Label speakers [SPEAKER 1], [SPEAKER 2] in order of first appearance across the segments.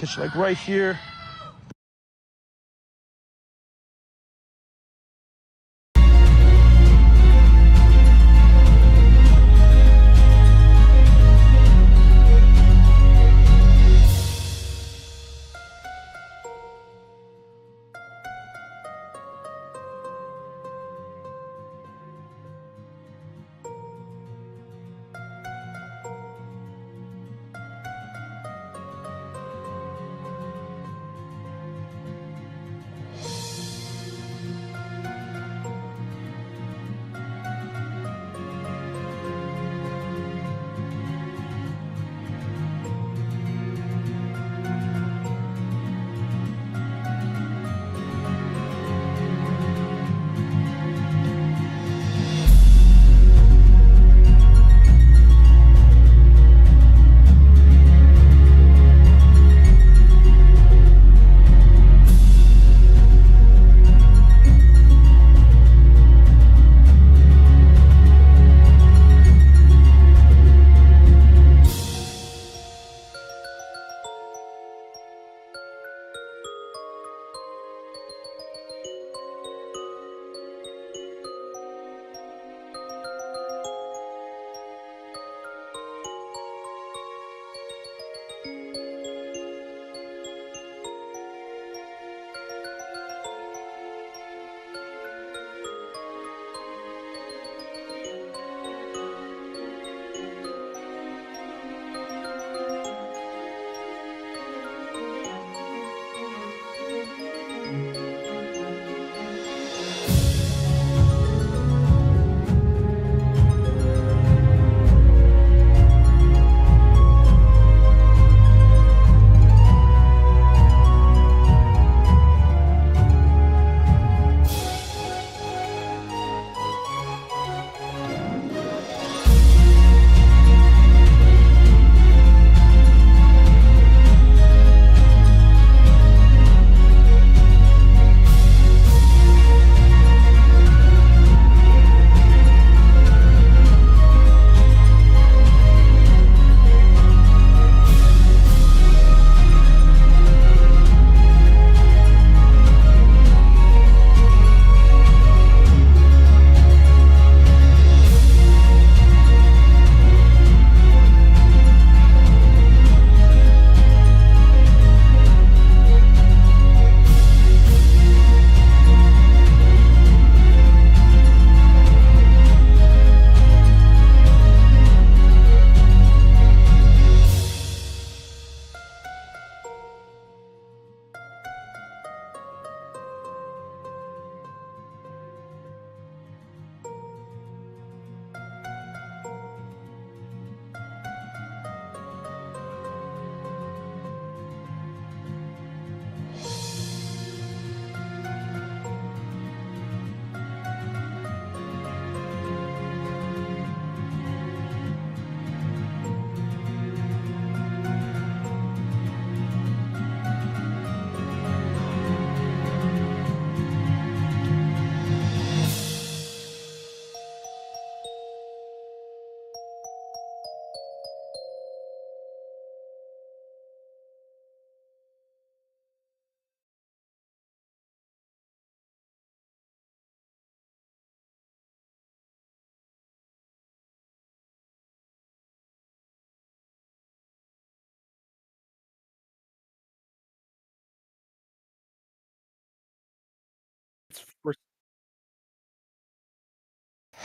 [SPEAKER 1] It's like right here.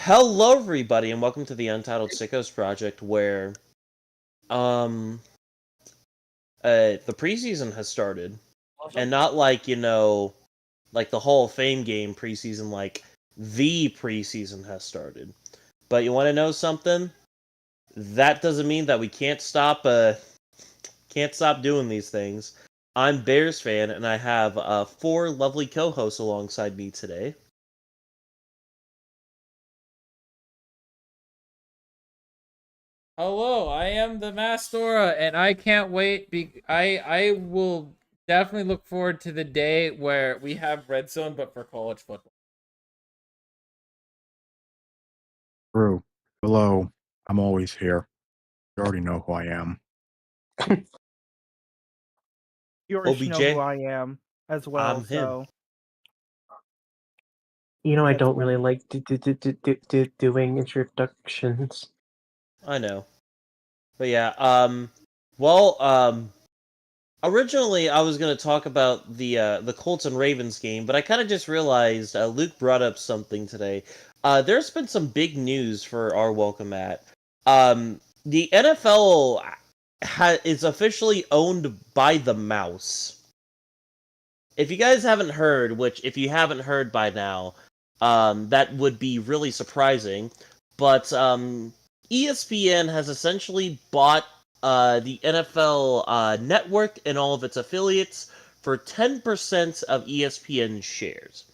[SPEAKER 2] Hello, everybody, and welcome to the Untitled Sickos Project, where the preseason has started, and not like like the Hall of Fame game preseason, like the preseason has started. But you want to know something? That doesn't mean that we can't stop doing these things. I'm Bears fan, and I have 4 lovely co-hosts alongside me today.
[SPEAKER 3] Hello, I am the MaskedAura, and I can't wait. I will definitely look forward to the day where we have Red Zone, but for college football.
[SPEAKER 4] True. Hello. I'm always here. You already know who I am.
[SPEAKER 1] You already know
[SPEAKER 2] OBJ?
[SPEAKER 1] who I am as well.
[SPEAKER 2] I'm him.
[SPEAKER 1] So
[SPEAKER 5] You know, I
[SPEAKER 1] That's
[SPEAKER 5] don't
[SPEAKER 1] fine.
[SPEAKER 5] really like doing introductions.
[SPEAKER 2] I know. But yeah, well, originally I was gonna talk about the Colts and Ravens game, but I kind of just realized Luke brought up something today. There's been some big news for our welcome mat. The NFL is officially owned by the mouse. If you guys haven't heard, which if you haven't heard by now, that would be really surprising. But ESPN has essentially bought the NFL network and all of its affiliates for 10% of ESPN shares.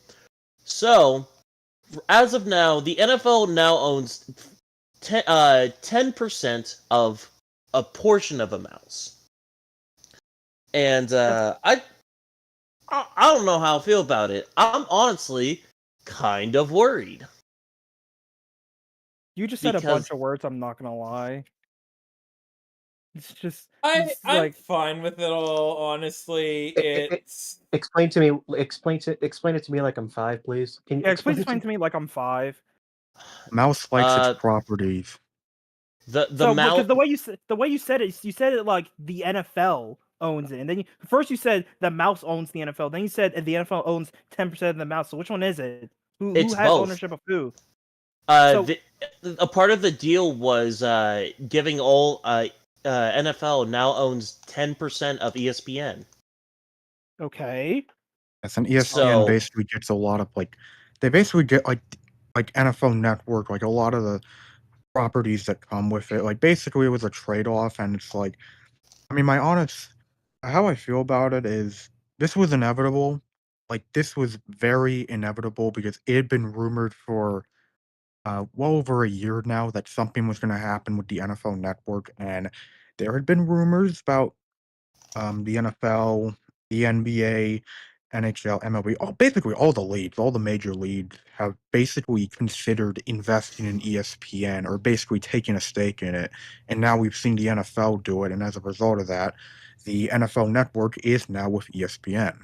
[SPEAKER 2] So, as of now, the NFL now owns 10% of a portion of a mouse. And I don't know how I feel about it. I'm honestly kind of worried.
[SPEAKER 1] you just said a
[SPEAKER 2] Because-
[SPEAKER 1] bunch of words. I'm not gonna lie. It's just
[SPEAKER 3] I'm
[SPEAKER 1] like
[SPEAKER 3] fine with it all, honestly. It's
[SPEAKER 5] Explain it to me like I'm 5, please. Can you
[SPEAKER 1] explain
[SPEAKER 5] it
[SPEAKER 1] to me like I'm 5.
[SPEAKER 4] Mouse likes its properties.
[SPEAKER 2] The
[SPEAKER 1] So
[SPEAKER 2] mouse.
[SPEAKER 1] because the way you said it like the NFL owns it, and then first you said the mouse owns the NFL, then you said the NFL owns 10% of the mouse. So which one is it? Who
[SPEAKER 2] It's
[SPEAKER 1] has
[SPEAKER 2] both.
[SPEAKER 1] ownership of who?
[SPEAKER 2] A part of the deal was giving all NFL now owns 10% of ESPN.
[SPEAKER 1] Okay.
[SPEAKER 4] Yes, and ESPN
[SPEAKER 2] So-
[SPEAKER 4] basically gets a lot of they basically get like NFL Network, like a lot of the properties that come with it. Like basically it was a trade-off, and it's like, I mean, how I feel about it is this was inevitable. Like this was very inevitable because it had been rumored for well over a year now that something was going to happen with the NFL Network, and there had been rumors about the NFL, the NBA, NHL, MLB, basically all the leagues, all the major leagues have basically considered investing in ESPN or basically taking a stake in it. And now we've seen the NFL do it. And as a result of that, the NFL Network is now with ESPN.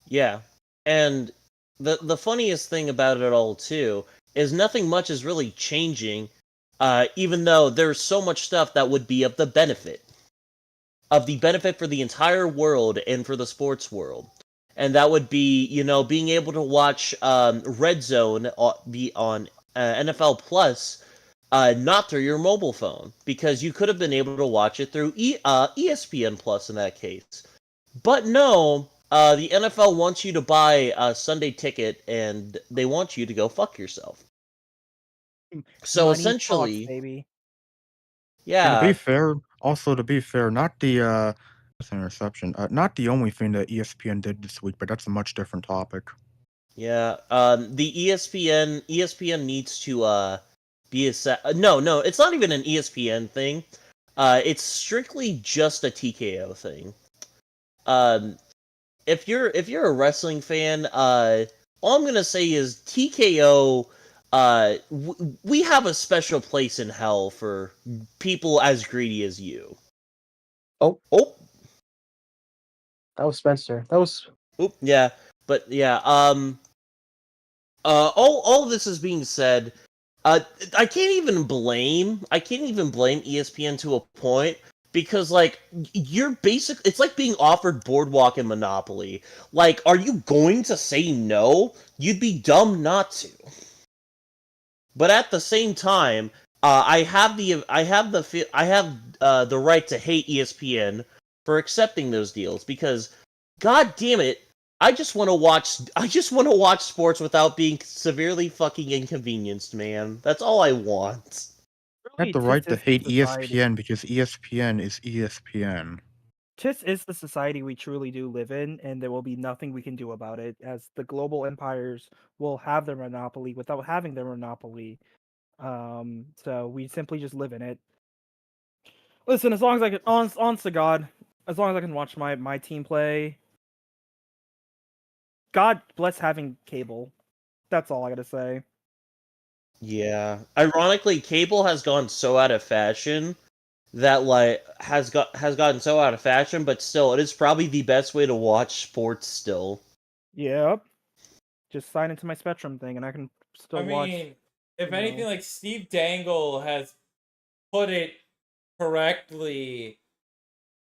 [SPEAKER 2] Yeah. And the funniest thing about it all, too, is nothing much is really changing, even though there's so much stuff that would be of the benefit for the entire world and for the sports world. And that would be, being able to watch Red Zone be on NFL Plus, not through your mobile phone, because you could have been able to watch it through ESPN Plus in that case. But no, the NFL wants you to buy a Sunday ticket, and they want you to go fuck yourself. So
[SPEAKER 1] Money
[SPEAKER 2] essentially,
[SPEAKER 1] talks, baby.
[SPEAKER 2] yeah.
[SPEAKER 4] And to be fair, not the that's an interception. Not the only thing that ESPN did this week, but that's a much different topic.
[SPEAKER 2] Yeah, the ESPN needs to be a no, it's not even an ESPN thing. It's strictly just a TKO thing. If you're a wrestling fan, all I'm gonna say is TKO. We have a special place in hell for people as greedy as you.
[SPEAKER 5] Oh.
[SPEAKER 2] Oh.
[SPEAKER 5] That was Spencer. That was.
[SPEAKER 2] Oop, yeah, but yeah, all this is being said, I can't even blame ESPN to a point, because like it's like being offered Boardwalk and Monopoly. Like, are you going to say no? You'd be dumb not to. But at the same time, I have the right to hate ESPN for accepting those deals, because, god damn it, I just want to watch sports without being severely fucking inconvenienced, man. That's all I want.
[SPEAKER 4] I have the
[SPEAKER 1] Really,
[SPEAKER 4] right to
[SPEAKER 1] this is
[SPEAKER 4] hate
[SPEAKER 1] society.
[SPEAKER 4] ESPN because ESPN is ESPN.
[SPEAKER 1] This is the society we truly do live in, and there will be nothing we can do about it, as the global empires will have their monopoly without having their monopoly. So we simply just live in it. Listen, as long as I can, honest to God, as long as I can watch my team play, God bless having cable. That's all I gotta say.
[SPEAKER 2] Yeah. Ironically, cable has gone so out of fashion that like has gotten so out of fashion, but still, it is probably the best way to watch sports still.
[SPEAKER 1] Yep. Just sign into my Spectrum thing, and I can still
[SPEAKER 3] I
[SPEAKER 1] watch.
[SPEAKER 3] mean, if
[SPEAKER 1] you
[SPEAKER 3] anything,
[SPEAKER 1] know.
[SPEAKER 3] like Steve Dangle has put it correctly,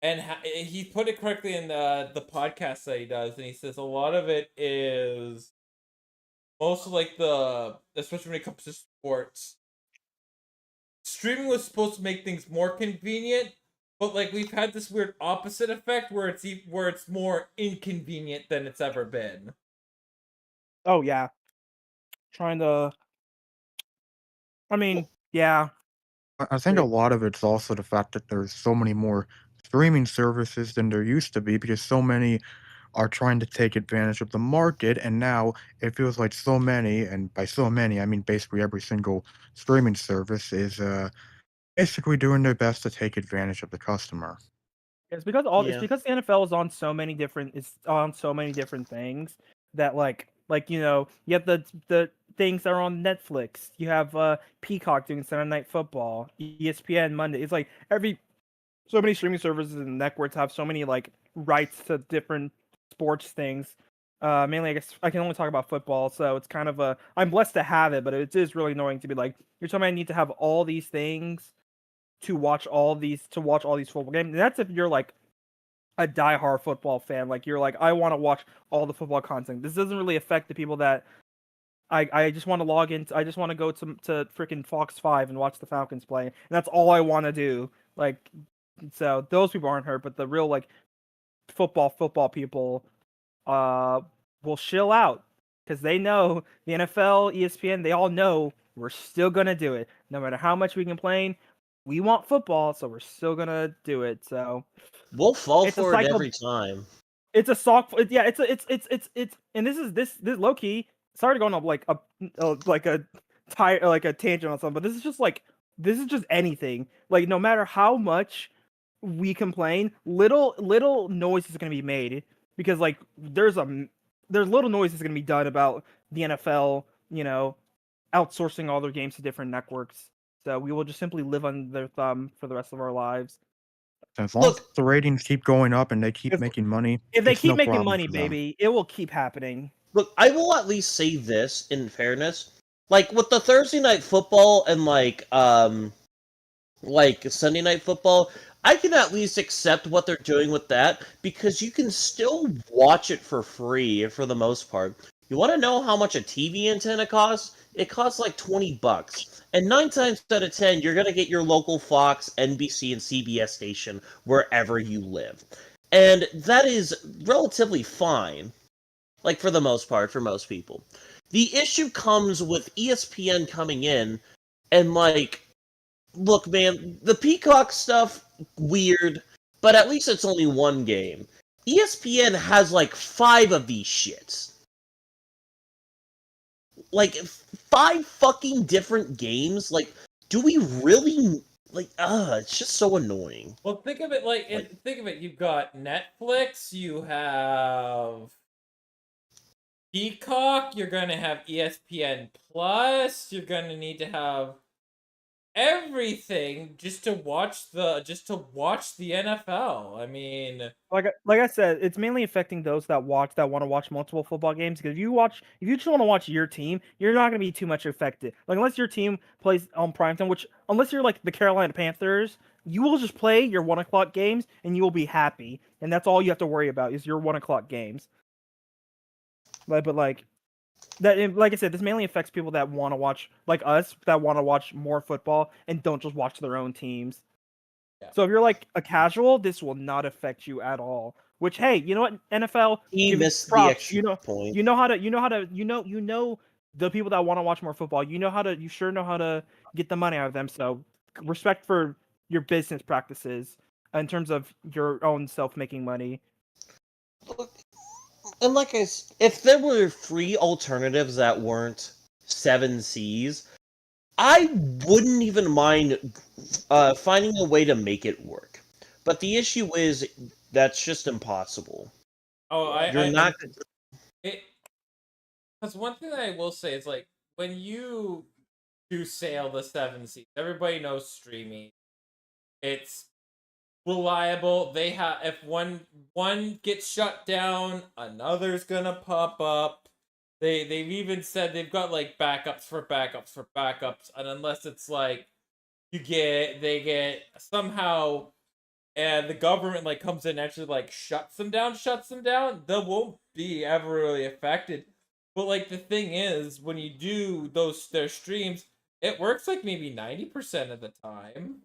[SPEAKER 3] and he put it correctly in the podcast that he does, and he says a lot of it is most of like especially when it comes to sports. Streaming was supposed to make things more convenient, but like we've had this weird opposite effect where it's more inconvenient than it's ever been.
[SPEAKER 1] Oh yeah. Trying to. I mean, yeah.
[SPEAKER 4] I think a
[SPEAKER 1] Great.
[SPEAKER 4] lot of it's also the fact that there's so many more streaming services than there used to be because so many are trying to take advantage of the market, and now it feels like so many, and by so many, I mean basically every single streaming service is basically doing their best to take advantage of the customer.
[SPEAKER 1] It's because the NFL is on so many different things that you have the things that are on Netflix. You have Peacock doing Sunday Night Football, ESPN Monday. It's like so many streaming services and networks have so many like rights to different sports things. Mainly, I guess I can only talk about football, so it's kind of I'm blessed to have it, but it is really annoying to be like, you're telling me I need to have all these things to watch all these football games. And that's if you're like a diehard football fan. Like you're like, I want to watch all the football content. This doesn't really affect the people that I just want to log in. I just want to go to freaking Fox 5 and watch the Falcons play. And that's all I want to do. Like, so those people aren't hurt, but the real like football people will chill out because they know the NFL, ESPN, they all know we're still gonna do it no matter how much we complain. We want football, so we're still gonna do it. So
[SPEAKER 2] We'll fall
[SPEAKER 1] it's a
[SPEAKER 2] for it
[SPEAKER 1] cycle.
[SPEAKER 2] every time.
[SPEAKER 1] It's a sock. Yeah, it's and this low key. Sorry to go on like a tangent on something, but this is just anything. Like no matter how much we complain, little noise is gonna be made because like there's little noise is gonna be done about the NFL, outsourcing all their games to different networks. So we will just simply live on their thumb for the rest of our lives.
[SPEAKER 4] And as long as
[SPEAKER 2] Look,
[SPEAKER 4] the ratings keep going up and they keep
[SPEAKER 1] If
[SPEAKER 4] making money,
[SPEAKER 1] if they
[SPEAKER 4] it's
[SPEAKER 1] keep
[SPEAKER 4] no
[SPEAKER 1] making
[SPEAKER 4] problem
[SPEAKER 1] money,
[SPEAKER 4] for them.
[SPEAKER 1] baby, it will keep happening.
[SPEAKER 2] look, I will at least say this in fairness. Like with the Thursday night football and like Sunday night football, I can at least accept what they're doing with that because you can still watch it for free for the most part. You want to know how much a TV antenna costs? It costs like $20. And 9 times out of 10, you're going to get your local Fox, NBC, and CBS station wherever you live. And that is relatively fine, like for the most part, for most people. The issue comes with ESPN coming in and like, look, man, the Peacock stuff, weird, but at least it's only one game. ESPN has like 5 of these shits. Like 5 fucking different games. Like, do we really like? It's just so annoying.
[SPEAKER 3] Well, think of it think of it. You've got Netflix. You have Peacock. You're gonna have ESPN Plus. You're gonna need to have everything just to watch the NFL. I mean,
[SPEAKER 1] Like I said, it's mainly affecting those that want to watch multiple football games. Because if you just want to watch your team, you're not going to be too much affected. Like unless your team plays on primetime, unless you're like the Carolina Panthers, you will just play your 1 o'clock games and you will be happy, and that's all you have to worry about is your 1 o'clock games. But like that, like I said, this mainly affects people that want to watch, like us, that want to watch more football and don't just watch their own teams.
[SPEAKER 3] Yeah.
[SPEAKER 1] So if you're like a casual, this will not affect you at all. Which, hey, you know what, NFL,
[SPEAKER 2] He
[SPEAKER 1] give you
[SPEAKER 2] missed the
[SPEAKER 1] props.
[SPEAKER 2] extra point.
[SPEAKER 1] You know how to the people that want to watch more football. You sure know how to get the money out of them. So respect for your business practices in terms of your own self making money.
[SPEAKER 2] Look, and like if there were free alternatives that weren't 7Cs, I wouldn't even mind finding a way to make it work. But the issue is that's just impossible.
[SPEAKER 3] oh,
[SPEAKER 2] You're not.
[SPEAKER 3] Because one thing that I will say is like when you do sail the 7 seas, everybody knows streaming. It's reliable. They have if one gets shut down, another's gonna pop up. They've even said they've got like backups for backups for backups, and unless it's like they get somehow and the government like comes in and actually like shuts them down, they won't be ever really affected. But like the thing is, when you do their streams, it works like maybe 90% of the time.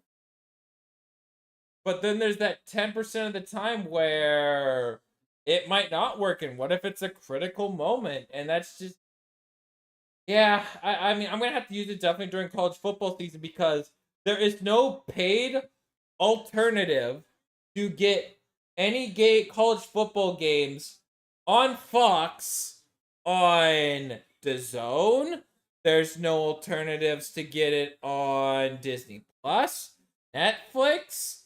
[SPEAKER 3] But then there's that 10% of the time where it might not work, and what if it's a critical moment? And that's just yeah, I mean I'm gonna have to use it definitely during college football season because there is no paid alternative to get any college football games on Fox on DAZN. There's no alternatives to get it on Disney Plus, Netflix,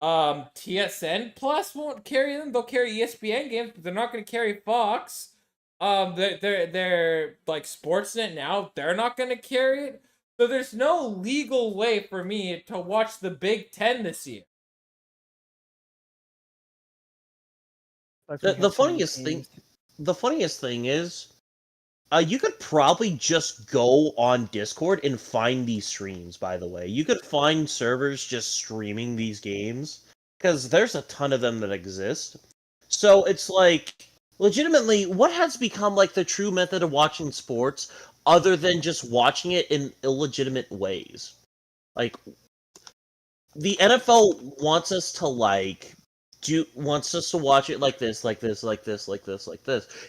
[SPEAKER 3] TSN Plus won't carry them. They'll carry ESPN games, but they're not going to carry Fox. They're like Sportsnet now. They're not going to carry it. So there's no legal way for me to watch the Big Ten this year.
[SPEAKER 2] The funniest thing is, you could probably just go on Discord and find these streams. By the way, you could find servers just streaming these games because there's a ton of them that exist. So it's like, legitimately, what has become like the true method of watching sports other than just watching it in illegitimate ways? Like, the NFL wants us to wants us to watch it like this.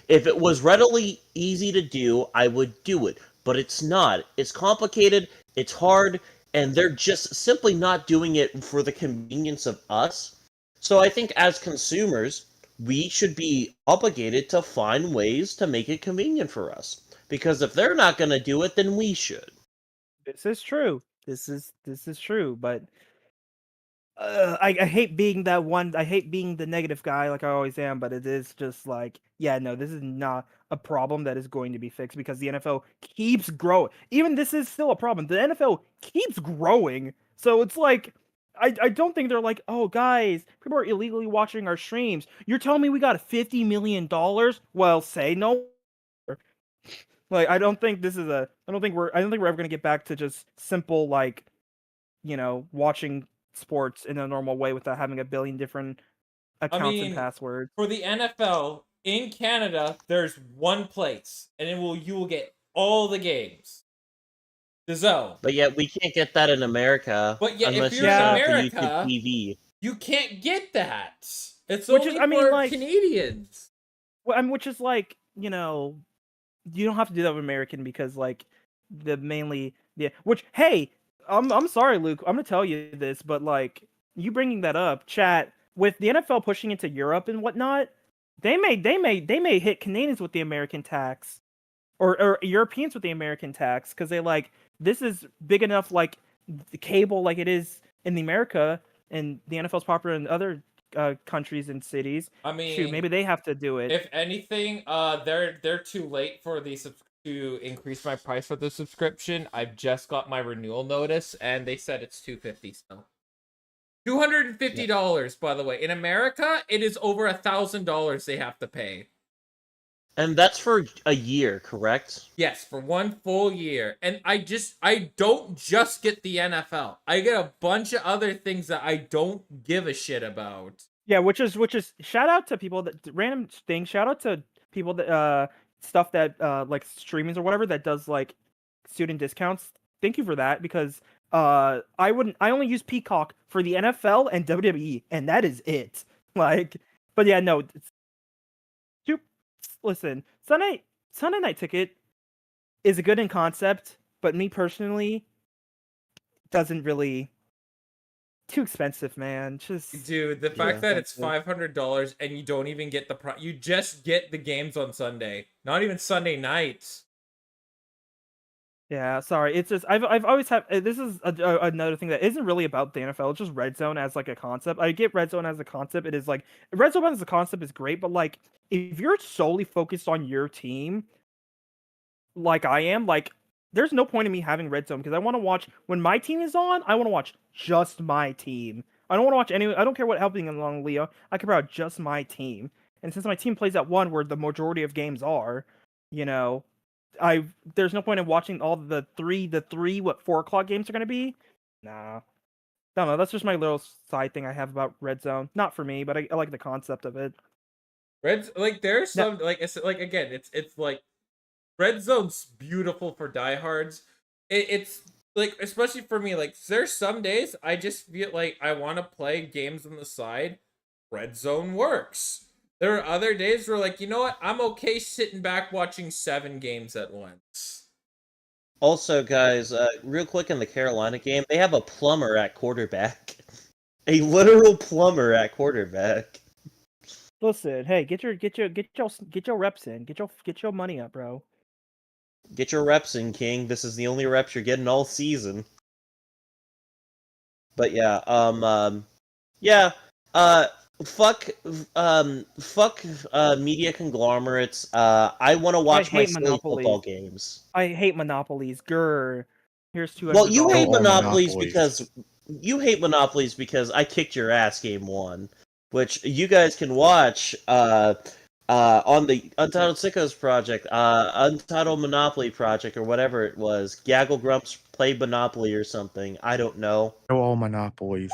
[SPEAKER 2] If it was readily easy to do, I would do it. But it's not. It's complicated, it's hard, and they're just simply not doing it for the convenience of us. So I think as consumers, we should be obligated to find ways to make it convenient for us. Because if they're not going to do it, then we should.
[SPEAKER 1] This is true. This is true, but I hate being that one. I hate being the negative guy like I always am, but it is just like, yeah, no, this is not a problem that is going to be fixed because the NFL keeps growing. Even this is still a problem. The NFL keeps growing. So it's like, I don't think they're like, oh, guys, people are illegally watching our streams. You're telling me we got $50 million? Well, say no. Like, I don't think we're ever going to get back to just simple, like, watching sports in a normal way without having a billion different accounts and passwords.
[SPEAKER 3] For the NFL in Canada, there's one place, and you will get all the games. DAZN.
[SPEAKER 2] But yet we can't get that in America.
[SPEAKER 3] But yet,
[SPEAKER 2] unless
[SPEAKER 3] if you're
[SPEAKER 2] you
[SPEAKER 3] in
[SPEAKER 2] sign up for
[SPEAKER 3] America,
[SPEAKER 2] YouTube TV.
[SPEAKER 3] you can't get that. It's
[SPEAKER 1] Which
[SPEAKER 3] only
[SPEAKER 1] is, I mean,
[SPEAKER 3] for
[SPEAKER 1] like,
[SPEAKER 3] Canadians.
[SPEAKER 1] Well, which is like, you don't have to do that with American because like which, hey, I'm sorry, Luke, I'm gonna tell you this, but like you bringing that up, chat, with the NFL pushing into Europe and whatnot, they may hit Canadians with the American tax, or Europeans with the American tax, because they like, this is big enough like the cable like it is in the America, and the NFL's popular in other countries and cities.
[SPEAKER 3] I mean,
[SPEAKER 1] shoot, maybe they have to do it.
[SPEAKER 3] If anything, they're too late for to increase my price for the subscription. I've just got my renewal notice, and they said it's $250 still. $250, by the way. In America, it is over $1,000 they have to pay.
[SPEAKER 2] And that's for a year, correct?
[SPEAKER 3] Yes, for one full year. And I don't just get the NFL. I get a bunch of other things that I don't give a shit about.
[SPEAKER 1] Yeah, which is shout out to people that random things. Shout out to people that stuff that like streamings or whatever that does like student discounts. Thank you for that, because I only use Peacock for the NFL and WWE, and that is it. Like, but yeah, no. Listen, Sunday Night Ticket is a good in concept, but me personally, doesn't really. Too expensive, man. Just
[SPEAKER 3] dude, the fact that it's $500 and you don't even get you just get the games on Sunday, not even Sunday nights.
[SPEAKER 1] Yeah, sorry. It's just I've always had, this is another thing that isn't really about the NFL. It's just Red Zone as like a concept. I get Red Zone as a concept. It is like, Red Zone as a concept is great, but like if you're solely focused on your team, like I am, like there's no point in me having red zone because I want to watch when my team is on. I want to watch just my team. I don't want to watch any. I don't care what helping along Leo. I care about just my team. And since my team plays at one where the majority of games are, you know, there's no point in watching all the 4 o'clock games are gonna be. Nah, don't know. That's just my little side thing I have about red zone. Not for me, but I like the concept of it.
[SPEAKER 3] Like there's some like again, it's like red zone's beautiful for diehards. It's like especially for me, like there's some days I just feel like I want to play games on the side. Red zone works. There are other days where like, you know what, I'm okay sitting back watching 7 games at once.
[SPEAKER 2] Also, guys, real quick in the Carolina game, they have a plumber at quarterback. A literal plumber at quarterback.
[SPEAKER 1] Listen, hey, get your reps in. Get your money up, bro.
[SPEAKER 2] Get your reps in, King. This is the only reps you're getting all season. But yeah, fuck media conglomerates. I want to watch my
[SPEAKER 1] hate
[SPEAKER 2] silly
[SPEAKER 1] monopolies.
[SPEAKER 2] football games.
[SPEAKER 1] I hate monopolies. Grr. Here's $200.
[SPEAKER 2] Well, you hate
[SPEAKER 4] All
[SPEAKER 2] monopolies
[SPEAKER 4] monopolies.
[SPEAKER 2] because I kicked your ass game 1, which you guys can watch on the Untitled Sickos project, Untitled Monopoly project, or whatever it was. Gaggle Grumps played Monopoly or something. I don't know.
[SPEAKER 4] All monopolies.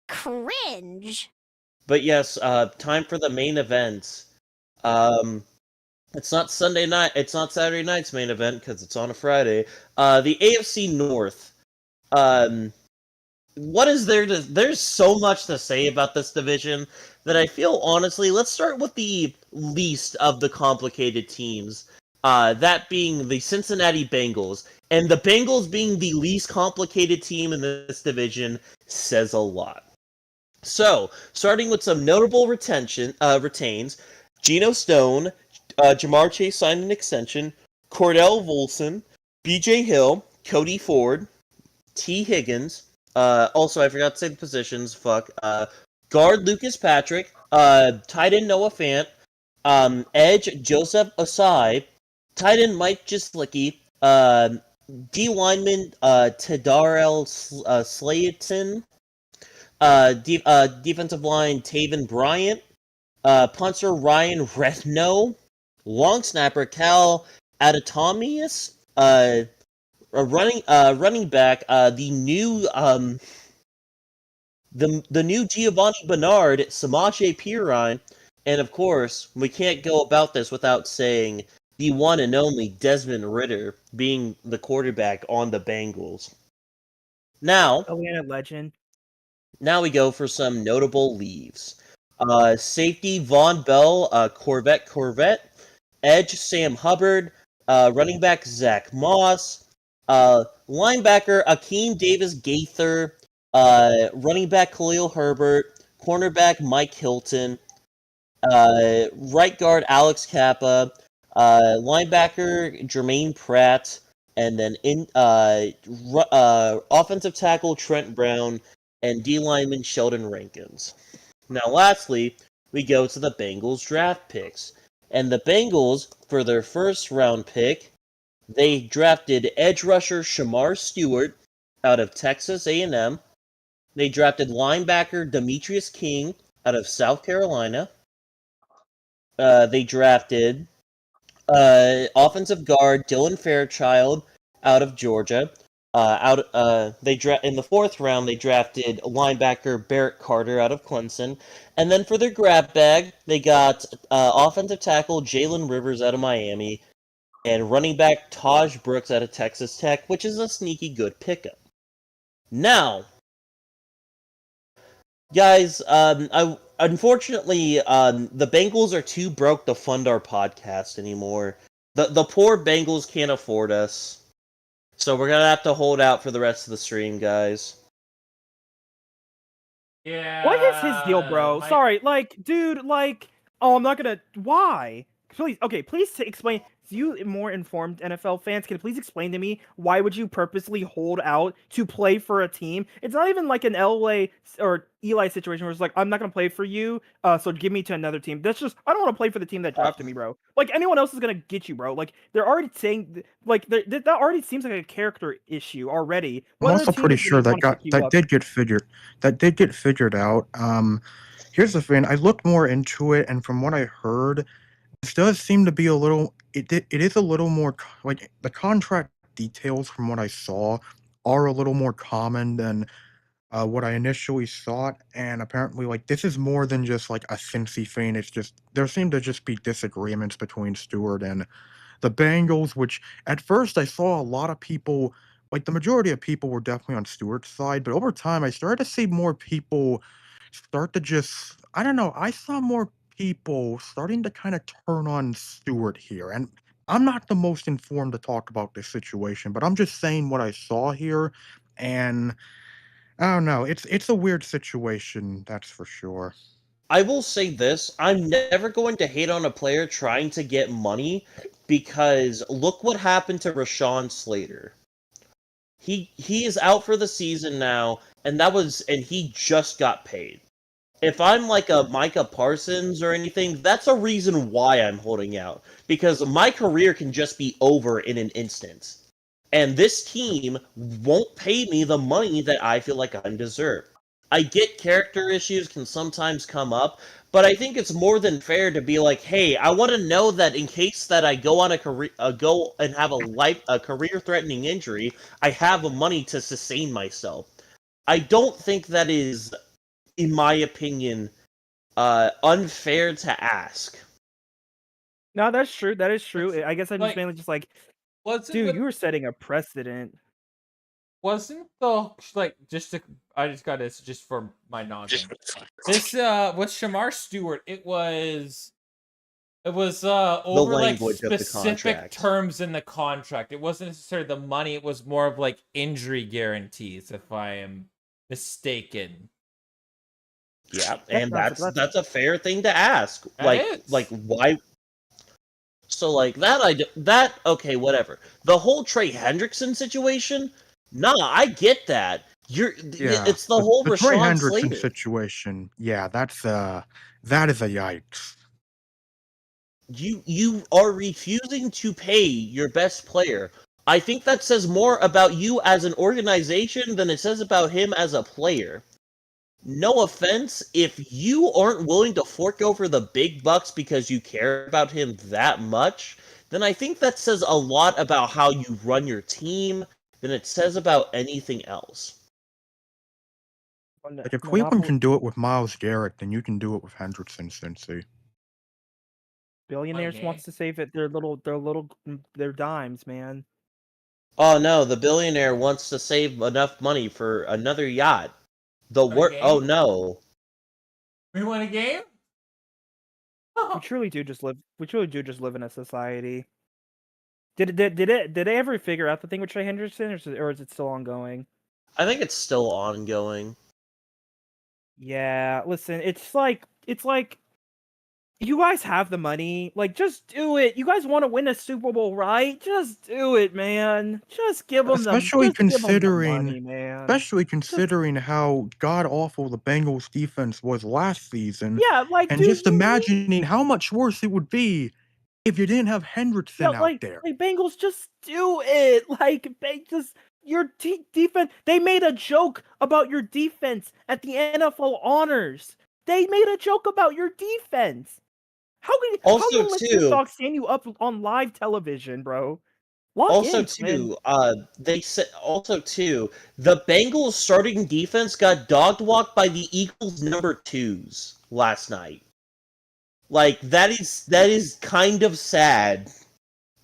[SPEAKER 6] Cringe.
[SPEAKER 2] But yes, time for the main event. It's not Sunday night. It's not Saturday night's main event because it's on a Friday. The AFC North. What is there to? There's so much to say about this division that I feel honestly. Let's start with the least of the complicated teams. That being the Cincinnati Bengals, and the Bengals being the least complicated team in this division says a lot. So, starting with some notable retains, Geno Stone, Jamar Chase signed an extension, Cordell Volson, BJ Hill, Cody Ford, T. Higgins, also I forgot to say the positions, guard Lucas Patrick, tight end Noah Fant, edge Joseph Osai, tight end Mike Jaslicki, D lineman Tadarel Slayton, defensive line Taven Bryant, punter Ryan Rethno, long snapper Cal Adatomius, running back the new Giovanni Bernard, Samaje Perine, and of course we can't go about this without saying the one and only Desmond Ridder being the quarterback on the Bengals. Now,
[SPEAKER 1] Atlanta legend.
[SPEAKER 2] Now we go for some notable leaves. Safety Von Bell, Corvette. Edge Sam Hubbard. Running back Zach Moss. Linebacker Akeem Davis Gaither. Running back Khalil Herbert. Cornerback Mike Hilton. Right guard Alex Kappa. Linebacker Jermaine Pratt. And then offensive tackle Trent Brown. And D lineman Sheldon Rankins. Now, lastly, we go to the Bengals draft picks. And the Bengals, for their first round pick, they drafted edge rusher Shamar Stewart out of Texas A&M. They drafted linebacker Demetrius King out of South Carolina. They drafted offensive guard Dylan Fairchild out of Georgia. In the 4th round, they drafted linebacker Barrett Carter out of Clemson, and then for their grab bag, they got offensive tackle Jalen Rivers out of Miami, and running back Taj Brooks out of Texas Tech, which is a sneaky good pickup. Now, guys, unfortunately, the Bengals are too broke to fund our podcast anymore. The poor Bengals can't afford us. So we're gonna have to hold out for the rest of the stream, guys.
[SPEAKER 3] Yeah.
[SPEAKER 1] What is his deal, bro? Sorry, like, dude, like, oh, I'm not gonna. Why? please explain. You more informed NFL fans, can you please explain to me why would you purposely hold out to play for a team? It's not even like an LA or Eli situation where it's like, I'm not gonna play for you, so give me to another team. That's just, I don't want to play for the team that drafted me, bro. Like anyone else is gonna get you, bro. Like they're already saying, like that already seems like a character issue already.
[SPEAKER 4] I'm
[SPEAKER 1] What
[SPEAKER 4] also
[SPEAKER 1] other team
[SPEAKER 4] pretty
[SPEAKER 1] is
[SPEAKER 4] sure
[SPEAKER 1] gonna want to pick you up?
[SPEAKER 4] that did get figured out. Here's the thing. I looked more into it, and from what I heard, this does seem to be a little. It is a little more like the contract details from what I saw are a little more common than what I initially thought, and apparently, like this is more than just like a Cincy thing. It's just there seem to just be disagreements between Stewart and the Bengals, which at first I saw a lot of people, like the majority of people were definitely on Stewart's side, but over time I started to see more people start to just, I don't know, I saw more people starting to kind of turn on Stewart here. And I'm not the most informed to talk about this situation, but I'm just saying what I saw here. And I don't know, it's a weird situation, that's for sure.
[SPEAKER 2] I will say this, I'm never going to hate on a player trying to get money, because look what happened to Rashawn Slater. He is out for the season now, and he just got paid. If I'm like a Micah Parsons or anything, that's a reason why I'm holding out, because my career can just be over in an instant. And this team won't pay me the money that I feel like I deserve. I get character issues can sometimes come up, but I think it's more than fair to be like, hey, I want to know that in case that I go on go and have a career-threatening injury, I have the money to sustain myself. I don't think that is, in my opinion, unfair to ask.
[SPEAKER 1] No, that's true. That is true.
[SPEAKER 3] It's
[SPEAKER 1] I guess I'm just
[SPEAKER 3] like,
[SPEAKER 1] mainly just like,
[SPEAKER 3] wasn't
[SPEAKER 1] dude,
[SPEAKER 3] with,
[SPEAKER 1] you were setting a precedent.
[SPEAKER 3] wasn't the like just to, I just got this just for my noggin. This with Shamar Stewart, it was over like
[SPEAKER 2] language of the
[SPEAKER 3] specific
[SPEAKER 2] contract.
[SPEAKER 3] terms in the contract. It wasn't necessarily the money, it was more of like injury guarantees, if I am mistaken.
[SPEAKER 2] Yeah, and
[SPEAKER 1] That's
[SPEAKER 2] that's a fair thing to ask.
[SPEAKER 3] That is.
[SPEAKER 2] Like why? So like that okay, whatever. The whole Trey Hendrickson situation, nah, I get that.
[SPEAKER 4] Yeah,
[SPEAKER 2] It's the whole
[SPEAKER 4] the Trey
[SPEAKER 2] Rashawn
[SPEAKER 4] Hendrickson
[SPEAKER 2] Slater.
[SPEAKER 4] situation, yeah, that is a yikes.
[SPEAKER 2] You are refusing to pay your best player. I think that says more about you as an organization than it says about him as a player. No offense, if you aren't willing to fork over the big bucks because you care about him that much, then I think that says a lot about how you run your team than it says about anything else.
[SPEAKER 4] Like if Cleveland can do it with Myles Garrett, then you can do it with Hendrickson, Cincy.
[SPEAKER 1] Billionaires wants to save it. Their dimes, man.
[SPEAKER 2] Oh no, the billionaire wants to save enough money for another yacht.
[SPEAKER 3] game?
[SPEAKER 2] Oh no.
[SPEAKER 3] We won a game?
[SPEAKER 1] We truly do just live. We truly do just live in a society. Did they ever figure out the thing with Trey Hendrickson, or is it still ongoing?
[SPEAKER 2] I think it's still ongoing.
[SPEAKER 1] Yeah, listen, it's like you guys have the money. Like, just do it. You guys want to win a Super Bowl, right? Just do it, man. Just give them
[SPEAKER 4] Especially considering,
[SPEAKER 1] money, man.
[SPEAKER 4] especially considering how god awful the Bengals defense was last season.
[SPEAKER 1] Yeah, like,
[SPEAKER 4] and
[SPEAKER 1] dude,
[SPEAKER 4] just imagining how much worse it would be if you didn't have Hendrickson out there.
[SPEAKER 1] Like Bengals, just do it. Like, just your defense. They made a joke about your defense at the NFL honors. They made a joke about your defense. How
[SPEAKER 2] Also,
[SPEAKER 1] let this
[SPEAKER 2] too,
[SPEAKER 1] dog stand you up on live television, bro? Lock
[SPEAKER 2] also
[SPEAKER 1] in,
[SPEAKER 2] too,
[SPEAKER 1] man.
[SPEAKER 2] they said also too, the Bengals starting defense got dog walked by the Eagles number 2s last night. Like that is kind of sad.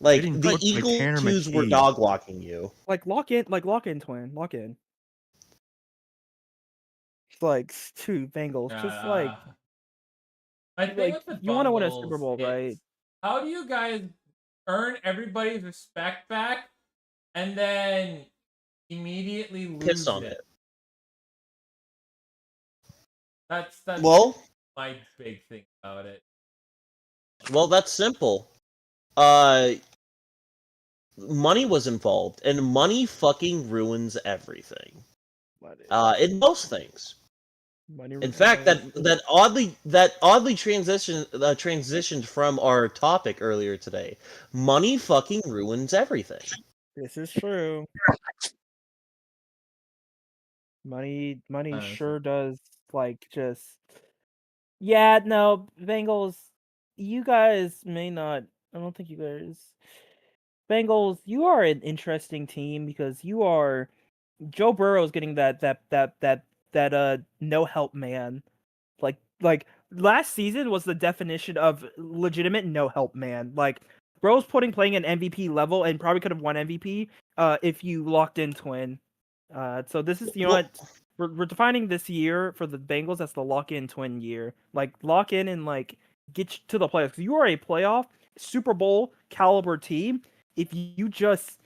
[SPEAKER 2] Like
[SPEAKER 4] Getting
[SPEAKER 2] the
[SPEAKER 4] put by
[SPEAKER 2] Eagles
[SPEAKER 4] Tanner
[SPEAKER 2] 2s were
[SPEAKER 4] McKee.
[SPEAKER 2] dog walking you.
[SPEAKER 1] Like lock in, twin, lock in. It's like two Bengals, just like
[SPEAKER 3] I think
[SPEAKER 1] like
[SPEAKER 3] with the
[SPEAKER 1] you want to win a
[SPEAKER 3] Bungles,
[SPEAKER 1] Super Bowl, right?
[SPEAKER 3] How do you guys earn everybody's respect back and then immediately lose
[SPEAKER 2] Piss on it.
[SPEAKER 3] That's
[SPEAKER 2] Well,
[SPEAKER 3] my big thing about it.
[SPEAKER 2] Well, that's simple. Money was involved, and money fucking ruins everything. In most things. In fact, that oddly transitioned from our topic earlier today. Money fucking ruins everything.
[SPEAKER 1] This is true. Money sure does, like, just... Yeah, no, Bengals, you guys may not... I don't think you guys... Bengals, you are an interesting team because you are... Joe Burrow's getting that no help man. Like last season was the definition of legitimate no help man. Like, Burrow's playing an MVP level and probably could have won MVP if you locked in Twin. So this is, you know what, we're defining this year for the Bengals as the lock-in Twin year. Like, lock in and, like, get to the playoffs. You are a playoff Super Bowl caliber team if you just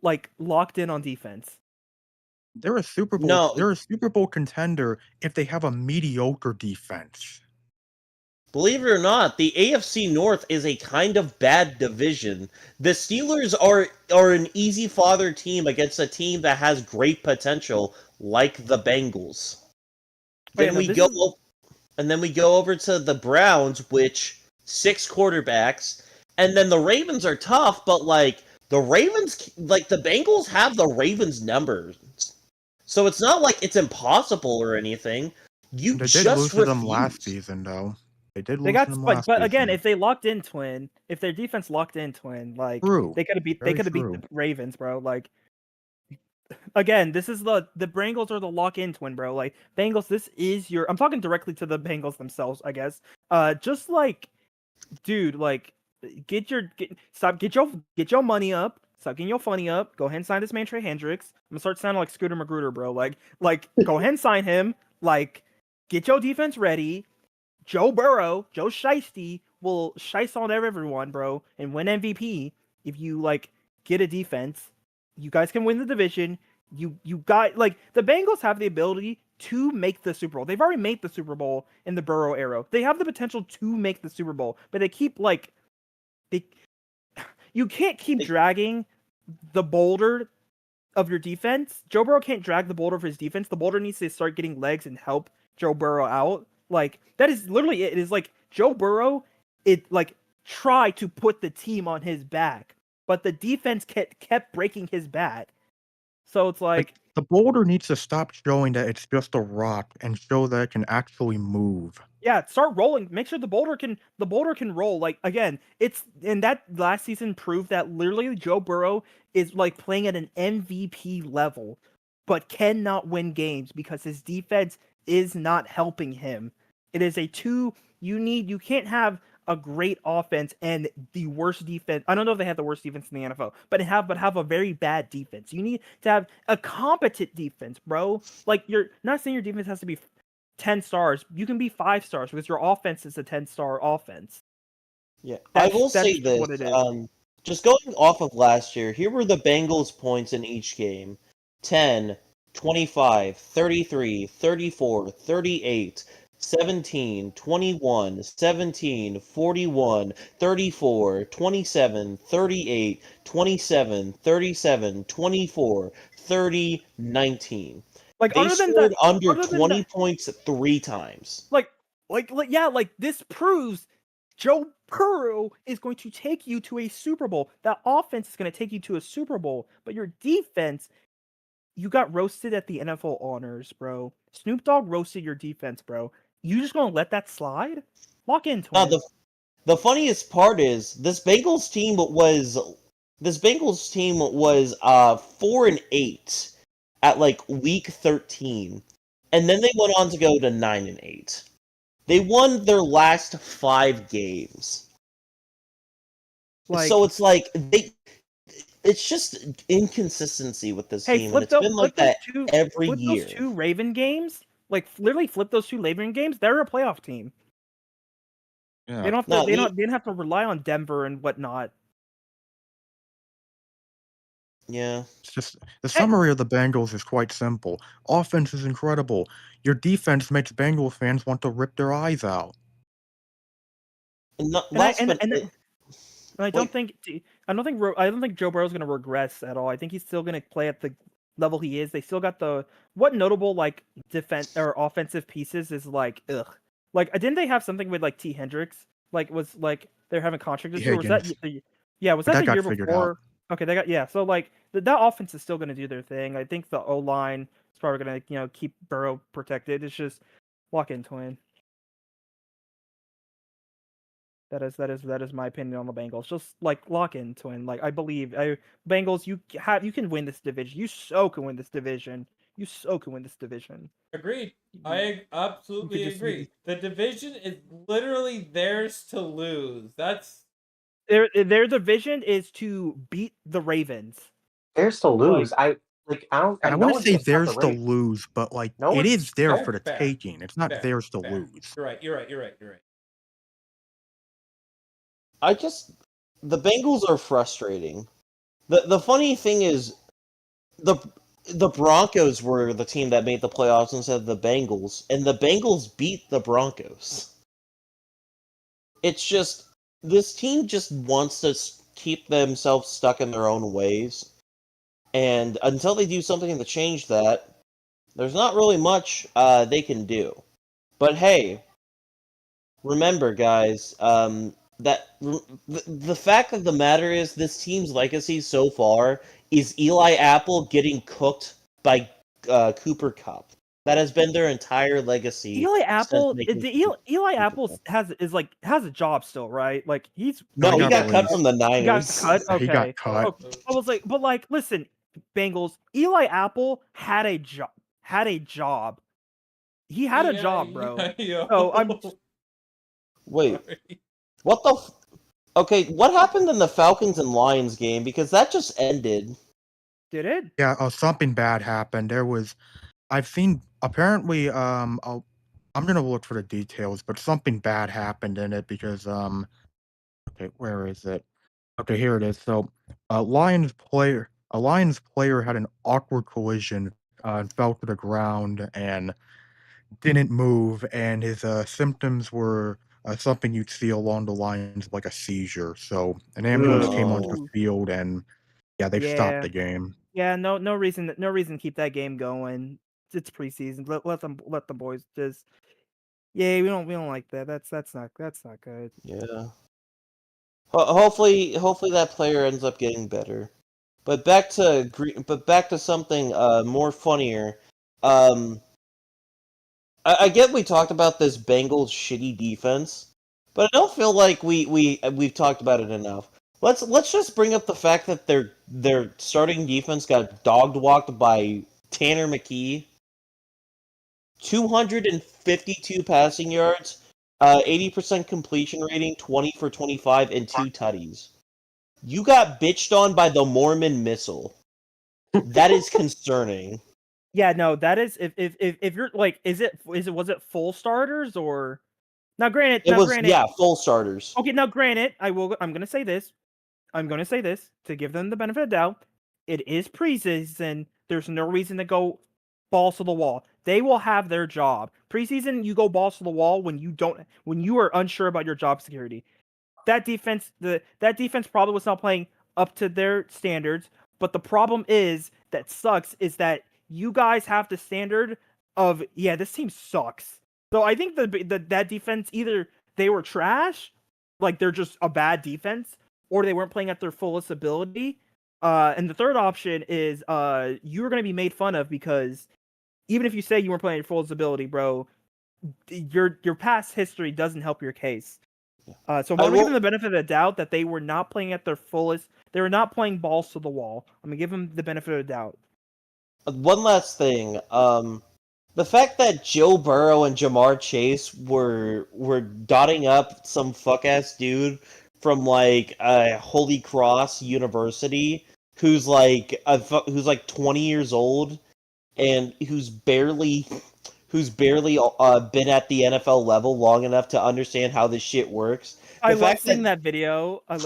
[SPEAKER 1] like locked in on defense.
[SPEAKER 4] They're a Super Bowl.
[SPEAKER 2] No.
[SPEAKER 4] They're a Super Bowl contender if they have a mediocre defense.
[SPEAKER 2] Believe it or not, the AFC North is a kind of bad division. The Steelers are an easy father team against a team that has great potential, like the Bengals. Then we go over to the Browns, which 6 quarterbacks, and then the Ravens are tough, but like the Bengals have the Ravens numbers, so it's not like it's impossible or anything.
[SPEAKER 4] They did lose to them last season, though. They did lose to them last season.
[SPEAKER 1] But again, if they locked in Twin, if their defense locked in Twin, like,
[SPEAKER 4] True.
[SPEAKER 1] they could have beat the Ravens, bro. Like, again, this is the Bengals are the lock-in Twin, bro. Like, Bengals, this is your... I'm talking directly to the Bengals themselves, I guess. Just like, dude, like, get your money up. Stop getting your funny up. Go ahead and sign this man Trey Hendricks. I'm gonna start sounding like Scooter Magruder, bro. Like, go ahead and sign him. Like, get your defense ready. Joe Burrow, Joe Shiesty will shice on everyone, bro, and win MVP if you, like, get a defense. You guys can win the division. You got, like, the Bengals have the ability to make the Super Bowl. They've already made the Super Bowl in the Burrow era. They have the potential to make the Super Bowl, but they keep, like, you can't keep dragging the boulder of your defense. Joe Burrow can't drag the boulder of his defense. The boulder needs to start getting legs and help Joe Burrow out. Like, that is literally it. It is like Joe Burrow, tried to put the team on his back, but the defense kept breaking his back. So it's like
[SPEAKER 4] the boulder needs to stop showing that it's just a rock and show that it can actually move.
[SPEAKER 1] Yeah, start rolling. Make sure the boulder can roll. Like, again, and that last season proved that literally Joe Burrow is, like, playing at an MVP level, but cannot win games because his defense is not helping him. It is you can't have a great offense and the worst defense. I don't know if they have the worst defense in the NFL, but have a very bad defense. You need to have a competent defense, bro. Like, you're not saying your defense has to be 10 stars. You can be 5 stars because your offense is a 10-star offense.
[SPEAKER 2] Yeah, I will say this.
[SPEAKER 1] What it is.
[SPEAKER 2] Just going off of last year, here were the Bengals' points in each game: 10, 25, 33, 34, 38, 17, 21, 17, 41, 34, 27, 38, 27, 37, 24, 30, 19.
[SPEAKER 1] Like,
[SPEAKER 2] They scored under 20 points 3 times.
[SPEAKER 1] Yeah, like, this proves Joe Burrow is going to take you to a Super Bowl. That offense is going to take you to a Super Bowl, but your defense, you got roasted at the NFL honors, bro. Snoop Dogg roasted your defense, bro. You just gonna let that slide? Lock into it.
[SPEAKER 2] The funniest part is this Bengals team was 4-8 at, like, week 13, and then they went on to go to 9-8. They won their last 5 games. So it's like it's just inconsistency with this team, and it's been like that every year.
[SPEAKER 1] Those 2 Raven games, like, literally flip those 2 Raven games. They're a playoff team.
[SPEAKER 4] Yeah.
[SPEAKER 1] They didn't have to rely on Denver and whatnot.
[SPEAKER 2] Yeah.
[SPEAKER 4] It's just the summary of the Bengals is quite simple. Offense is incredible. Your defense makes Bengals fans want to rip their eyes out.
[SPEAKER 1] I don't think Joe Burrow's gonna regress at all. I think he's still gonna play at the level he is. They still got what notable like defense or offensive pieces is like ugh. Like didn't they have something with like T Hendricks? Like was like they're having contract this year? Was that was
[SPEAKER 4] But
[SPEAKER 1] that
[SPEAKER 4] that
[SPEAKER 1] the
[SPEAKER 4] got
[SPEAKER 1] year
[SPEAKER 4] figured
[SPEAKER 1] before?
[SPEAKER 4] out.
[SPEAKER 1] Okay, they got So like that offense is still gonna do their thing. I think the O line is probably gonna keep Burrow protected. It's just lock in twin. That is my opinion on the Bengals. Just like lock in twin. Like I believe Bengals, you can win this division. You so can win this division. You so can win this division.
[SPEAKER 3] Agreed. I absolutely agree. The division is literally theirs to lose. That's
[SPEAKER 1] their division is to beat the Ravens.
[SPEAKER 5] Theirs to lose. I don't.
[SPEAKER 4] And I
[SPEAKER 5] no
[SPEAKER 4] wouldn't
[SPEAKER 5] one
[SPEAKER 4] say
[SPEAKER 5] thinks about
[SPEAKER 4] theirs
[SPEAKER 5] the
[SPEAKER 4] to
[SPEAKER 5] Ravens.
[SPEAKER 4] lose, but like
[SPEAKER 5] No
[SPEAKER 4] it
[SPEAKER 5] one-
[SPEAKER 4] is there
[SPEAKER 5] fair,
[SPEAKER 4] for the
[SPEAKER 3] fair,
[SPEAKER 4] taking. It's not
[SPEAKER 3] fair,
[SPEAKER 4] theirs to
[SPEAKER 3] fair.
[SPEAKER 4] lose.
[SPEAKER 3] You're right. You're right.
[SPEAKER 2] The Bengals are frustrating. The funny thing is, the Broncos were the team that made the playoffs instead of the Bengals, and the Bengals beat the Broncos. It's just this team just wants to keep themselves stuck in their own ways, and until they do something to change that, there's not really much they can do. But hey, remember, guys, the fact of the matter is this team's legacy so far is Eli Apple getting cooked by Cooper Kupp. That has been their entire legacy.
[SPEAKER 1] Eli Apple, Eli Apple has a job still, right? Like
[SPEAKER 2] he got cut from the Niners.
[SPEAKER 1] He got cut. Okay.
[SPEAKER 4] He got cut.
[SPEAKER 1] I was like, but like, listen, Bengals. Eli Apple had a job. He had a job, bro. So I'm.
[SPEAKER 2] Wait, what the? Okay, what happened in the Falcons and Lions game? Because that just ended.
[SPEAKER 1] Did it?
[SPEAKER 4] Yeah, something bad happened. I've seen apparently. I'm gonna look for the details, but something bad happened in it because Okay, where is it? Okay, here it is. So, a Lions player had an awkward collision and fell to the ground and didn't move, and his symptoms were something you'd see along the lines of like a seizure. So, an ambulance came onto the field, and they stopped the game.
[SPEAKER 1] Yeah, no reason to keep that game going. It's preseason. Let the boys just. Yeah, we don't like that. That's not good.
[SPEAKER 2] Yeah. Hopefully that player ends up getting better. But back to something more funnier. I get we talked about this Bengals shitty defense, but I don't feel like we've talked about it enough. Let's just bring up the fact that their starting defense got dog walked by Tanner McKee. 252 passing yards, 80% completion rating, 20 for 25, and 2 tutties. You got bitched on by the Mormon missile. That is concerning.
[SPEAKER 1] Yeah, no, that is if you're like, was it full starters or? Now, granted,
[SPEAKER 2] Full starters.
[SPEAKER 1] Okay, now granted, I'm gonna say this to give them the benefit of the doubt. It is preseason. There's no reason to go balls to the wall. They will have their job. Preseason, you go balls to the wall when you are unsure about your job security. That defense probably was not playing up to their standards. But the problem is that you guys have the standard of this team sucks. So I think that defense, either they were trash, like they're just a bad defense, or they weren't playing at their fullest ability. And the third option is you're going to be made fun of because even if you say you weren't playing at your fullest ability, bro, your past history doesn't help your case. So I'm going to give them the benefit of the doubt that they were not playing at their fullest. They were not playing balls to the wall. I'm going to give them the benefit of the doubt.
[SPEAKER 2] One last thing. The fact that Joe Burrow and Jamar Chase were dotting up some fuck-ass dude from like Holy Cross University who's like 20 years old and who's barely been at the NFL level long enough to understand how this shit works.
[SPEAKER 1] I love seeing that video of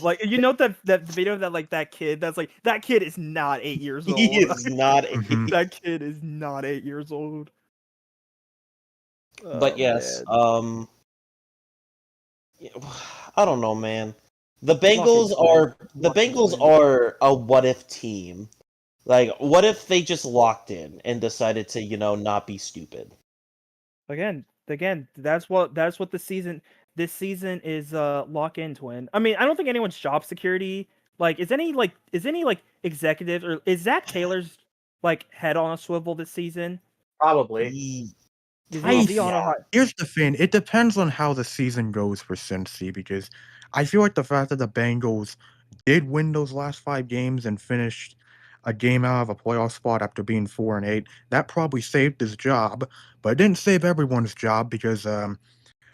[SPEAKER 1] like that video of that kid that's like that kid is not 8 years old.
[SPEAKER 2] He is not
[SPEAKER 1] that kid is not 8 years old.
[SPEAKER 2] But yes, I don't know, man. The
[SPEAKER 1] Lock in
[SPEAKER 2] Bengals
[SPEAKER 1] twin.
[SPEAKER 2] are
[SPEAKER 1] Lock in twin.
[SPEAKER 2] a what if team. Like, what if they just locked in and decided to, not be stupid?
[SPEAKER 1] Again, that's what this season is lock in twin. I mean, I don't think anyone's job security is any executive or is Zach Taylor's head on a swivel this season?
[SPEAKER 5] Probably.
[SPEAKER 1] Is he on a hot?
[SPEAKER 4] Here's the thing. It depends on how the season goes for Cincy, because I feel like the fact that the Bengals did win those last 5 games and finished a game out of a playoff spot after being 4-8, that probably saved his job, but it didn't save everyone's job because Lou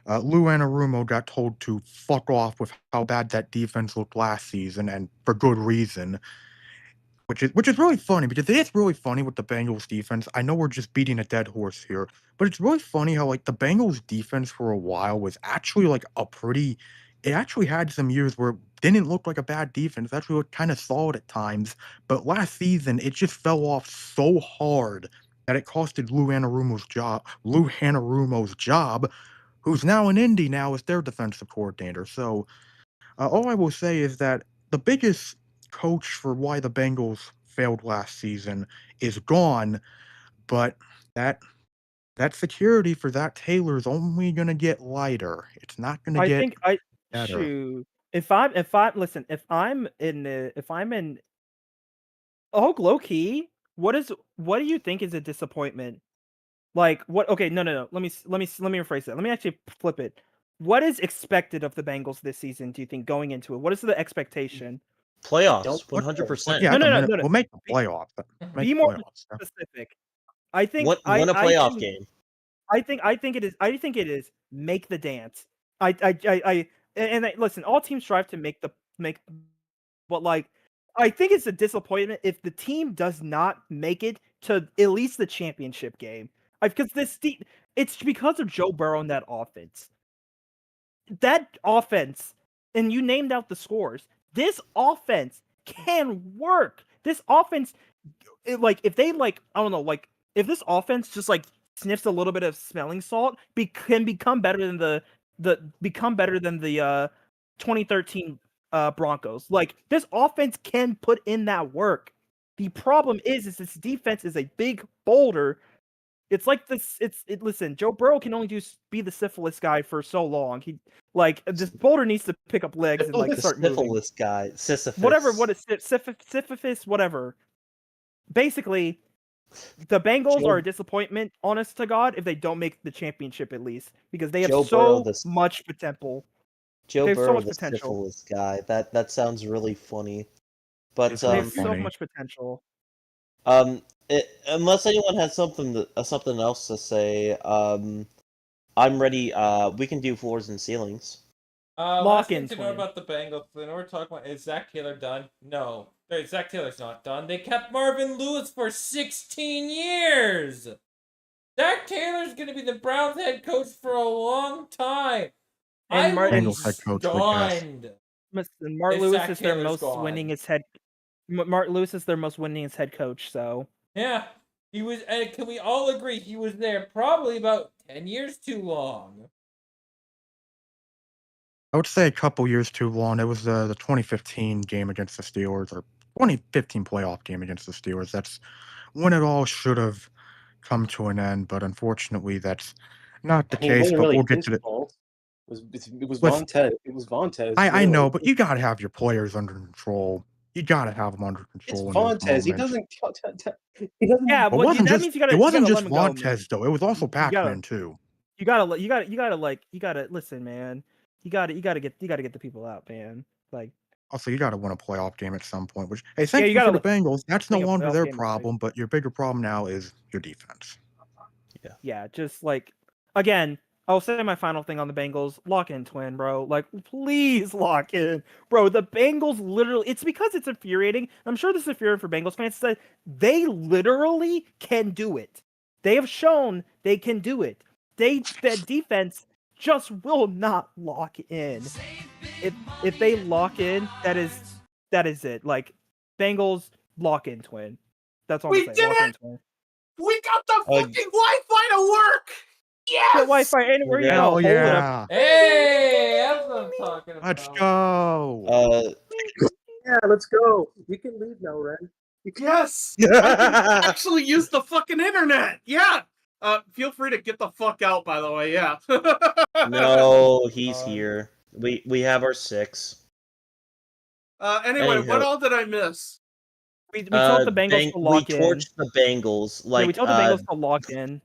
[SPEAKER 4] Anarumo got told to fuck off with how bad that defense looked last season, and for good reason. Which is really funny, because it is really funny with the Bengals defense. I know we're just beating a dead horse here, but it's really funny how the Bengals defense for a while was actually it actually had some years where it didn't look like a bad defense. It actually looked kind of solid at times, but last season it just fell off so hard that it costed Lou Anarumo's job, who's now in Indy now as their defensive coordinator. So all I will say is that the biggest coach for why the Bengals failed last season is gone, but that security for Zach Taylor is only going to get lighter. It's not going to
[SPEAKER 1] I
[SPEAKER 4] get
[SPEAKER 1] think
[SPEAKER 4] better.
[SPEAKER 1] shoot. If I'm in low key, what do you think is a disappointment? What? Okay, no. Let me rephrase that. Let me actually flip it. What is expected of the Bengals this season? Do you think going into it? What is the expectation?
[SPEAKER 2] Playoffs, 100%.
[SPEAKER 4] Yeah,
[SPEAKER 1] No.
[SPEAKER 4] we'll make the playoffs.
[SPEAKER 1] Be more specific. I think
[SPEAKER 2] Win a playoff game.
[SPEAKER 1] I think it is make the dance. Listen, all teams strive to make, but I think it's a disappointment if the team does not make it to at least the championship game. Because it's because of Joe Burrow and that offense. That offense, and you named out the scores. This offense can work. This offense, if they I don't know, if this offense just sniffs a little bit of smelling salt, can become better than the 2013 Broncos. This offense can put in that work. The problem is this defense is a big boulder. It's like this. Listen, Joe Burrow can only be the syphilis guy for so long. He this boulder needs to pick up legs and start moving.
[SPEAKER 2] Syphilis guy, Sisyphus.
[SPEAKER 1] Whatever. What is Sisyphus? Whatever. Basically, the Bengals are a disappointment, honest to God, if they don't make the championship at least, because they have much potential.
[SPEAKER 2] Joe Burrow, the syphilis guy. That sounds really funny, but
[SPEAKER 1] they have so much potential.
[SPEAKER 2] Unless anyone has something else to say, I'm ready. We can do floors and ceilings.
[SPEAKER 3] Last thing to know about the Bengals. I know we're talking about, is Zach Taylor done? No. Zach Taylor's not done. They kept Marvin Lewis for 16 years! Zach Taylor's going to be the Browns head coach for a long time.
[SPEAKER 1] And
[SPEAKER 3] Mark
[SPEAKER 1] Lewis is their most winningest head. Mark Lewis is their most winningest head coach. So
[SPEAKER 3] yeah, he was. Can we all agree he was there probably about 10 years too long?
[SPEAKER 4] I would say a couple years too long. It was the 2015 game against the Steelers, or 2015 playoff game against the Steelers. That's when it all should have come to an end, but unfortunately, that's not the case. But we'll get to it.
[SPEAKER 5] It was Vontaze. It was Vontaze.
[SPEAKER 4] I know, but you got to have your players under control. You got to have them under control.
[SPEAKER 5] It's Vontaze. He doesn't.
[SPEAKER 1] Yeah, but that means you got to.
[SPEAKER 4] It wasn't just Vontaze though. It was also Pac-Man too.
[SPEAKER 1] You gotta listen, man. You gotta get the people out, man.
[SPEAKER 4] Also, you got to win a playoff game at some point. Which, hey, thank you for the Bengals. That's no longer their problem, but your bigger problem now is your defense.
[SPEAKER 1] Yeah, just again, I'll say my final thing on the Bengals: lock in, twin, bro. Please lock in, bro. The Bengals literally. It's because it's infuriating. I'm sure this is infuriating for Bengals fans. That they literally can do it. They have shown they can do it. That defense just will not lock in. If they lock in, that is it. Bengals lock in, twin. That's all I'm saying.
[SPEAKER 5] We did it!
[SPEAKER 1] Twin.
[SPEAKER 5] We got the fucking Wi-Fi to work. Yes.
[SPEAKER 1] The Wi-Fi anywhere you go.
[SPEAKER 4] Yeah.
[SPEAKER 3] Hey, that's a talking about.
[SPEAKER 4] Let's go.
[SPEAKER 5] Yeah, let's go. You can leave now, Ren.
[SPEAKER 6] Yes, I can actually use the fucking internet. Yeah. Feel free to get the fuck out. By the way, yeah.
[SPEAKER 2] No, he's here. We have our 6.
[SPEAKER 6] Anyway, what
[SPEAKER 2] Anyhow.
[SPEAKER 6] all did I miss?
[SPEAKER 1] We told the Bengals to
[SPEAKER 2] We
[SPEAKER 1] lock in.
[SPEAKER 2] torched the Bengals.
[SPEAKER 1] Yeah,
[SPEAKER 2] Like
[SPEAKER 1] we told the Bengals to lock in.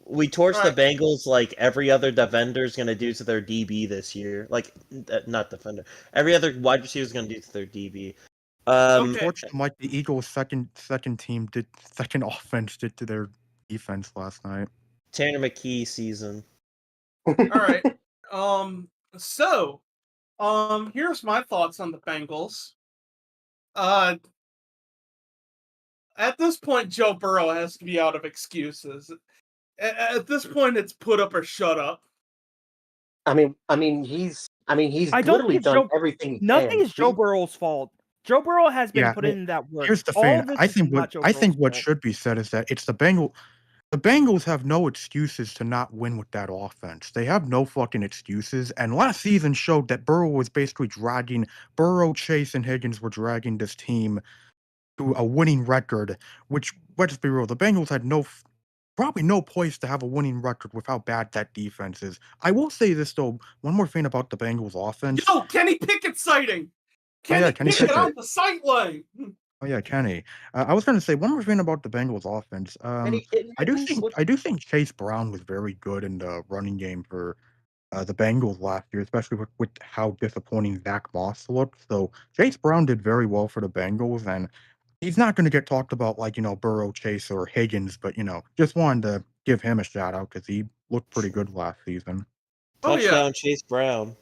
[SPEAKER 2] we torched
[SPEAKER 6] Right.
[SPEAKER 2] the Bengals like every other defender's gonna do to their DB this year. Like not defender. Every other wide receiver's gonna do to their DB.
[SPEAKER 6] Okay.
[SPEAKER 4] Torched them like the Eagles' second offense did to their defense last night.
[SPEAKER 2] Tanner McKee season.
[SPEAKER 6] All right. So, here's my thoughts on the Bengals. At this point, Joe Burrow has to be out of excuses. At this point, it's put up or shut up.
[SPEAKER 5] I mean, he's
[SPEAKER 1] I don't
[SPEAKER 5] literally
[SPEAKER 1] think
[SPEAKER 5] done
[SPEAKER 1] Joe-
[SPEAKER 5] everything. He
[SPEAKER 1] Nothing
[SPEAKER 5] can.
[SPEAKER 1] is Joe Burrow's fault. Joe Burrow has been
[SPEAKER 4] Yeah,
[SPEAKER 1] putting in that work.
[SPEAKER 4] Here's the
[SPEAKER 1] All
[SPEAKER 4] thing.
[SPEAKER 1] of this
[SPEAKER 4] I
[SPEAKER 1] is
[SPEAKER 4] think
[SPEAKER 1] not
[SPEAKER 4] what
[SPEAKER 1] Joe
[SPEAKER 4] I think
[SPEAKER 1] Burrow's
[SPEAKER 4] what
[SPEAKER 1] fault.
[SPEAKER 4] should be said is that it's the Bengals. The Bengals have no excuses to not win with that offense. They have no fucking excuses. And last season showed that Burrow, Chase, and Higgins were dragging this team to a winning record. Which, let's be real, the Bengals had probably no place to have a winning record with how bad that defense is. I will say this though, one more thing about the Bengals offense.
[SPEAKER 6] Yo, Kenny Pickett sighting. Kenny
[SPEAKER 4] Kenny
[SPEAKER 6] Pickett
[SPEAKER 4] Pickett.
[SPEAKER 6] on the sight line.
[SPEAKER 4] Oh yeah, Kenny. I was going to say one more thing about the Bengals offense. I do think Chase Brown was very good in the running game for the Bengals last year, especially with how disappointing Zach Moss looked. So Chase Brown did very well for the Bengals, and he's not going to get talked about like Burrow, Chase, or Higgins, but just wanted to give him a shout out because he looked pretty good last season.
[SPEAKER 6] Oh yeah,
[SPEAKER 2] Touchdown Chase Brown.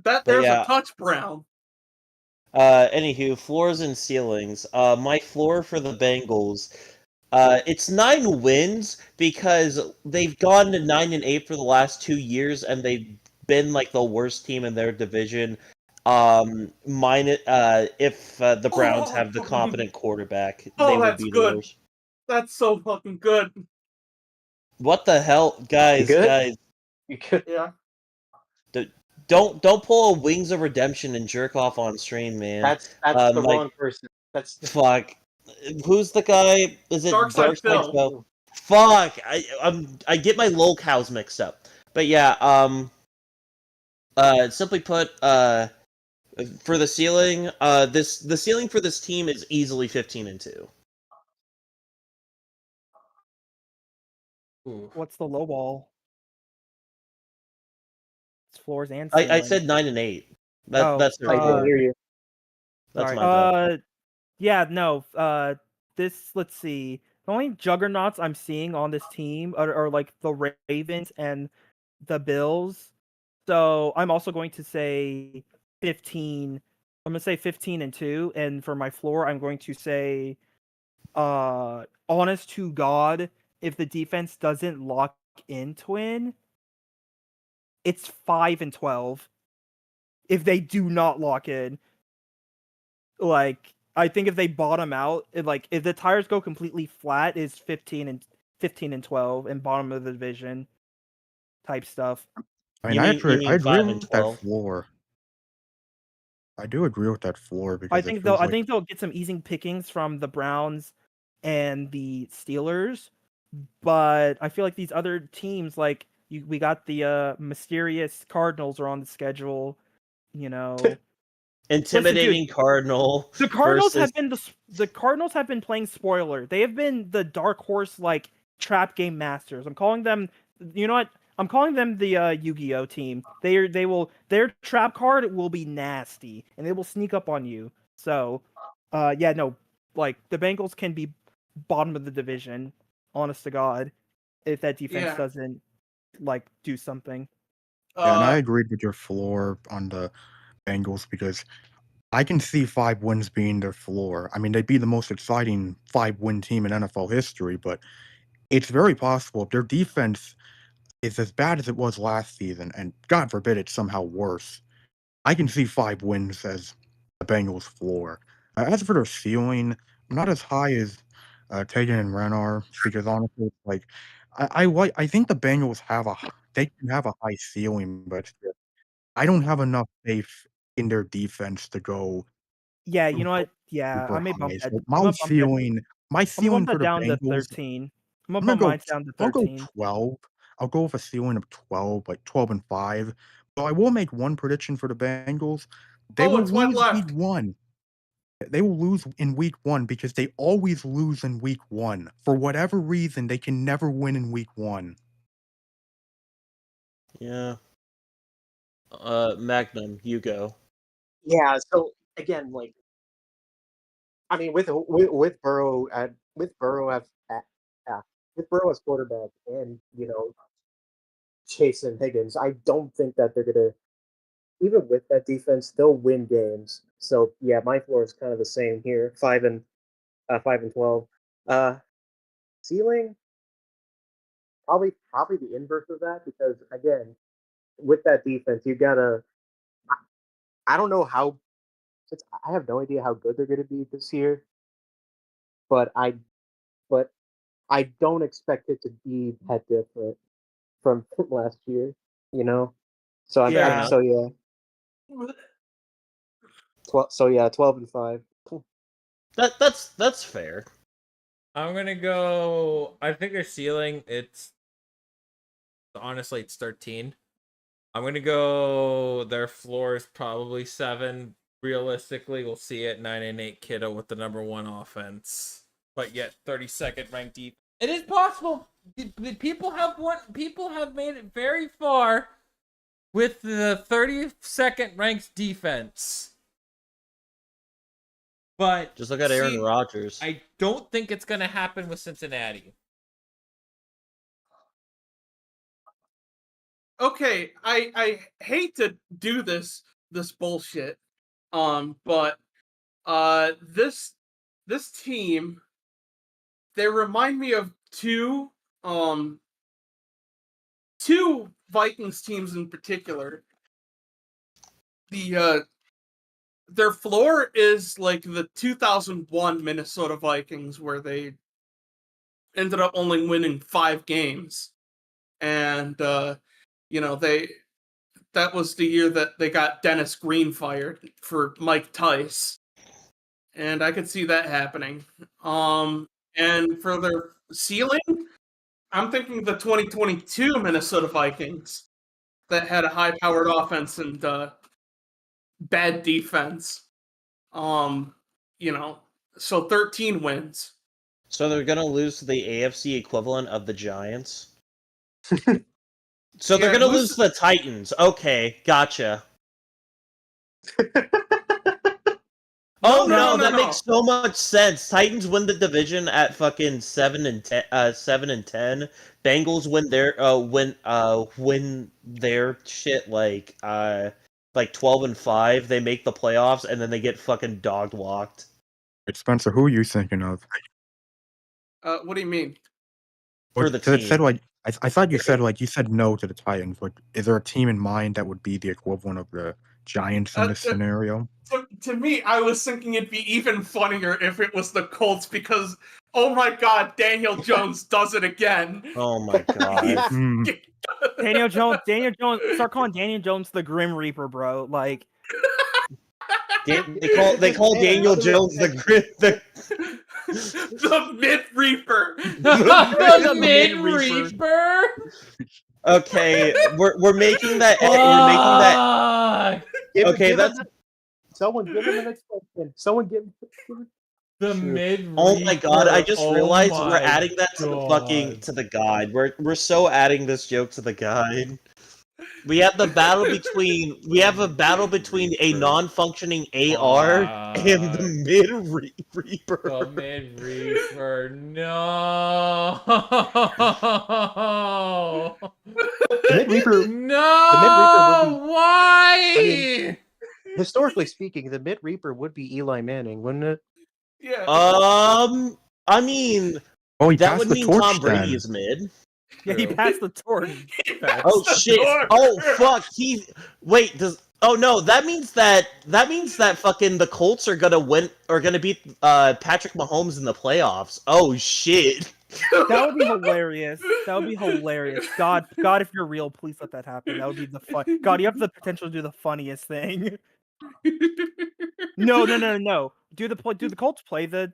[SPEAKER 6] there's a touch Brown.
[SPEAKER 2] Anywho, floors and ceilings. My floor for the Bengals, it's 9 wins because they've gone to 9-8 for the last 2 years, and they've been like the worst team in their division. If the Browns have the competent quarterback, they would be the worst.
[SPEAKER 6] That's so fucking good.
[SPEAKER 2] What the hell, guys?
[SPEAKER 5] You could.
[SPEAKER 6] Yeah.
[SPEAKER 2] Don't pull a Wings of Redemption and jerk off on stream, man.
[SPEAKER 5] That's the wrong person. That's
[SPEAKER 2] fuck. Who's the guy? Is it
[SPEAKER 6] Darkside Phil?
[SPEAKER 2] Fuck. I get my lol cows mixed up. But yeah, simply put, for the ceiling, the ceiling for this team is easily 15-2.
[SPEAKER 1] What's the low ball? It's floors and ceiling.
[SPEAKER 2] I said 9-8. That's the
[SPEAKER 5] I didn't hear you.
[SPEAKER 2] That's
[SPEAKER 1] sorry.
[SPEAKER 2] my bad.
[SPEAKER 1] Yeah, no. Let's see. The only juggernauts I'm seeing on this team are like the Ravens and the Bills. So I'm also going to say 15. I'm gonna say 15-2, and for my floor, I'm going to say, honest to God, if the defense doesn't lock in Twin, it's 5-12. If they do not lock in, like I think if they bottom out, if the tires go completely flat, is 15-12 and bottom of the division type stuff.
[SPEAKER 4] I mean, I agree with that floor. I do agree with that floor because
[SPEAKER 1] I think they'll get some easing pickings from the Browns and the Steelers, but I feel like these other teams, like we got the mysterious Cardinals are on the schedule.
[SPEAKER 2] Intimidating Cardinal.
[SPEAKER 1] The Cardinals have been playing spoiler. They have been the dark horse like trap game masters. I'm calling them. You know what? I'm calling them the Yu-Gi-Oh team. Their trap card will be nasty and they will sneak up on you. So, the Bengals can be bottom of the division. Honest to God, if that defense doesn't do something.
[SPEAKER 4] Yeah, and I agreed with your floor on the Bengals because I can see 5 wins being their floor. I mean, they'd be the most exciting 5-win team in NFL history, but it's very possible if their defense is as bad as it was last season, and God forbid it's somehow worse, I can see 5 wins as the Bengals' floor. As for their ceiling, I'm not as high as Taegan and Ren are, because honestly, I think the Bengals can have a high ceiling, but I don't have enough faith in their defense to go
[SPEAKER 1] Yeah, you know what? Yeah,
[SPEAKER 4] super
[SPEAKER 1] I may
[SPEAKER 4] high.
[SPEAKER 1] bump that.
[SPEAKER 4] So
[SPEAKER 1] I'm gonna bump that.
[SPEAKER 4] my
[SPEAKER 1] I'm gonna
[SPEAKER 4] ceiling
[SPEAKER 1] bump
[SPEAKER 4] for
[SPEAKER 1] that
[SPEAKER 4] the
[SPEAKER 1] down to
[SPEAKER 4] Bengals,
[SPEAKER 1] 13. I'm gonna
[SPEAKER 4] I'm
[SPEAKER 1] bump
[SPEAKER 4] gonna
[SPEAKER 1] mine down to
[SPEAKER 4] I'll go
[SPEAKER 1] 13.
[SPEAKER 4] 12. I'll go with a ceiling of 12, like 12-5. So I will make one prediction for the Bengals. They
[SPEAKER 6] Oh,
[SPEAKER 4] will
[SPEAKER 6] it's one
[SPEAKER 4] lose week
[SPEAKER 6] left.
[SPEAKER 4] 1. They will lose in week 1 because they always lose in week 1. For whatever reason, they can never win in week 1.
[SPEAKER 2] Yeah. Magnum, you go.
[SPEAKER 5] Yeah. So again, like, I mean, with Burrow with Burrow as quarterback, and Chase and Higgins, I don't think that they're gonna, even with that defense, they'll win games. So yeah, my floor is kind of the same here, 5-12. Uh, Ceiling, probably the inverse of that, because again, with that defense, you gotta. I don't know how. Since I have no idea how good they're going to be this year, but but I don't expect it to be that different from last year. You know, so
[SPEAKER 2] Fair
[SPEAKER 1] Yeah.
[SPEAKER 2] enough.
[SPEAKER 5] so yeah, 12-5.
[SPEAKER 2] That's fair.
[SPEAKER 3] I'm gonna go. I think their ceiling, honestly, it's 13. I'm gonna go. Their floor is probably 7. Realistically, we'll see it 9-8 Kiddo with the number 1 offense, but yet 32nd ranked deep. It is possible. People have made it very far with the 32nd ranked defense. But
[SPEAKER 2] Just look at Aaron
[SPEAKER 3] see,
[SPEAKER 2] Rodgers.
[SPEAKER 3] I don't think it's gonna happen with Cincinnati.
[SPEAKER 6] Okay, I hate to do this bullshit, but this team, they remind me of two Vikings teams in particular. Their floor is like the 2001 Minnesota Vikings, where they ended up only winning 5 games, and that was the year that they got Dennis Green fired for Mike Tice, and I could see that happening. And for their ceiling, I'm thinking the 2022 Minnesota Vikings that had a high-powered offense and bad defense. So 13 wins.
[SPEAKER 2] So they're gonna lose to the AFC equivalent of the Giants. So they're
[SPEAKER 6] Yeah,
[SPEAKER 2] gonna lose to the Titans. Okay, gotcha.
[SPEAKER 6] No,
[SPEAKER 2] That makes so much sense. Titans win the division at fucking 7-10. 7-10. Bengals win their shit like 12-5. They make the playoffs and then they get fucking dog walked.
[SPEAKER 4] Spencer, who are you thinking of?
[SPEAKER 6] What do you mean?
[SPEAKER 2] For the
[SPEAKER 4] Because it said
[SPEAKER 2] team.
[SPEAKER 4] like I thought you said no to the Titans. Like, is there a team in mind that would be the equivalent of the Giants in this scenario?
[SPEAKER 6] To me, I was thinking it'd be even funnier if it was the Colts, because, oh my god, Daniel Jones does it again.
[SPEAKER 2] Oh my god.
[SPEAKER 1] Daniel Jones, start calling Daniel Jones the Grim Reaper, bro. Like,
[SPEAKER 2] they call Daniel Jones the
[SPEAKER 6] Mid Reaper.
[SPEAKER 3] The Mid Reaper.
[SPEAKER 2] Okay, we're making that. Okay, that's.
[SPEAKER 5] Someone give him an extension. Someone give him
[SPEAKER 3] The Mid Reaper.
[SPEAKER 2] Oh my god! I just realized we're
[SPEAKER 3] my
[SPEAKER 2] adding that to the fucking to the guide. We're so adding this joke to the guide. We have a battle between a non-functioning AR and the Mid Reaper.
[SPEAKER 3] The Mid Reaper, no.
[SPEAKER 5] the Mid Reaper.
[SPEAKER 3] No.
[SPEAKER 5] The Mid Reaper will be.
[SPEAKER 3] Why?
[SPEAKER 5] I mean, historically speaking, the Mid Reaper would be Eli Manning, wouldn't it?
[SPEAKER 6] Yeah.
[SPEAKER 2] I mean, that would mean Tom Brady is mid.
[SPEAKER 1] Yeah, he passed the torch.
[SPEAKER 2] Oh shit! Oh fuck! Oh no! That means that fucking the Colts are gonna win, or gonna beat Patrick Mahomes in the playoffs. Oh shit!
[SPEAKER 1] That would be hilarious. That would be hilarious. God, if you're real, please let that happen. That would be the fun. God, you have the potential to do the funniest thing. No. Do the Colts play the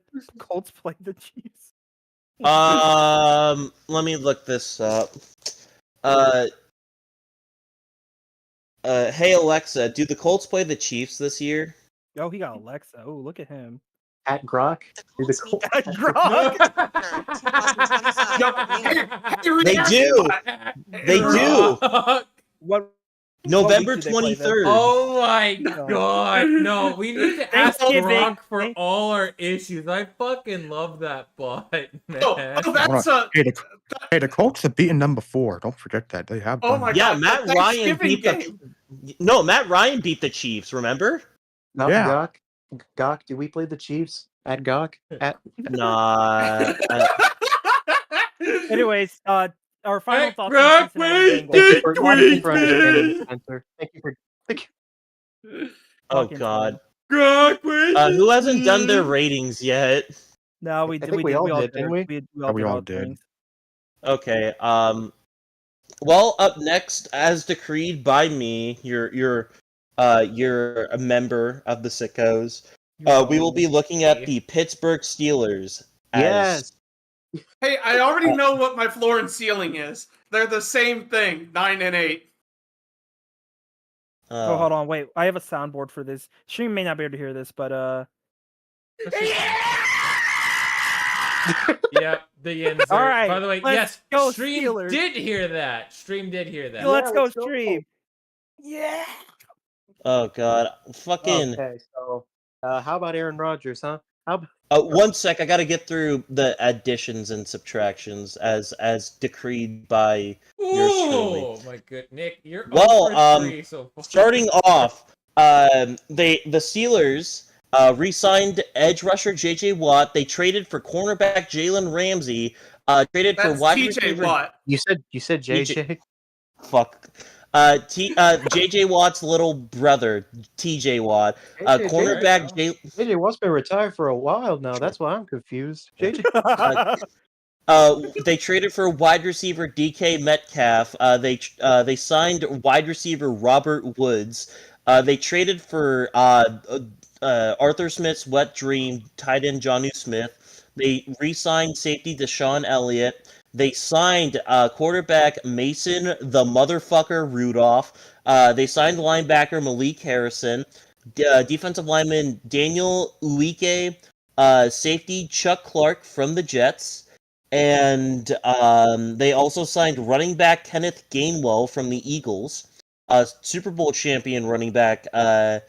[SPEAKER 1] Chiefs?
[SPEAKER 2] Let me look this up. Hey Alexa, do the Colts play the Chiefs this year?
[SPEAKER 1] Oh, he got Alexa. Oh, look at him.
[SPEAKER 5] At Grok?
[SPEAKER 7] The Colts meet
[SPEAKER 1] At
[SPEAKER 7] the
[SPEAKER 1] Grok?
[SPEAKER 7] 2025.
[SPEAKER 2] They do. They do.
[SPEAKER 1] What?
[SPEAKER 2] November
[SPEAKER 1] week do they play then?
[SPEAKER 2] 23rd.
[SPEAKER 3] Oh my
[SPEAKER 1] No.
[SPEAKER 3] god, no, we need to ask
[SPEAKER 1] Thanksgiving.
[SPEAKER 3] Brock for all our issues. I fucking love that bot, man.
[SPEAKER 6] That's
[SPEAKER 4] Hey, the Colts have beaten them before. Don't forget that. They have
[SPEAKER 6] Oh
[SPEAKER 4] done
[SPEAKER 6] my
[SPEAKER 4] that.
[SPEAKER 2] Yeah,
[SPEAKER 6] God,
[SPEAKER 2] Matt
[SPEAKER 6] the
[SPEAKER 2] Ryan
[SPEAKER 6] Thanksgiving
[SPEAKER 2] beat
[SPEAKER 6] game.
[SPEAKER 2] Matt Ryan beat the Chiefs, remember?
[SPEAKER 5] No,
[SPEAKER 4] Yeah.
[SPEAKER 5] Gok, do we play the Chiefs? At Gok? At
[SPEAKER 2] Nah.
[SPEAKER 1] Anyways, our final
[SPEAKER 3] Hey,
[SPEAKER 1] thoughts
[SPEAKER 3] Brock,
[SPEAKER 1] on Cincinnati
[SPEAKER 3] wait,
[SPEAKER 1] Bengals.
[SPEAKER 3] did
[SPEAKER 5] for
[SPEAKER 3] tweet
[SPEAKER 5] understanding,
[SPEAKER 3] me.
[SPEAKER 5] Spencer. Thank you for.
[SPEAKER 2] Oh
[SPEAKER 1] Fucking
[SPEAKER 2] god.
[SPEAKER 3] Brock, wait,
[SPEAKER 2] Who hasn't done their ratings yet?
[SPEAKER 1] No, we
[SPEAKER 5] I
[SPEAKER 1] did.
[SPEAKER 5] think we all did,
[SPEAKER 1] did
[SPEAKER 5] didn't
[SPEAKER 1] our-
[SPEAKER 5] we?
[SPEAKER 1] all
[SPEAKER 4] We
[SPEAKER 1] did
[SPEAKER 4] all
[SPEAKER 1] our
[SPEAKER 4] did.
[SPEAKER 1] things.
[SPEAKER 2] Okay. Well, up next, as decreed by me, you're a member of the Sickos. We will be looking at the Pittsburgh Steelers.
[SPEAKER 5] Yes.
[SPEAKER 6] Hey, I already know what my floor and ceiling is. They're the same thing, 9 and 8.
[SPEAKER 1] Oh, hold on, wait. I have a soundboard for this. Stream may not be able to hear this, but
[SPEAKER 3] Yep, the insert.
[SPEAKER 1] All right,
[SPEAKER 3] By the way,
[SPEAKER 1] let's
[SPEAKER 3] yes,
[SPEAKER 1] go
[SPEAKER 3] Stream
[SPEAKER 1] Steelers.
[SPEAKER 3] did hear that. Stream did hear that.
[SPEAKER 1] let's go
[SPEAKER 5] let's go.
[SPEAKER 1] stream. Yeah.
[SPEAKER 2] Oh god, fucking.
[SPEAKER 5] Okay, so how about Aaron Rodgers, huh? How about...
[SPEAKER 2] 1 sec, I gotta get through the additions and subtractions as decreed by yours truly.
[SPEAKER 3] Oh my good, Nick, you're
[SPEAKER 2] Well,
[SPEAKER 3] 0 for 3 so far.
[SPEAKER 2] starting off, the Steelers re-signed edge rusher J.J. Watt. They traded for cornerback Jalen Ramsey. Traded for
[SPEAKER 6] That's
[SPEAKER 2] wide
[SPEAKER 6] TJ
[SPEAKER 2] receiver.
[SPEAKER 6] Watt.
[SPEAKER 5] You said JJ.
[SPEAKER 2] Fuck. J.J. Watt's little brother, T.J. Watt.
[SPEAKER 5] JJ
[SPEAKER 2] Cornerback
[SPEAKER 5] JJ Watt's been retired for a while now. That's why I'm confused. JJ.
[SPEAKER 2] They traded for wide receiver DK Metcalf. They signed wide receiver Robert Woods. They traded for Arthur Smith's wet dream tight end Jonnu Smith. They re-signed safety Deshaun Elliott. They signed quarterback Mason the motherfucker Rudolph. They signed linebacker Malik Harrison. Defensive lineman Daniel Uike. Safety Chuck Clark from the Jets. And they also signed running back Kenneth Gainwell from the Eagles. Super Bowl champion running back Kenneth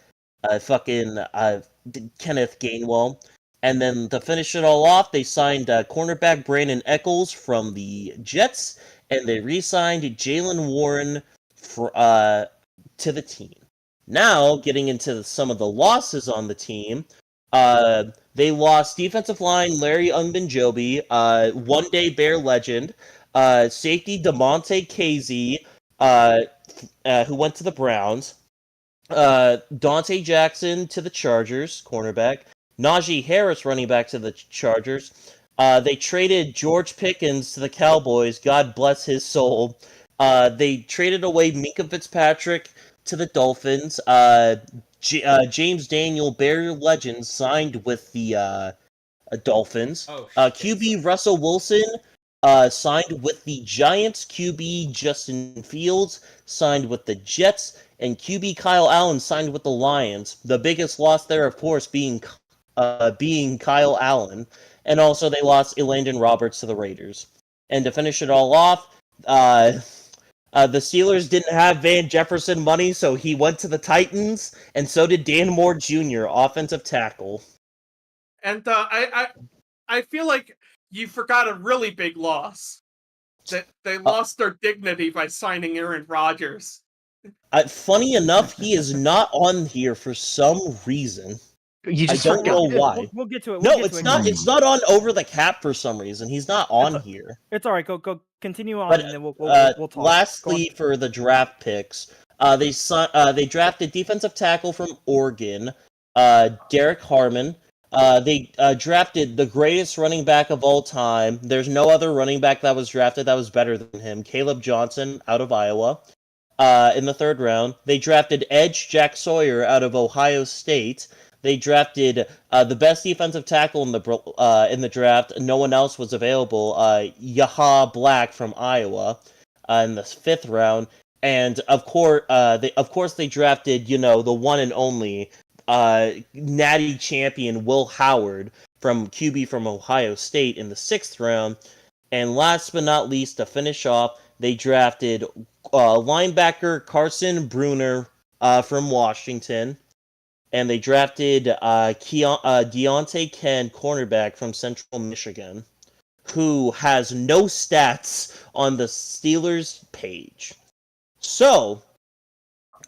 [SPEAKER 2] Gainwell. And then to finish it all off, they signed cornerback Brandon Eccles from the Jets, and they re-signed Jalen Warren to the team. Now, getting into some of the losses on the team, they lost defensive line Larry Ungbenjobi, one-day Bear legend, safety DeMonte Casey, who went to the Browns, Dante Jackson to the Chargers, cornerback, Najee Harris, running back, to the Chargers. They traded George Pickens to the Cowboys. God bless his soul. They traded away Minkah Fitzpatrick to the Dolphins. James Daniel, Bear legend, signed with the Dolphins. QB Russell Wilson signed with the Giants. QB Justin Fields signed with the Jets. And QB Kyle Allen signed with the Lions. The biggest loss there, of course, being Kyle Allen. And also they lost Elandon Roberts to the Raiders. And to finish it all off, the Steelers didn't have Van Jefferson money, so he went to the Titans, and so did Dan Moore Jr., offensive tackle.
[SPEAKER 6] And I feel like you forgot a really big loss. That they lost their dignity by signing Aaron Rodgers.
[SPEAKER 2] Funny enough, he is not on here for some reason.
[SPEAKER 5] You just
[SPEAKER 2] I don't know why.
[SPEAKER 1] We'll get to it.
[SPEAKER 2] No, it's not. It's not on Over the Cap for some reason. He's not on here.
[SPEAKER 1] It's all right. Go. Continue on,
[SPEAKER 2] But
[SPEAKER 1] and then we'll talk.
[SPEAKER 2] lastly, for the draft picks, they drafted defensive tackle from Oregon, Derek Harmon. They drafted the greatest running back of all time. There's no other running back that was drafted that was better than him. Caleb Johnson out of Iowa. In the 3rd round, they drafted edge Jack Sawyer out of Ohio State. They drafted the best defensive tackle in the draft. No one else was available. Yaha Black from Iowa in the 5th round, and of course they drafted the one and only Natty champion Will Howard from QB from Ohio State in the 6th round. And last but not least, to finish off, they drafted linebacker Carson Bruner from Washington. And they drafted Deontay Ken, cornerback from Central Michigan, who has no stats on the Steelers page. So,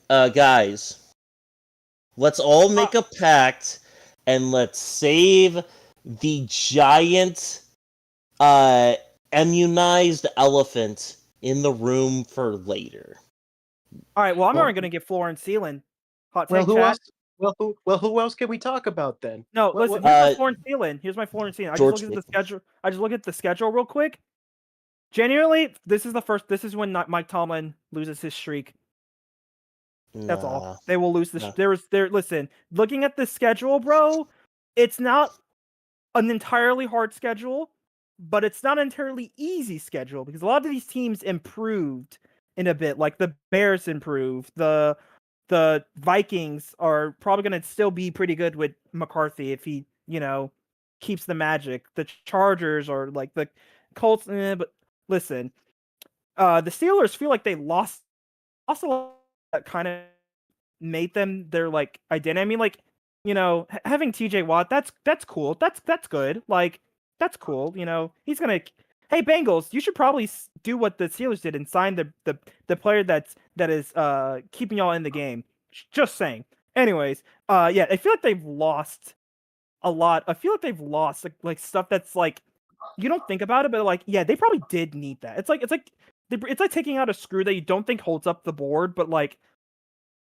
[SPEAKER 2] guys, let's all make a pact and let's save the giant immunized elephant in the room for later.
[SPEAKER 1] All right. Well, I'm already gonna get floor and ceiling. Hot
[SPEAKER 5] Well,
[SPEAKER 1] take
[SPEAKER 5] who
[SPEAKER 1] chat.
[SPEAKER 5] else? Who else can we talk about then?
[SPEAKER 1] No,
[SPEAKER 5] What-
[SPEAKER 1] listen.
[SPEAKER 5] what-
[SPEAKER 1] Here's my floor and ceiling. Here's my floor and ceiling. I just
[SPEAKER 2] George
[SPEAKER 1] look at the schedule. I just look at the schedule real quick. Genuinely, this is when Mike Tomlin loses his streak. That's all. They will lose the.
[SPEAKER 2] Nah.
[SPEAKER 1] Listen, looking at the schedule, bro, it's not an entirely hard schedule, but it's not an entirely easy schedule because a lot of these teams improved in a bit. Like the Bears improved. The Vikings are probably going to still be pretty good with McCarthy if he, keeps the magic. The Chargers are like the Colts, but listen, the Steelers feel like they lost a lot that kind of made them their like identity. I mean, like, having TJ Watt, that's cool. That's good. Like, that's cool. He's gonna. Hey, Bengals, you should probably do what the Steelers did and sign the player that is keeping y'all in the game. Just saying. Anyways, yeah, I feel like they've lost a lot. I feel like they've lost like stuff that's like you don't think about it, but like yeah, they probably did need that. It's like taking out a screw that you don't think holds up the board, but like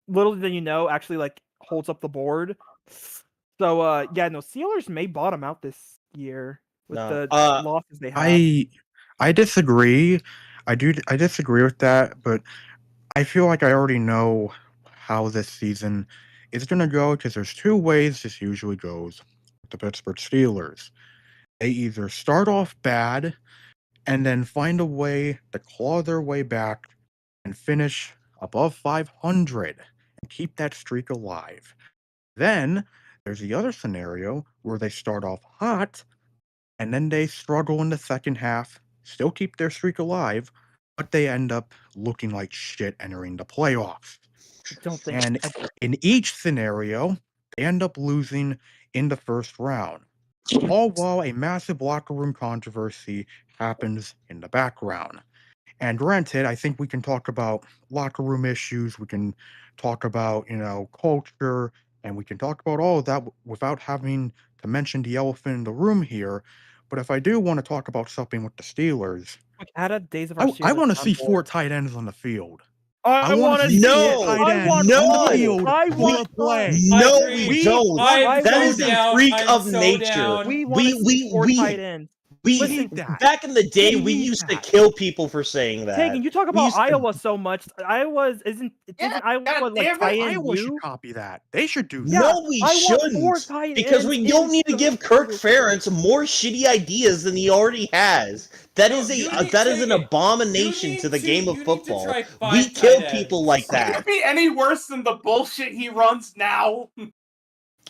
[SPEAKER 1] little than actually like holds up the board. So yeah, no, Steelers may bottom out this year with the losses they have.
[SPEAKER 4] I disagree. I disagree with that, but I feel like I already know how this season is going to go because there's 2 ways this usually goes with the Pittsburgh Steelers. They either start off bad and then find a way to claw their way back and finish above 500 and keep that streak alive. Then there's the other scenario where they start off hot and then they struggle in the second half, still keep their streak alive, but they end up looking like shit entering the playoffs. And in each scenario, they end up losing in the first round, all while a massive locker room controversy happens in the background. And granted, I think we can talk about locker room issues, we can talk about, culture, and we can talk about all of that without having to mention the elephant in the room here. But if I do want to talk about something with the Steelers,
[SPEAKER 1] Like, out of Days of Our
[SPEAKER 4] I want to
[SPEAKER 1] Steelers,
[SPEAKER 4] see
[SPEAKER 1] I'm
[SPEAKER 4] 4 tight ends on the field.
[SPEAKER 1] I
[SPEAKER 4] want to see
[SPEAKER 2] No!
[SPEAKER 4] 4 tight ends
[SPEAKER 2] I
[SPEAKER 4] on the
[SPEAKER 2] want
[SPEAKER 4] field
[SPEAKER 1] I
[SPEAKER 4] for
[SPEAKER 1] want
[SPEAKER 4] a play.
[SPEAKER 2] No,
[SPEAKER 3] Agreed.
[SPEAKER 2] we don't.
[SPEAKER 3] I'm
[SPEAKER 2] That
[SPEAKER 3] so
[SPEAKER 2] is a
[SPEAKER 3] down.
[SPEAKER 2] freak
[SPEAKER 3] I'm
[SPEAKER 2] of
[SPEAKER 3] so
[SPEAKER 2] nature.
[SPEAKER 3] down.
[SPEAKER 1] We want to see 4 tight ends.
[SPEAKER 4] Listen, that.
[SPEAKER 2] Back in the day,
[SPEAKER 4] We
[SPEAKER 2] we
[SPEAKER 4] need
[SPEAKER 2] used to
[SPEAKER 4] that.
[SPEAKER 2] kill people for saying that.
[SPEAKER 1] Taegan, you talk
[SPEAKER 2] We
[SPEAKER 1] about
[SPEAKER 2] used to-
[SPEAKER 1] Iowa so much. Iowa isn't Iowa
[SPEAKER 6] God
[SPEAKER 1] like
[SPEAKER 6] damn it,
[SPEAKER 1] tight end
[SPEAKER 4] Iowa should
[SPEAKER 1] you?
[SPEAKER 4] copy that. They should do that.
[SPEAKER 1] Yeah,
[SPEAKER 2] No, we
[SPEAKER 1] I want 4
[SPEAKER 2] shouldn't.
[SPEAKER 1] tight
[SPEAKER 2] Because
[SPEAKER 1] ends
[SPEAKER 2] we
[SPEAKER 1] in
[SPEAKER 2] don't need to
[SPEAKER 1] the
[SPEAKER 2] give Kirk
[SPEAKER 1] Steelers.
[SPEAKER 2] Ferentz more shitty ideas than he already has. That
[SPEAKER 3] No,
[SPEAKER 2] is
[SPEAKER 3] you
[SPEAKER 2] an
[SPEAKER 3] need- Taegan,
[SPEAKER 2] abomination
[SPEAKER 3] you
[SPEAKER 2] to the
[SPEAKER 3] need
[SPEAKER 2] game
[SPEAKER 3] to-
[SPEAKER 2] of
[SPEAKER 3] you need to
[SPEAKER 2] football.
[SPEAKER 3] try 5
[SPEAKER 2] We
[SPEAKER 3] tight
[SPEAKER 2] kill
[SPEAKER 3] ends.
[SPEAKER 2] people like
[SPEAKER 6] Could
[SPEAKER 2] that.
[SPEAKER 6] it be any worse than the bullshit he runs now?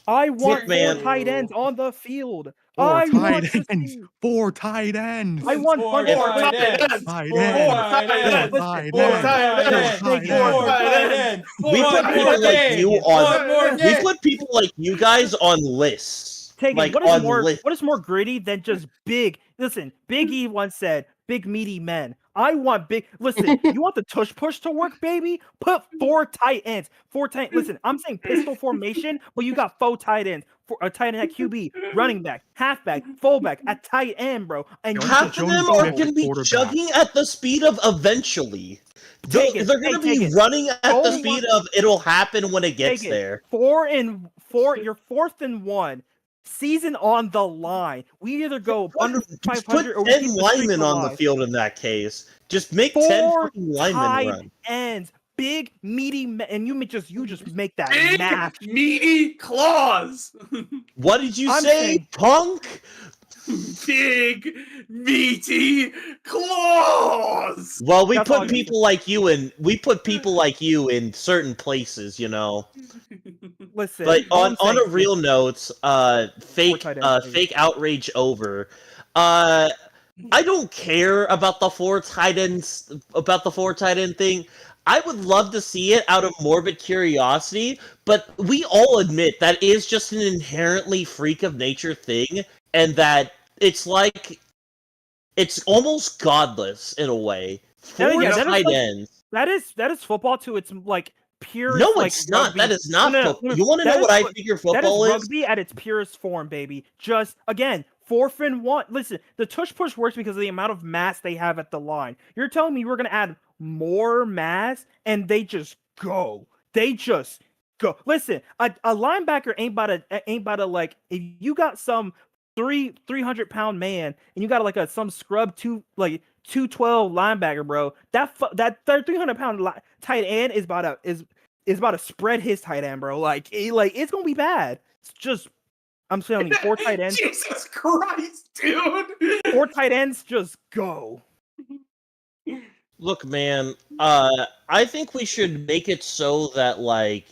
[SPEAKER 1] I want 4
[SPEAKER 2] man.
[SPEAKER 1] tight ends on the field.
[SPEAKER 4] 4
[SPEAKER 1] I want
[SPEAKER 4] tight
[SPEAKER 1] to
[SPEAKER 4] ends.
[SPEAKER 1] see.
[SPEAKER 4] 4 tight ends.
[SPEAKER 1] I want
[SPEAKER 3] 4
[SPEAKER 1] Hunter.
[SPEAKER 3] tight
[SPEAKER 1] Listen,
[SPEAKER 3] ends.
[SPEAKER 4] Tight
[SPEAKER 3] 4
[SPEAKER 4] ends.
[SPEAKER 3] tight ends.
[SPEAKER 4] Tight
[SPEAKER 3] 4
[SPEAKER 4] ends.
[SPEAKER 3] tight ends.
[SPEAKER 4] Tight
[SPEAKER 3] 4
[SPEAKER 4] ends.
[SPEAKER 3] tight ends.
[SPEAKER 2] We
[SPEAKER 3] One
[SPEAKER 2] put
[SPEAKER 3] more
[SPEAKER 2] people like
[SPEAKER 3] game.
[SPEAKER 2] you on.
[SPEAKER 3] One more
[SPEAKER 2] We
[SPEAKER 3] game.
[SPEAKER 2] put people like you guys on lists.
[SPEAKER 1] Taegan,
[SPEAKER 2] Like
[SPEAKER 1] what
[SPEAKER 2] on
[SPEAKER 1] is more gritty than just big? Listen, Big E once said, "Big meaty men." I want big. Listen, you want the tush push to work, baby? Put 4 tight ends. 4 tight. Listen, I'm saying pistol formation, but you got 4 tight ends. For a tight end at QB, running back, halfback, fullback at tight end, bro. And you
[SPEAKER 2] half
[SPEAKER 1] can
[SPEAKER 2] of them
[SPEAKER 1] go.
[SPEAKER 2] are going to be chugging at the speed of eventually. They're going to be running at the speed of it'll happen when it gets there.
[SPEAKER 1] 4 and 4. You're 4th and 1. season on the line. We either go under
[SPEAKER 2] Just
[SPEAKER 1] 500
[SPEAKER 2] put
[SPEAKER 1] or we
[SPEAKER 2] 10
[SPEAKER 1] keep the streak
[SPEAKER 2] linemen on the
[SPEAKER 1] alive.
[SPEAKER 2] field in that case. Just make 10
[SPEAKER 1] 4
[SPEAKER 2] fucking linemen
[SPEAKER 1] tight
[SPEAKER 2] run.
[SPEAKER 1] ends, big meaty, and you just make that
[SPEAKER 6] Big
[SPEAKER 1] math.
[SPEAKER 6] meaty claws.
[SPEAKER 2] What did you
[SPEAKER 1] I'm
[SPEAKER 2] say,
[SPEAKER 1] saying-
[SPEAKER 2] punk?
[SPEAKER 6] Big meaty claws.
[SPEAKER 2] Well, we
[SPEAKER 1] That's all I
[SPEAKER 2] put
[SPEAKER 1] gotta
[SPEAKER 2] people like you in certain places, you know.
[SPEAKER 1] Listen,
[SPEAKER 2] But
[SPEAKER 1] all
[SPEAKER 2] on
[SPEAKER 1] I'm saying
[SPEAKER 2] a
[SPEAKER 1] is
[SPEAKER 2] real note, fake
[SPEAKER 1] tight ends, please.
[SPEAKER 2] fake outrage over. I don't care about the 4 tight ends thing. I would love to see it out of morbid curiosity, but we all admit that is just an inherently freak of nature thing, and that it's almost godless in a way. 4
[SPEAKER 1] yeah, that is
[SPEAKER 2] tight
[SPEAKER 1] like-
[SPEAKER 2] ends.
[SPEAKER 1] that is football to its like purest.
[SPEAKER 2] No,
[SPEAKER 1] like,
[SPEAKER 2] it's not.
[SPEAKER 1] rugby.
[SPEAKER 2] That is not
[SPEAKER 1] No,
[SPEAKER 2] football. You want to
[SPEAKER 1] that
[SPEAKER 2] know
[SPEAKER 1] is
[SPEAKER 2] what I
[SPEAKER 1] fu-
[SPEAKER 2] figure
[SPEAKER 1] That
[SPEAKER 2] football
[SPEAKER 1] is
[SPEAKER 2] is?
[SPEAKER 1] rugby at its purest form, baby. Just again, 4th and 1. Listen, the tush push works because of the amount of mass they have at the line. You're telling me we're gonna add more mass and they just go. They just go. Listen, a linebacker ain't about to like if you got some 300-pound man and you got like some scrub 212 linebacker, bro. That 300-pound tight end is about to spread his tight end, bro. Like it's gonna be bad. It's just I'm telling you, 4 tight ends.
[SPEAKER 6] Jesus Christ, dude.
[SPEAKER 1] 4 tight ends just go.
[SPEAKER 2] Look, man, I think we should make it so that like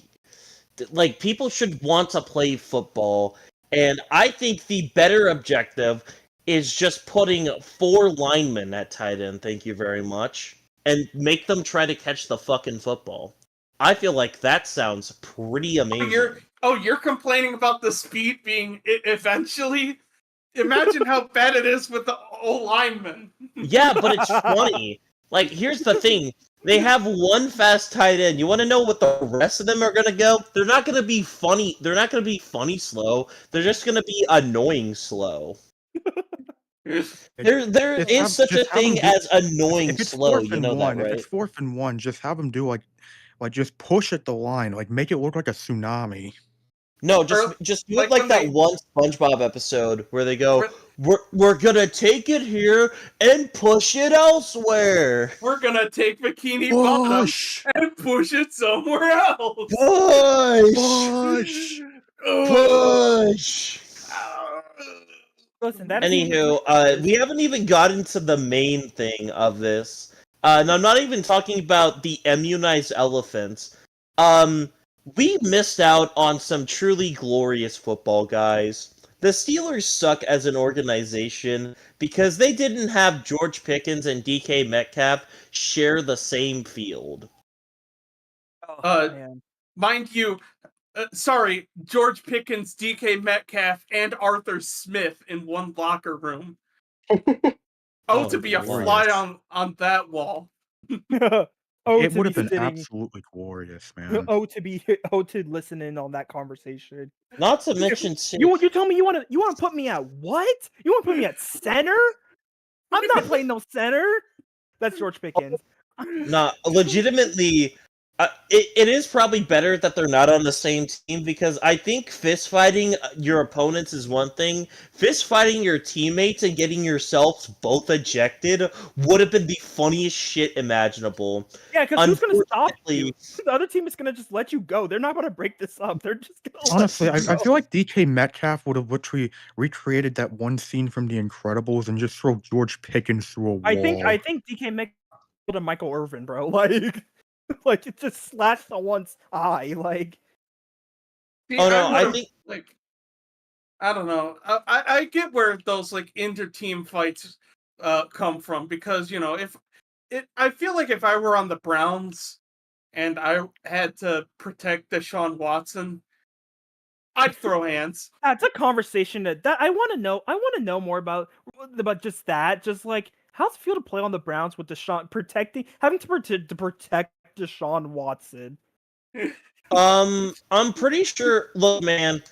[SPEAKER 2] people should want to play football, and I think the better objective is just putting 4 linemen at tight end. Thank you very much, and make them try to catch the fucking football. I feel like that sounds pretty amazing.
[SPEAKER 6] You're complaining about the speed being eventually. Imagine how bad it is with the O-lineman.
[SPEAKER 2] Yeah, but it's funny. Like, here's the thing. They have 1 fast tight end. You want to know what the rest of them are going to go? They're not going to be funny. They're not going to be funny slow. They're just going to be annoying slow. There is such a thing as annoying slow. You know that, right?
[SPEAKER 4] If it's 4th and 1, just have them do like just push at the line, like make it look like a tsunami.
[SPEAKER 2] No, just do it like that one SpongeBob episode where they go, "We're gonna take it here and push it elsewhere.
[SPEAKER 6] We're gonna take Bikini Bottom and push it somewhere else.
[SPEAKER 2] Push, push."
[SPEAKER 1] Listen,
[SPEAKER 2] Anywho, we haven't even gotten to the main thing of this. And I'm not even talking about the immunized elephants. We missed out on some truly glorious football, guys. The Steelers suck as an organization because they didn't have George Pickens and DK Metcalf share the same field.
[SPEAKER 6] Mind you, George Pickens, DK Metcalf, and Arthur Smith in one locker room. To be a fly on that wall.
[SPEAKER 4] It would have been absolutely glorious, man.
[SPEAKER 1] to listen in on that conversation.
[SPEAKER 2] Not to mention,
[SPEAKER 1] you tell me you want to put me at what? You want to put me at center? I'm not playing no center. That's George Pickens.
[SPEAKER 2] Nah, legitimately, it is probably better that they're not on the same team because I think fist fighting your opponents is one thing. Fist fighting your teammates and getting yourselves both ejected would have been the funniest shit imaginable.
[SPEAKER 1] Yeah, because who's going to stop you? The other team is going to just let you go. They're not going to break this up. They're just going to
[SPEAKER 4] honestly, I feel like DK Metcalf would have literally recreated that one scene from The Incredibles and just throw George Pickens through a wall.
[SPEAKER 1] I think DK Metcalf to Michael Irvin, bro. Like it just slashed someone's eye. Like,
[SPEAKER 2] I think
[SPEAKER 6] I don't know. I get where those like inter-team fights come from because I feel like if I were on the Browns and I had to protect Deshaun Watson, I'd throw hands.
[SPEAKER 1] That's a conversation that I want to know. I want to know more about just that. Just like how's it feel to play on the Browns with having to protect Deshaun Watson.
[SPEAKER 2] I'm pretty sure. Look, man,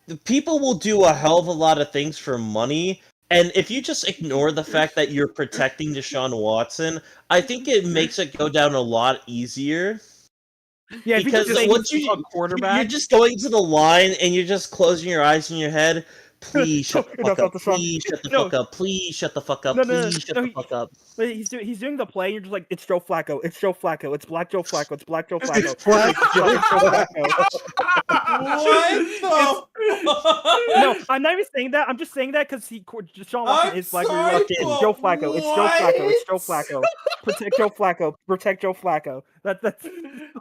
[SPEAKER 2] the people will do a hell of a lot of things for money, and if you just ignore the fact that you're protecting Deshaun Watson, I think it makes it go down a lot easier.
[SPEAKER 1] Yeah,
[SPEAKER 2] because once you're just going to the line and you're just closing your eyes in your head, Please shut the fuck up.
[SPEAKER 1] That's the song.
[SPEAKER 2] Please shut the
[SPEAKER 1] No.
[SPEAKER 2] fuck up. Please shut the fuck up.
[SPEAKER 1] No, no, no,
[SPEAKER 2] Please shut
[SPEAKER 1] no,
[SPEAKER 2] the fuck up.
[SPEAKER 1] But he's doing the play, and you're just like, it's Joe Flacco, it's Joe Flacco, it's Black Joe Flacco, it's Black Joe Flacco.
[SPEAKER 2] It's Black Joe
[SPEAKER 3] What the fuck?
[SPEAKER 1] No, I'm not even saying that. I'm just saying that because Deshaun Watson
[SPEAKER 3] I'm
[SPEAKER 1] is Black.
[SPEAKER 3] sorry,
[SPEAKER 1] It's Joe Flacco. It's Joe
[SPEAKER 3] what?
[SPEAKER 1] Flacco. It's Joe Flacco. Protect Joe Flacco. Protect Joe Flacco. That's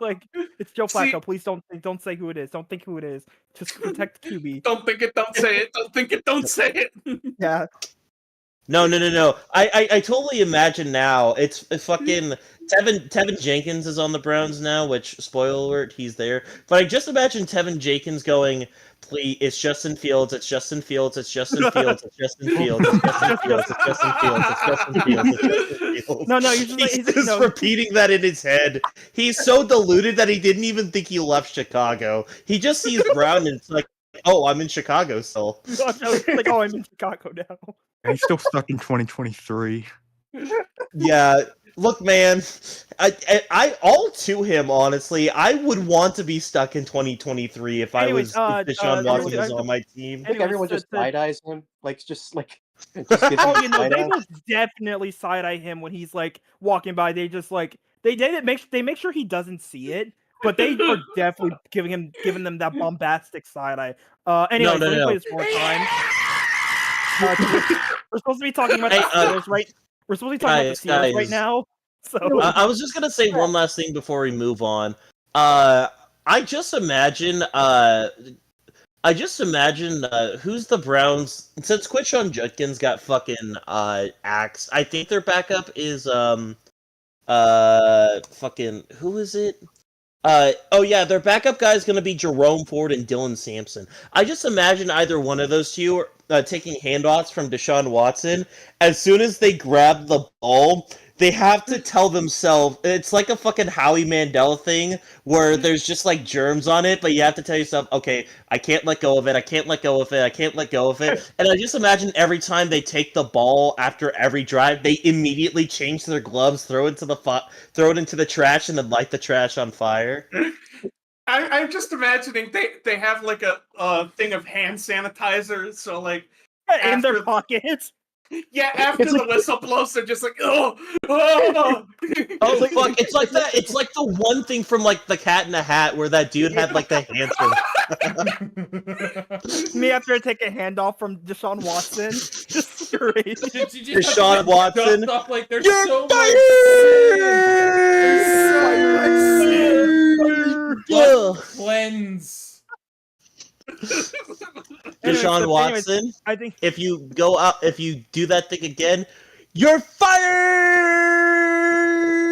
[SPEAKER 1] like it's Joe Flacco.
[SPEAKER 6] See-
[SPEAKER 1] Please don't say who it is. Don't think who it is. Just protect QB.
[SPEAKER 6] Don't think it, don't say it. Don't think it, don't say it.
[SPEAKER 1] Yeah.
[SPEAKER 2] No. I totally imagine now. It's fucking Tevin Jenkins is on the Browns now, which spoiler alert, he's there. But I just imagine Tevin Jenkins going, "Please, it's Justin Fields. It's Justin Fields. It's Justin Fields. It's Justin Fields. It's Justin Fields. It's Justin Fields. It's Justin Fields. It's Justin Fields."
[SPEAKER 1] No, he's
[SPEAKER 2] just repeating that in his head. He's so deluded that he didn't even think he left Chicago. He just sees Brown and it's like, "Oh, I'm in Chicago still."
[SPEAKER 1] It's like, oh, I'm in Chicago now.
[SPEAKER 4] He's still stuck in 2023.
[SPEAKER 2] Yeah, look, man, I all to him. Honestly, I would want to be stuck in 2023 if
[SPEAKER 1] Anyways,
[SPEAKER 2] if Deshaun Watson
[SPEAKER 1] anyways,
[SPEAKER 2] was on my team.
[SPEAKER 5] I think everyone just
[SPEAKER 1] the-
[SPEAKER 5] side eyes him, like just like. Just gives him
[SPEAKER 1] Oh, you know,
[SPEAKER 5] side
[SPEAKER 1] they
[SPEAKER 5] eye.
[SPEAKER 1] will definitely side eye him when he's like walking by. They just like they make sure he doesn't see it, but they are definitely giving them that bombastic side eye. Anyways, let me play this one more time. We're supposed to be talking about the Steelers, right? We're supposed to be talking about the Steelers right
[SPEAKER 2] guys. Uh,
[SPEAKER 1] now. So
[SPEAKER 2] I was just gonna say one last thing before we move on. I just imagine who's the Browns since Quinshon Judkins got fucking axed. I think their backup is fucking who is it? Oh yeah, their backup guy is gonna be Jerome Ford and Dylan Sampson. I just imagine either one of those two taking handoffs from Deshaun Watson. As soon as they grab the ball, they have to tell themselves it's like a fucking Howie Mandel thing where there's just like germs on it, but you have to tell yourself, okay, I can't let go of it, I can't let go of it, I can't let go of it. And I just imagine every time they take the ball after every drive, they immediately change their gloves, throw it into the trash, and then light the trash on fire.
[SPEAKER 6] I'm just imagining they have like a thing of hand sanitizer, so like
[SPEAKER 1] in their
[SPEAKER 6] after-
[SPEAKER 1] pockets.
[SPEAKER 6] yeah, after
[SPEAKER 5] It's
[SPEAKER 6] the
[SPEAKER 5] like-
[SPEAKER 6] whistle blows, they're just like, oh.
[SPEAKER 2] Oh fuck! It's like that. It's like the one thing from like the Cat in the Hat where that dude had like the hands from.
[SPEAKER 1] Me after I take a handoff from Deshaun Watson, just straight.
[SPEAKER 3] Did you just
[SPEAKER 2] Deshaun
[SPEAKER 3] have to
[SPEAKER 2] Watson.
[SPEAKER 3] dust off, like, there's
[SPEAKER 2] You're
[SPEAKER 3] so much
[SPEAKER 2] fired!
[SPEAKER 3] sin.
[SPEAKER 2] Ugh.
[SPEAKER 3] Cleanse.
[SPEAKER 2] Deshaun Watson.
[SPEAKER 1] I think
[SPEAKER 2] If you go out, if you do that thing again, you're fired.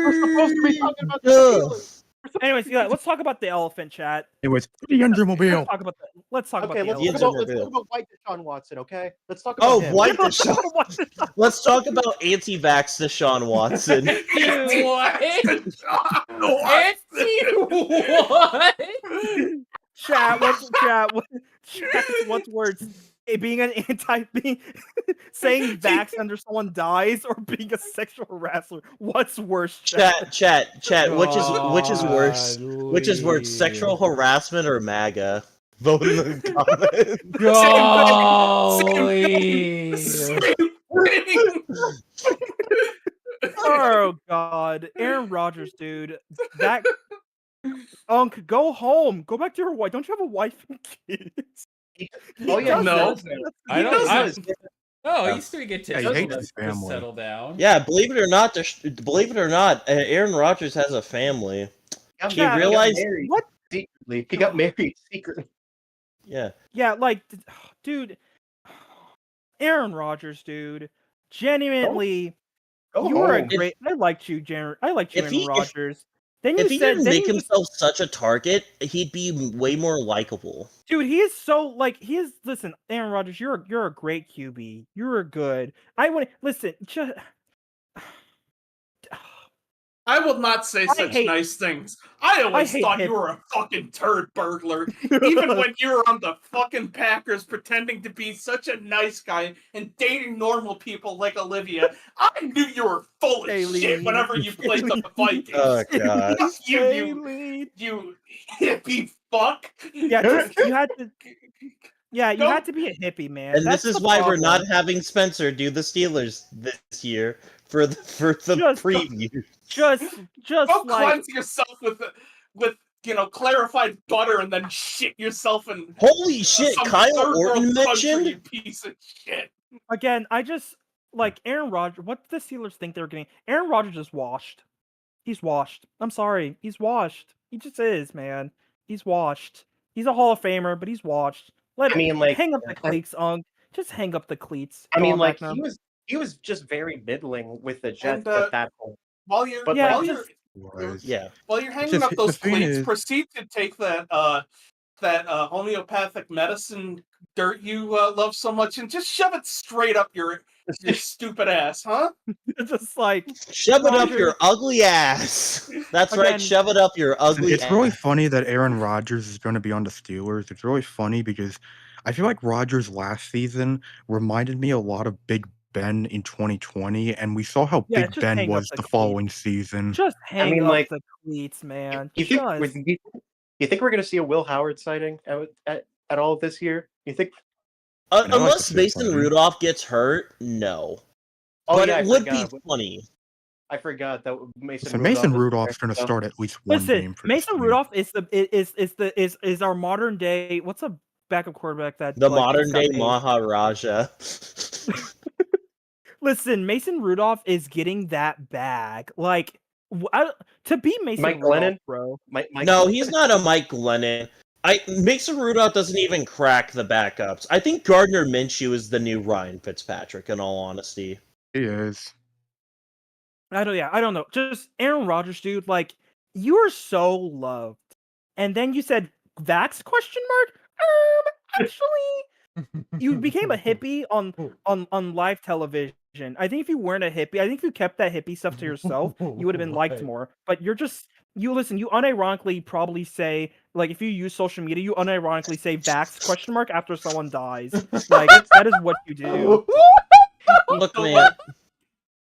[SPEAKER 5] We're supposed to be talking about the
[SPEAKER 2] Ugh.
[SPEAKER 5] Steelers.
[SPEAKER 1] Anyways, yeah, let's talk about the elephant chat.
[SPEAKER 4] Anyways, the Andromobile.
[SPEAKER 1] Let's talk about
[SPEAKER 5] Okay,
[SPEAKER 1] the
[SPEAKER 5] let's
[SPEAKER 1] elephant.
[SPEAKER 5] talk,
[SPEAKER 2] Yes,
[SPEAKER 5] about, let's
[SPEAKER 2] Juggerbear.
[SPEAKER 5] talk about white Deshaun Watson. Okay, let's talk about
[SPEAKER 2] Oh,
[SPEAKER 5] him.
[SPEAKER 2] white Deshaun. Let's talk about anti-vax Deshaun Watson.
[SPEAKER 3] What?
[SPEAKER 6] What?
[SPEAKER 3] What?
[SPEAKER 1] Chat, what's worse? Being an saying vax under someone dies, or being a sexual harasser? What's worse?
[SPEAKER 2] Chat. Which is worse? Which is worse, sexual harassment or MAGA? Vote in the comments.
[SPEAKER 3] Golly.
[SPEAKER 1] Oh God, Aaron Rodgers, dude. That Unc, go home. Go back to your wife. Don't you have a wife and kids?
[SPEAKER 5] Oh yeah,
[SPEAKER 6] No.
[SPEAKER 3] I don't.
[SPEAKER 5] does.
[SPEAKER 3] No, he used to get
[SPEAKER 4] Yeah, he
[SPEAKER 3] to
[SPEAKER 4] hates his
[SPEAKER 3] just
[SPEAKER 4] family.
[SPEAKER 3] settle down.
[SPEAKER 2] Yeah, believe it or not, Aaron Rodgers has a family.
[SPEAKER 5] He
[SPEAKER 1] Yeah,
[SPEAKER 5] got
[SPEAKER 2] realized-
[SPEAKER 5] married
[SPEAKER 1] What?
[SPEAKER 5] secretly. He got married secretly.
[SPEAKER 2] Yeah.
[SPEAKER 1] Yeah, like, dude, Aaron Rodgers, dude. Genuinely,
[SPEAKER 5] Go
[SPEAKER 1] you were a
[SPEAKER 5] home.
[SPEAKER 1] great. I liked you,
[SPEAKER 2] If
[SPEAKER 1] Aaron
[SPEAKER 2] he-
[SPEAKER 1] Rodgers. Then
[SPEAKER 2] If
[SPEAKER 1] you
[SPEAKER 2] he
[SPEAKER 1] said,
[SPEAKER 2] didn't
[SPEAKER 1] then
[SPEAKER 2] make
[SPEAKER 1] you-
[SPEAKER 2] himself such a target, he'd be way more likable.
[SPEAKER 1] dude, he is so like he is. Listen, Aaron Rodgers, you're a great QB. You're good. I want listen. Just
[SPEAKER 6] I will not say such
[SPEAKER 1] hate-
[SPEAKER 6] nice things. I always
[SPEAKER 1] hate
[SPEAKER 6] thought
[SPEAKER 1] him.
[SPEAKER 6] you were a fucking turd burglar. Even when you were on the fucking Packers pretending to be such a nice guy and dating normal people like Olivia, I knew you were full of
[SPEAKER 1] Aileen.
[SPEAKER 6] shit whenever you played the Vikings.
[SPEAKER 2] Oh god.
[SPEAKER 6] Fuck you,
[SPEAKER 1] Aileen.
[SPEAKER 6] you hippie fuck.
[SPEAKER 1] Yeah, just, you had to. Yeah, you
[SPEAKER 6] Don't-
[SPEAKER 1] had to be a hippie, man.
[SPEAKER 2] And
[SPEAKER 1] That's
[SPEAKER 2] this is
[SPEAKER 1] the
[SPEAKER 2] why we're
[SPEAKER 1] problem.
[SPEAKER 2] not having Spencer do the Steelers this year for the
[SPEAKER 1] Just-
[SPEAKER 2] preview.
[SPEAKER 1] Just
[SPEAKER 6] Don't
[SPEAKER 1] like
[SPEAKER 6] cleanse yourself with clarified butter and then shit yourself in
[SPEAKER 2] Holy shit!
[SPEAKER 6] some
[SPEAKER 2] Kyle
[SPEAKER 6] third
[SPEAKER 2] Orton
[SPEAKER 6] world country,
[SPEAKER 2] mentioned.
[SPEAKER 6] you piece of shit.
[SPEAKER 1] again, I just like Aaron Rodgers. What do the Steelers think they're getting? Aaron Rodgers is washed. He's washed. I'm sorry, he's washed. He just is, man. He's washed. He's a Hall of Famer, but he's washed.
[SPEAKER 5] I mean, like,
[SPEAKER 1] hang up the cleats, Just hang up the cleats.
[SPEAKER 5] I
[SPEAKER 1] Go
[SPEAKER 5] mean,
[SPEAKER 1] on,
[SPEAKER 5] like
[SPEAKER 1] Magnum.
[SPEAKER 5] he was just very middling with the Jets
[SPEAKER 6] And,
[SPEAKER 5] at that point.
[SPEAKER 6] While you're
[SPEAKER 5] But,
[SPEAKER 1] Yeah,
[SPEAKER 6] while
[SPEAKER 1] just-
[SPEAKER 6] you're
[SPEAKER 2] Yeah.
[SPEAKER 6] while you're hanging
[SPEAKER 4] just-
[SPEAKER 6] up those
[SPEAKER 4] the thing
[SPEAKER 6] cleats,
[SPEAKER 4] is-
[SPEAKER 6] proceed to take that homeopathic medicine dirt you love so much and just shove it straight up your stupid ass, huh?
[SPEAKER 1] just like
[SPEAKER 2] Shove it up
[SPEAKER 1] Rodgers-
[SPEAKER 2] your ugly ass. That's right.
[SPEAKER 1] Again-
[SPEAKER 2] Shove it up your ugly
[SPEAKER 4] It's really
[SPEAKER 2] ass.
[SPEAKER 4] funny that Aaron Rodgers is going to be on the Steelers. It's really funny because I feel like Rodgers last season reminded me a lot of Big Ben in 2020, and we saw how
[SPEAKER 1] Yeah,
[SPEAKER 4] Big
[SPEAKER 1] just
[SPEAKER 4] Ben
[SPEAKER 1] hang up
[SPEAKER 4] was
[SPEAKER 1] the
[SPEAKER 4] the
[SPEAKER 1] cleats.
[SPEAKER 4] following season.
[SPEAKER 1] just hang
[SPEAKER 5] mean,
[SPEAKER 1] up
[SPEAKER 5] like,
[SPEAKER 1] the cleats, man.
[SPEAKER 5] You think
[SPEAKER 1] Just-
[SPEAKER 5] you think we're gonna see a Will Howard sighting at all this year? You think?
[SPEAKER 4] I like
[SPEAKER 2] Unless
[SPEAKER 4] the
[SPEAKER 2] Mason
[SPEAKER 4] Big Ben.
[SPEAKER 2] Rudolph gets hurt, no.
[SPEAKER 5] Oh,
[SPEAKER 2] But
[SPEAKER 5] yeah,
[SPEAKER 2] it
[SPEAKER 5] I
[SPEAKER 2] would
[SPEAKER 5] forgot.
[SPEAKER 2] be funny.
[SPEAKER 5] I forgot that Mason.
[SPEAKER 4] So Mason
[SPEAKER 5] is-
[SPEAKER 4] Rudolph's going to
[SPEAKER 5] so-
[SPEAKER 4] start at least one
[SPEAKER 1] Listen,
[SPEAKER 4] game for
[SPEAKER 1] Mason
[SPEAKER 4] this team.
[SPEAKER 1] Rudolph is our modern day. What's a backup quarterback that
[SPEAKER 2] The
[SPEAKER 1] like,
[SPEAKER 2] modern
[SPEAKER 1] just got
[SPEAKER 2] day
[SPEAKER 1] paid?
[SPEAKER 2] Maharaja.
[SPEAKER 1] Listen, Mason Rudolph is getting that bag. Like to be Mason
[SPEAKER 5] Mike
[SPEAKER 1] Rudolph,
[SPEAKER 5] Glennon?
[SPEAKER 1] bro.
[SPEAKER 5] Mike
[SPEAKER 2] No, he's not a Mike Glennon. Mason Rudolph doesn't even crack the backups. I think Gardner Minshew is the new Ryan Fitzpatrick, in all honesty.
[SPEAKER 4] He is.
[SPEAKER 1] I don't know. Just Aaron Rodgers, dude. Like you are so loved, and then you said Vax ? Actually, you became a hippie on live television. I think if you weren't a hippie, I think if you kept that hippie stuff to yourself, you would have been liked more. But you unironically probably say, like, if you use social media, you unironically say Vax ? After someone dies. Like that is what you do.
[SPEAKER 2] Look,
[SPEAKER 6] So,
[SPEAKER 2] man.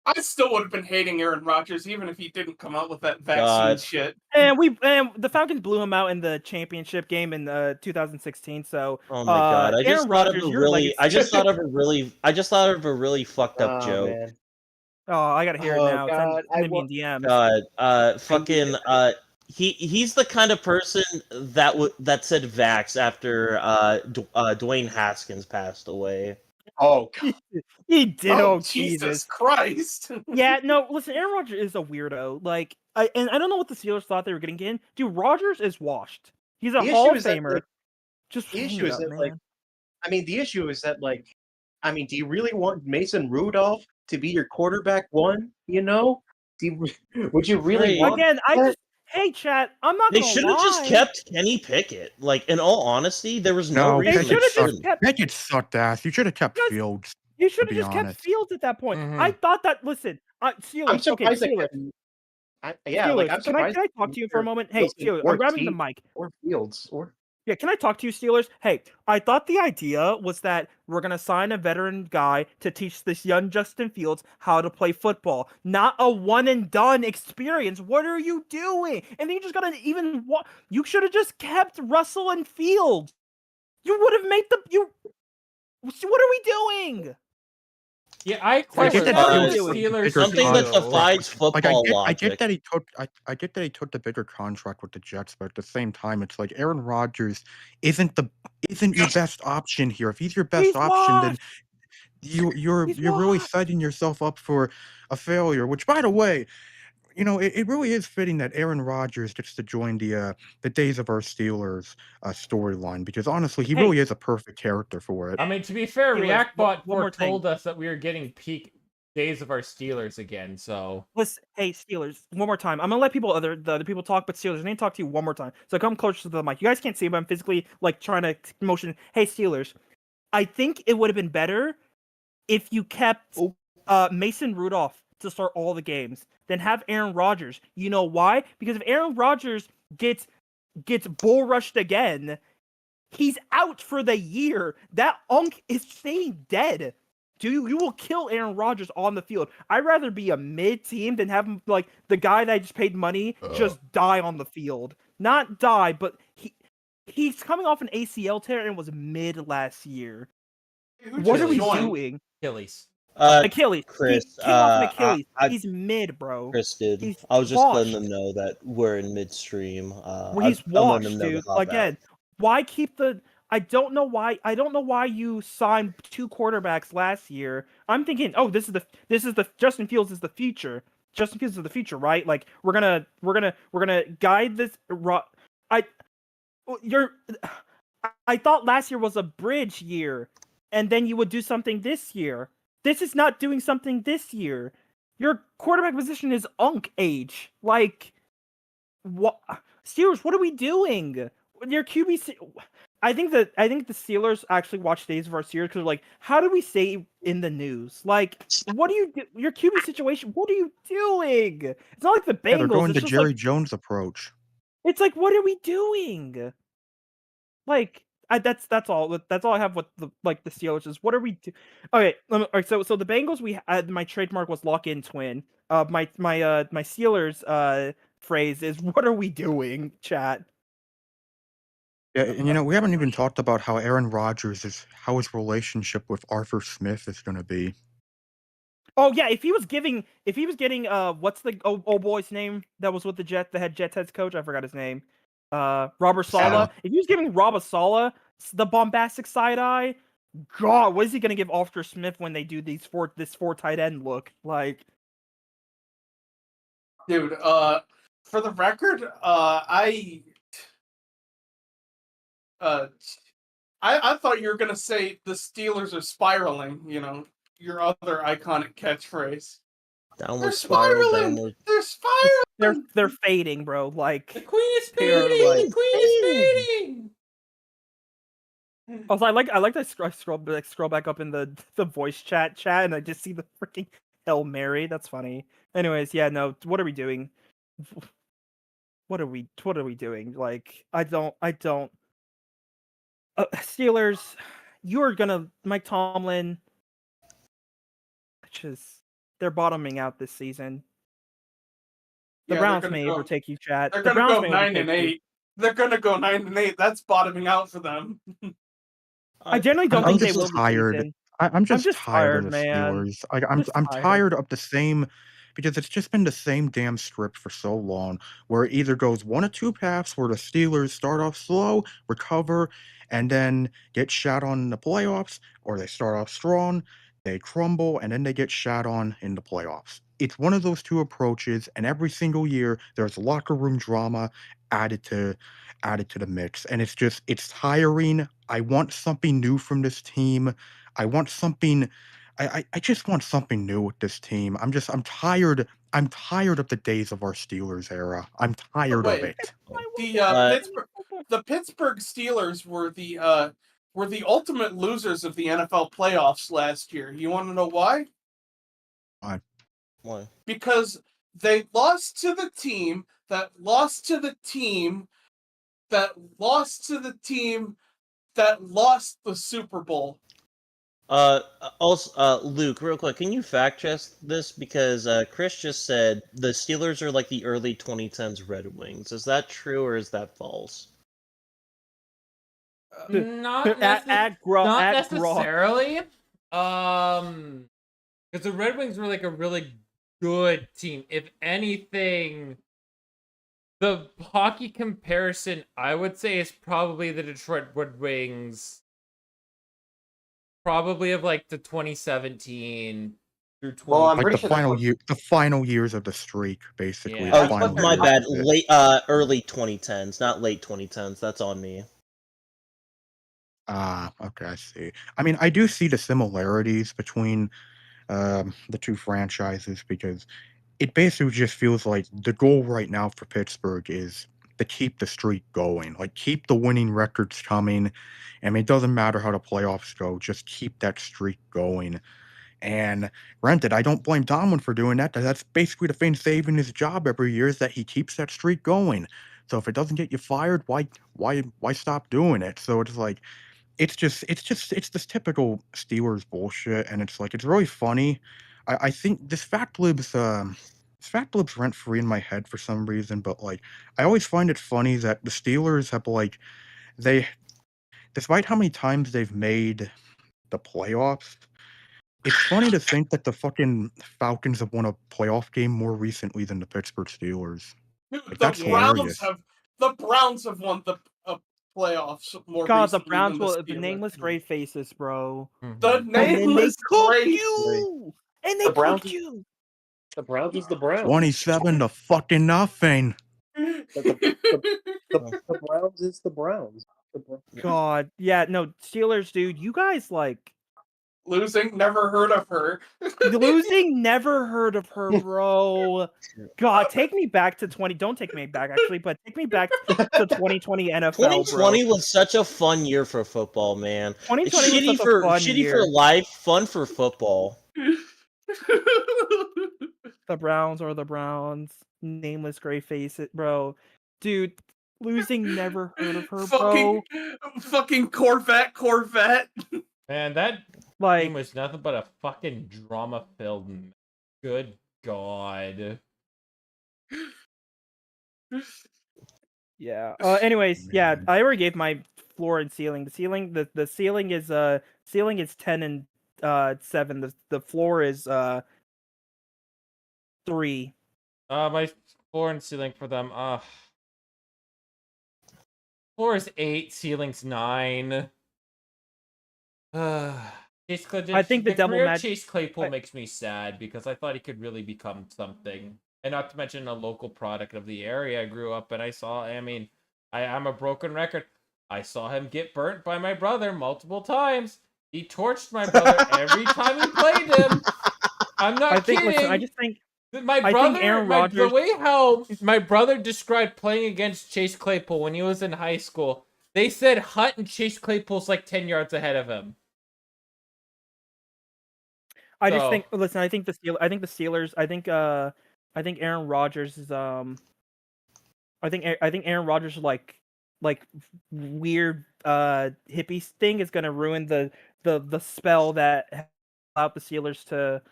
[SPEAKER 6] I still would have been hating Aaron Rodgers even if he didn't come out with that vaccine
[SPEAKER 2] God.
[SPEAKER 6] shit.
[SPEAKER 1] And the Falcons blew him out in the championship game in 2016. So
[SPEAKER 2] Oh my god! I just
[SPEAKER 1] Aaron
[SPEAKER 2] thought
[SPEAKER 1] Rodgers,
[SPEAKER 2] of a
[SPEAKER 1] your
[SPEAKER 2] really,
[SPEAKER 1] legacy-
[SPEAKER 2] I just thought of a really fucked up
[SPEAKER 5] Oh,
[SPEAKER 2] joke.
[SPEAKER 5] man.
[SPEAKER 1] Oh, I gotta hear it
[SPEAKER 5] Oh,
[SPEAKER 1] now.
[SPEAKER 5] God,
[SPEAKER 1] Send me in DMs.
[SPEAKER 2] He's the kind of person that said vax after Dwayne Haskins passed away.
[SPEAKER 5] Oh, God.
[SPEAKER 1] He did. Oh,
[SPEAKER 6] Jesus
[SPEAKER 1] Jesus.
[SPEAKER 6] Christ.
[SPEAKER 1] Yeah, no. Listen, Aaron Rodgers is a weirdo. Like, I don't know what the Steelers thought they were getting in. Dude, Rodgers is washed. He's a
[SPEAKER 5] The
[SPEAKER 1] Hall
[SPEAKER 5] issue
[SPEAKER 1] of
[SPEAKER 5] is that,
[SPEAKER 1] Famer.
[SPEAKER 5] like,
[SPEAKER 1] Just
[SPEAKER 5] the
[SPEAKER 1] hang
[SPEAKER 5] issue
[SPEAKER 1] it
[SPEAKER 5] is
[SPEAKER 1] up,
[SPEAKER 5] that,
[SPEAKER 1] man.
[SPEAKER 5] like, I mean, the issue is that, like, I mean, do you really want Mason Rudolph to be your quarterback one? You know, would you really
[SPEAKER 2] Right.
[SPEAKER 5] want?
[SPEAKER 1] Again,
[SPEAKER 5] that?
[SPEAKER 1] hey, chat. I'm not
[SPEAKER 2] They
[SPEAKER 1] gonna
[SPEAKER 2] should have just
[SPEAKER 1] lie.
[SPEAKER 2] kept Kenny Pickett. Like, in all honesty, there was no
[SPEAKER 4] No,
[SPEAKER 1] They
[SPEAKER 2] reason
[SPEAKER 1] should have
[SPEAKER 2] they
[SPEAKER 1] just
[SPEAKER 2] shouldn't.
[SPEAKER 1] kept.
[SPEAKER 4] Pickett sucked ass. You should have kept
[SPEAKER 1] Guys,
[SPEAKER 4] Fields.
[SPEAKER 1] You should have
[SPEAKER 4] be
[SPEAKER 1] just kept
[SPEAKER 4] honest.
[SPEAKER 1] Fields at that point.
[SPEAKER 3] Mhm.
[SPEAKER 1] I thought that. Listen, Steelers.
[SPEAKER 5] I'm surprised
[SPEAKER 1] okay,
[SPEAKER 5] that.
[SPEAKER 1] Steelers.
[SPEAKER 5] Yeah, like I'm
[SPEAKER 1] Steelers, can I
[SPEAKER 5] surprised.
[SPEAKER 1] talk to you for a moment? Hey,
[SPEAKER 5] Wilson
[SPEAKER 1] Steelers,
[SPEAKER 5] or
[SPEAKER 1] I'm grabbing the
[SPEAKER 5] T-
[SPEAKER 1] mic.
[SPEAKER 5] or Fields or
[SPEAKER 1] Yeah, can I talk to you, Steelers? Hey, I thought the idea was that we're gonna sign a veteran guy to teach this young Justin Fields how to play football, not a one and done experience. What are you doing? And then you just got to even. You should have just kept Russell and Fields. You would have made the you. What are we doing?
[SPEAKER 3] Yeah, I
[SPEAKER 1] I
[SPEAKER 3] question
[SPEAKER 1] get that
[SPEAKER 3] the
[SPEAKER 1] Fields was
[SPEAKER 3] Steelers.
[SPEAKER 4] bigger
[SPEAKER 2] Something that
[SPEAKER 4] contract.
[SPEAKER 2] defies football
[SPEAKER 4] Like I
[SPEAKER 2] logic.
[SPEAKER 4] get that he took the bigger contract with the Jets, but at the same time, it's like Aaron Rodgers isn't your best option here. If he's your best
[SPEAKER 1] He's
[SPEAKER 4] option, then
[SPEAKER 1] washed.
[SPEAKER 4] you're
[SPEAKER 1] He's
[SPEAKER 4] really
[SPEAKER 1] washed.
[SPEAKER 4] setting yourself up for a failure. Which, by the way, you know, it really is fitting that Aaron Rodgers gets to join the Days of Our Steelers storyline, because honestly, he
[SPEAKER 1] Hey.
[SPEAKER 4] really is a perfect character for it.
[SPEAKER 3] I mean, to be fair,
[SPEAKER 1] Steelers,
[SPEAKER 3] ReactBot
[SPEAKER 1] one more thing.
[SPEAKER 3] told us that we were getting peak Days of Our Steelers again, so...
[SPEAKER 1] Listen, hey Steelers, one more time. I'm gonna let the other people talk, but Steelers, I need to talk to you one more time. So come closer to the mic. You guys can't see, but I'm physically like trying to motion. Hey Steelers, I think it would have been better if you kept Mason Rudolph to start all the games than have Aaron Rodgers. You know why? Because if Aaron Rodgers gets bull rushed again, he's out for the year. That unk is staying dead. You will kill Aaron Rodgers on the field. I'd rather be a mid-team than have him, like, the guy that I just paid money just die on the field. Not die, but he's coming off an ACL tear and was mid last year.
[SPEAKER 6] Who
[SPEAKER 1] What
[SPEAKER 6] just
[SPEAKER 1] are we
[SPEAKER 6] joined?
[SPEAKER 1] doing?
[SPEAKER 3] Achilles.
[SPEAKER 1] Achilles.
[SPEAKER 2] Chris,
[SPEAKER 1] he came off an Achilles.
[SPEAKER 2] I
[SPEAKER 1] He's mid, bro.
[SPEAKER 2] Chris did.
[SPEAKER 1] He's
[SPEAKER 2] I was just letting
[SPEAKER 1] washed.
[SPEAKER 2] them know that we're in midstream.
[SPEAKER 1] Well, he's
[SPEAKER 2] I'm letting them
[SPEAKER 1] washed,
[SPEAKER 2] know to
[SPEAKER 1] dude.
[SPEAKER 2] hop
[SPEAKER 1] Again, why keep the? I don't know why you signed 2 quarterbacks last year. I'm thinking, oh, this is the Justin Fields is the future. Justin Fields is the future, right? Like we're gonna guide this. I thought last year was a bridge year, and then you would do something this year. This is not doing something this year. Your quarterback position is unk age. Like, what? Steelers, what are we doing? Your QB. I think the Steelers actually watch days of our series because like, how do we say in the news? Like, what do you do? Your QB situation. What are you doing? It's not like the Bengals.
[SPEAKER 4] Yeah, they're going
[SPEAKER 1] it's
[SPEAKER 4] the
[SPEAKER 1] just
[SPEAKER 4] Jerry
[SPEAKER 1] like,
[SPEAKER 4] Jones approach.
[SPEAKER 1] it's like, what are we doing? Like, that's all. That's all I have with the Steelers is. What are we do? Okay, all right. So the Bengals, my trademark was lock in twin. My Steelers phrase is, what are we doing, chat?
[SPEAKER 4] Yeah, and we haven't even talked about how Aaron Rodgers how his relationship with Arthur Smith is going to be.
[SPEAKER 1] Oh yeah, if he was getting what's the old boy's name that was with the head Jets coach? I forgot his name. Robert Saleh. If he was giving Robert Saleh the bombastic side eye, God, what is he gonna give Arthur Smith when they do this four tight end look? Like,
[SPEAKER 6] Dude, for the record, I thought you were gonna say the Steelers are spiraling. Your other iconic catchphrase.
[SPEAKER 2] Downward
[SPEAKER 6] They're
[SPEAKER 2] spiral,
[SPEAKER 6] spiraling.
[SPEAKER 2] downward.
[SPEAKER 6] They're spiraling.
[SPEAKER 1] they're fading, bro. Like,
[SPEAKER 3] The queen is
[SPEAKER 1] they're
[SPEAKER 3] fading.
[SPEAKER 1] like-
[SPEAKER 3] The queen is fading.
[SPEAKER 1] Also, I like that scroll back up in the voice chat, and I just see the freaking Hail Mary. That's funny. Anyways, yeah, no. What are we doing? What are we doing? Like, I don't. Steelers, you're gonna Mike Tomlin. They're bottoming out this season. The Browns may overtake you, chat.
[SPEAKER 6] They're
[SPEAKER 1] The
[SPEAKER 6] gonna
[SPEAKER 1] Browns
[SPEAKER 6] go
[SPEAKER 1] may
[SPEAKER 6] 9-8. They're gonna go 9-8. That's bottoming out for them.
[SPEAKER 1] I generally don't
[SPEAKER 4] I'm
[SPEAKER 1] think they
[SPEAKER 4] just
[SPEAKER 1] will
[SPEAKER 4] tired.
[SPEAKER 1] this season.
[SPEAKER 4] I'm just
[SPEAKER 1] just
[SPEAKER 4] tired of
[SPEAKER 1] tired,
[SPEAKER 4] the
[SPEAKER 1] man.
[SPEAKER 4] Steelers. I'm tired of the same, because it's just been the same damn script for so long, where it either goes one or two paths where the Steelers start off slow, recover, and then get shot on in the playoffs, or they start off strong, they crumble, and then they get shot on in the playoffs. It's one of those two approaches, and every single year there's locker room drama added to the mix, and it's tiring. I want something new from this team. I want something. I just want something new with this team. I'm tired. I'm tired of the days of our Steelers era. I'm tired of it.
[SPEAKER 6] The Pittsburgh Steelers were the ultimate losers of the NFL playoffs last year. You want to know why?
[SPEAKER 2] Why?
[SPEAKER 6] Because they lost to the team that lost to the team that lost to the team that lost the Super Bowl.
[SPEAKER 2] Also, Luke, real quick, can you fact check this? Because Chris just said the Steelers are like the early 2010s Red Wings. Is that true or is that false?
[SPEAKER 3] Not necessarily. Because the Red Wings were like a really good team. If anything, the hockey comparison I would say is probably the Detroit Red Wings. Probably of like the 2017 through 20.
[SPEAKER 5] Well, I'm
[SPEAKER 4] Like
[SPEAKER 5] pretty
[SPEAKER 4] the
[SPEAKER 5] sure
[SPEAKER 4] the final years of the streak, basically.
[SPEAKER 3] Yeah.
[SPEAKER 4] the
[SPEAKER 2] Oh,
[SPEAKER 4] final
[SPEAKER 2] my
[SPEAKER 4] years
[SPEAKER 2] bad.
[SPEAKER 4] of it.
[SPEAKER 2] Late, early 2010s, not late 2010s. That's on me.
[SPEAKER 4] Okay, I see. I mean, I do see the similarities between the two franchises, because it basically just feels like the goal right now for Pittsburgh is to keep the streak going, like keep the winning records coming. I mean, it doesn't matter how the playoffs go, just keep that streak going. And granted, I don't blame Tomlin for doing that. That's basically the thing saving his job every year, is that he keeps that streak going. So if it doesn't get you fired, why stop doing it? So it's like, it's this typical Steelers bullshit, and it's like, it's really funny. I think this fact lives rent free in my head for some reason, but like, I always find it funny that the Steelers have like despite how many times they've made the playoffs, it's funny to think that the fucking Falcons have won a playoff game more recently than the Pittsburgh Steelers. Like, that's hilarious.
[SPEAKER 6] The Browns have won the playoffs more
[SPEAKER 1] God, the
[SPEAKER 6] recently
[SPEAKER 1] Browns
[SPEAKER 6] than
[SPEAKER 1] will
[SPEAKER 6] the
[SPEAKER 1] the
[SPEAKER 6] Steelers.
[SPEAKER 1] nameless gray faces, bro.
[SPEAKER 6] The
[SPEAKER 1] And then they
[SPEAKER 6] nameless
[SPEAKER 1] cooked
[SPEAKER 6] gray.
[SPEAKER 1] you, and they
[SPEAKER 5] The Browns
[SPEAKER 1] cooked you.
[SPEAKER 5] The Browns is the Browns.
[SPEAKER 4] 27 to fucking nothing.
[SPEAKER 5] The Browns is the Browns.
[SPEAKER 1] God, yeah, no, Steelers, dude, you guys like
[SPEAKER 6] Losing, never heard of her.
[SPEAKER 1] losing. Never heard of her, bro. God, take me back to 20. Don't take me back, actually, but take me back to 2020 NFL,
[SPEAKER 2] 2020
[SPEAKER 1] bro.
[SPEAKER 2] was such a fun year for football, man. It's
[SPEAKER 1] 2020 was
[SPEAKER 2] shitty
[SPEAKER 1] such a
[SPEAKER 2] for
[SPEAKER 1] fun
[SPEAKER 2] shitty
[SPEAKER 1] year.
[SPEAKER 2] for life, fun for football.
[SPEAKER 1] The Browns are the Browns. Nameless gray face, bro. Dude, losing. Never heard of her, bro.
[SPEAKER 6] Fucking Corvette.
[SPEAKER 3] Man, that
[SPEAKER 1] Like,
[SPEAKER 3] game was nothing but a fucking drama-filled. Good God.
[SPEAKER 1] yeah. Anyways, yeah. I already gave my floor and ceiling. The ceiling is 10 and 7. The floor is 3.
[SPEAKER 3] My floor and ceiling for them. Floor is 8, ceiling's 9.
[SPEAKER 1] I think the double
[SPEAKER 3] career
[SPEAKER 1] match.
[SPEAKER 3] Chase Claypool makes me sad because I thought he could really become something, and not to mention a local product of the area I grew up and I saw. I mean, I'm a broken record. I saw him get burnt by my brother multiple times. He torched my brother every time he played him. I'm not kidding.
[SPEAKER 1] Listen, I just think
[SPEAKER 3] my
[SPEAKER 1] I
[SPEAKER 3] brother,
[SPEAKER 1] think Aaron
[SPEAKER 3] the
[SPEAKER 1] Rodgers.
[SPEAKER 3] way how my brother described playing against Chase Claypool when he was in high school, they said Hutt and Chase Claypool's like 10 yards ahead of him.
[SPEAKER 1] I just think. Listen, I think the Steelers. I think Aaron Rodgers is I think Aaron Rodgers like weird hippie thing is gonna ruin the spell that allowed the Steelers to,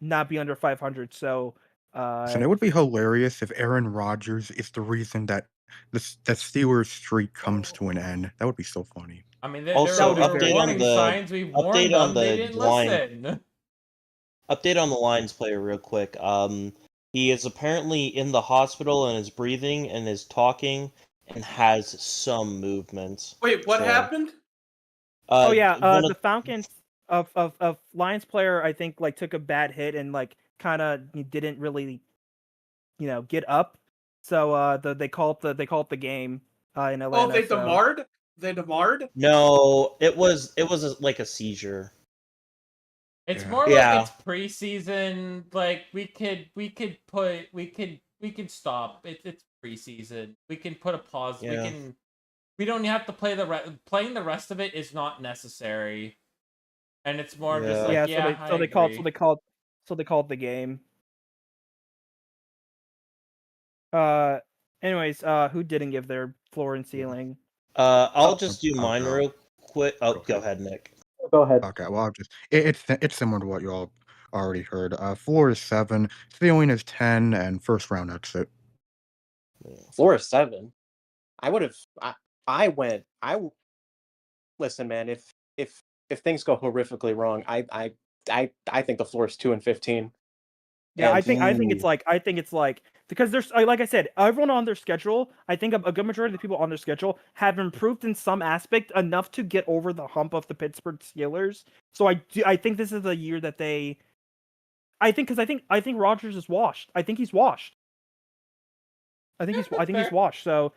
[SPEAKER 1] not be under 500. So
[SPEAKER 4] it would be hilarious if Aaron Rodgers is the reason that the Steelers streak comes to an end. That would be so funny.
[SPEAKER 3] I mean,
[SPEAKER 2] Also,
[SPEAKER 3] there were
[SPEAKER 2] update on
[SPEAKER 3] warning
[SPEAKER 2] the
[SPEAKER 3] signs. We warned
[SPEAKER 2] update on
[SPEAKER 3] them. They
[SPEAKER 2] the
[SPEAKER 3] didn't
[SPEAKER 2] line.
[SPEAKER 3] listen.
[SPEAKER 2] Update on the Lions player real quick. He is apparently in the hospital and is breathing and is talking and has some movements.
[SPEAKER 6] Wait, what happened?
[SPEAKER 1] The Falcons of Lions player, I think, like, took a bad hit and like kind of didn't really get up. So they called the game in Atlanta.
[SPEAKER 6] Oh, they demarred? They demarred?
[SPEAKER 2] No, it was like a seizure.
[SPEAKER 3] It's more like it's preseason. Like we could stop. It's preseason. We can put a pause.
[SPEAKER 2] Yeah.
[SPEAKER 3] We don't have to play playing the rest of it is not necessary. And it's more just like
[SPEAKER 1] so they called the game. Anyways, who didn't give their floor and ceiling?
[SPEAKER 2] I'll just do mine real quick. Oh, go ahead, Nick.
[SPEAKER 5] Go ahead.
[SPEAKER 4] Okay, well, it's similar to what you all already heard. Floor is 7, ceiling is 10, and first round exit.
[SPEAKER 5] Floor is 7. I would have. Listen, man. If things go horrifically wrong, I think the floor is 2 and 15.
[SPEAKER 1] Yeah, I think it's like because there's, like I said, everyone on their schedule. I think a good majority of the people on their schedule have improved in some aspect enough to get over the hump of the Pittsburgh Steelers. So I think this is the year that they. I think Rodgers is washed. I think he's washed. I think he's washed. So.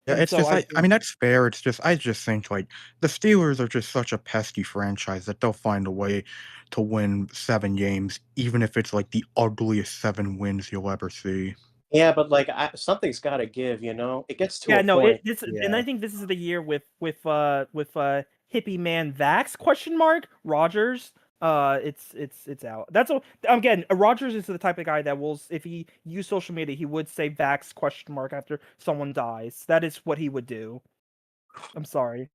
[SPEAKER 4] Yeah, it's just I mean that's fair. It's just I just think like the Steelers are just such a pesky franchise that they'll find a way to win 7 games, even if it's like the ugliest 7 wins you'll ever see.
[SPEAKER 5] Yeah, but like something's got to give, It gets to a
[SPEAKER 1] point.
[SPEAKER 5] Yeah.
[SPEAKER 1] And I think this is the year with hippie man Vax ? Rodgers. It's out. That's all. Again, Rodgers is the type of guy that will, if he used social media, he would say Vax ? After someone dies. That is what he would do. I'm sorry.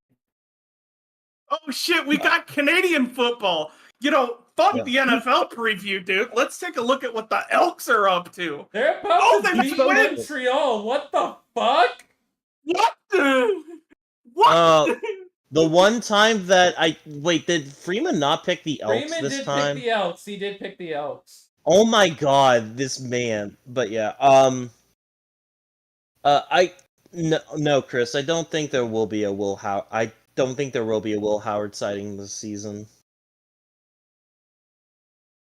[SPEAKER 6] Oh shit, we got Canadian football. Fuck the NFL preview, dude. Let's take a look at what the Elks are up to.
[SPEAKER 3] They're about to beat Montreal. What the fuck?
[SPEAKER 6] What the? What?
[SPEAKER 2] The one time that wait, did Freeman not pick the Elks
[SPEAKER 3] Freeman
[SPEAKER 2] this
[SPEAKER 3] did
[SPEAKER 2] time?
[SPEAKER 3] pick the Elks. He did pick the Elks.
[SPEAKER 2] Oh my god, this man. But yeah, no, Chris, I don't think there will be a Will Howard. I don't think there will be a Will Howard sighting this season.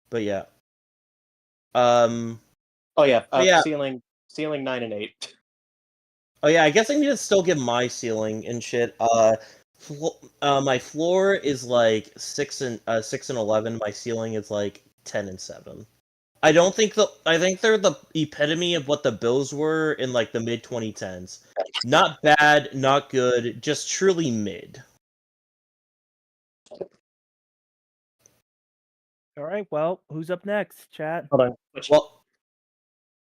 [SPEAKER 2] But yeah.
[SPEAKER 5] Oh yeah,
[SPEAKER 2] yeah.
[SPEAKER 5] ceiling 9 and 8.
[SPEAKER 2] Oh yeah, I guess I need to still give my ceiling and shit. My floor is like 6 and 11. My ceiling is like 10 and 7. I think they're the epitome of what the Bills were in like the mid 2010s. Not bad, not good, just truly mid.
[SPEAKER 1] All right, well, who's up next, chat?
[SPEAKER 5] Hold on.
[SPEAKER 2] Well,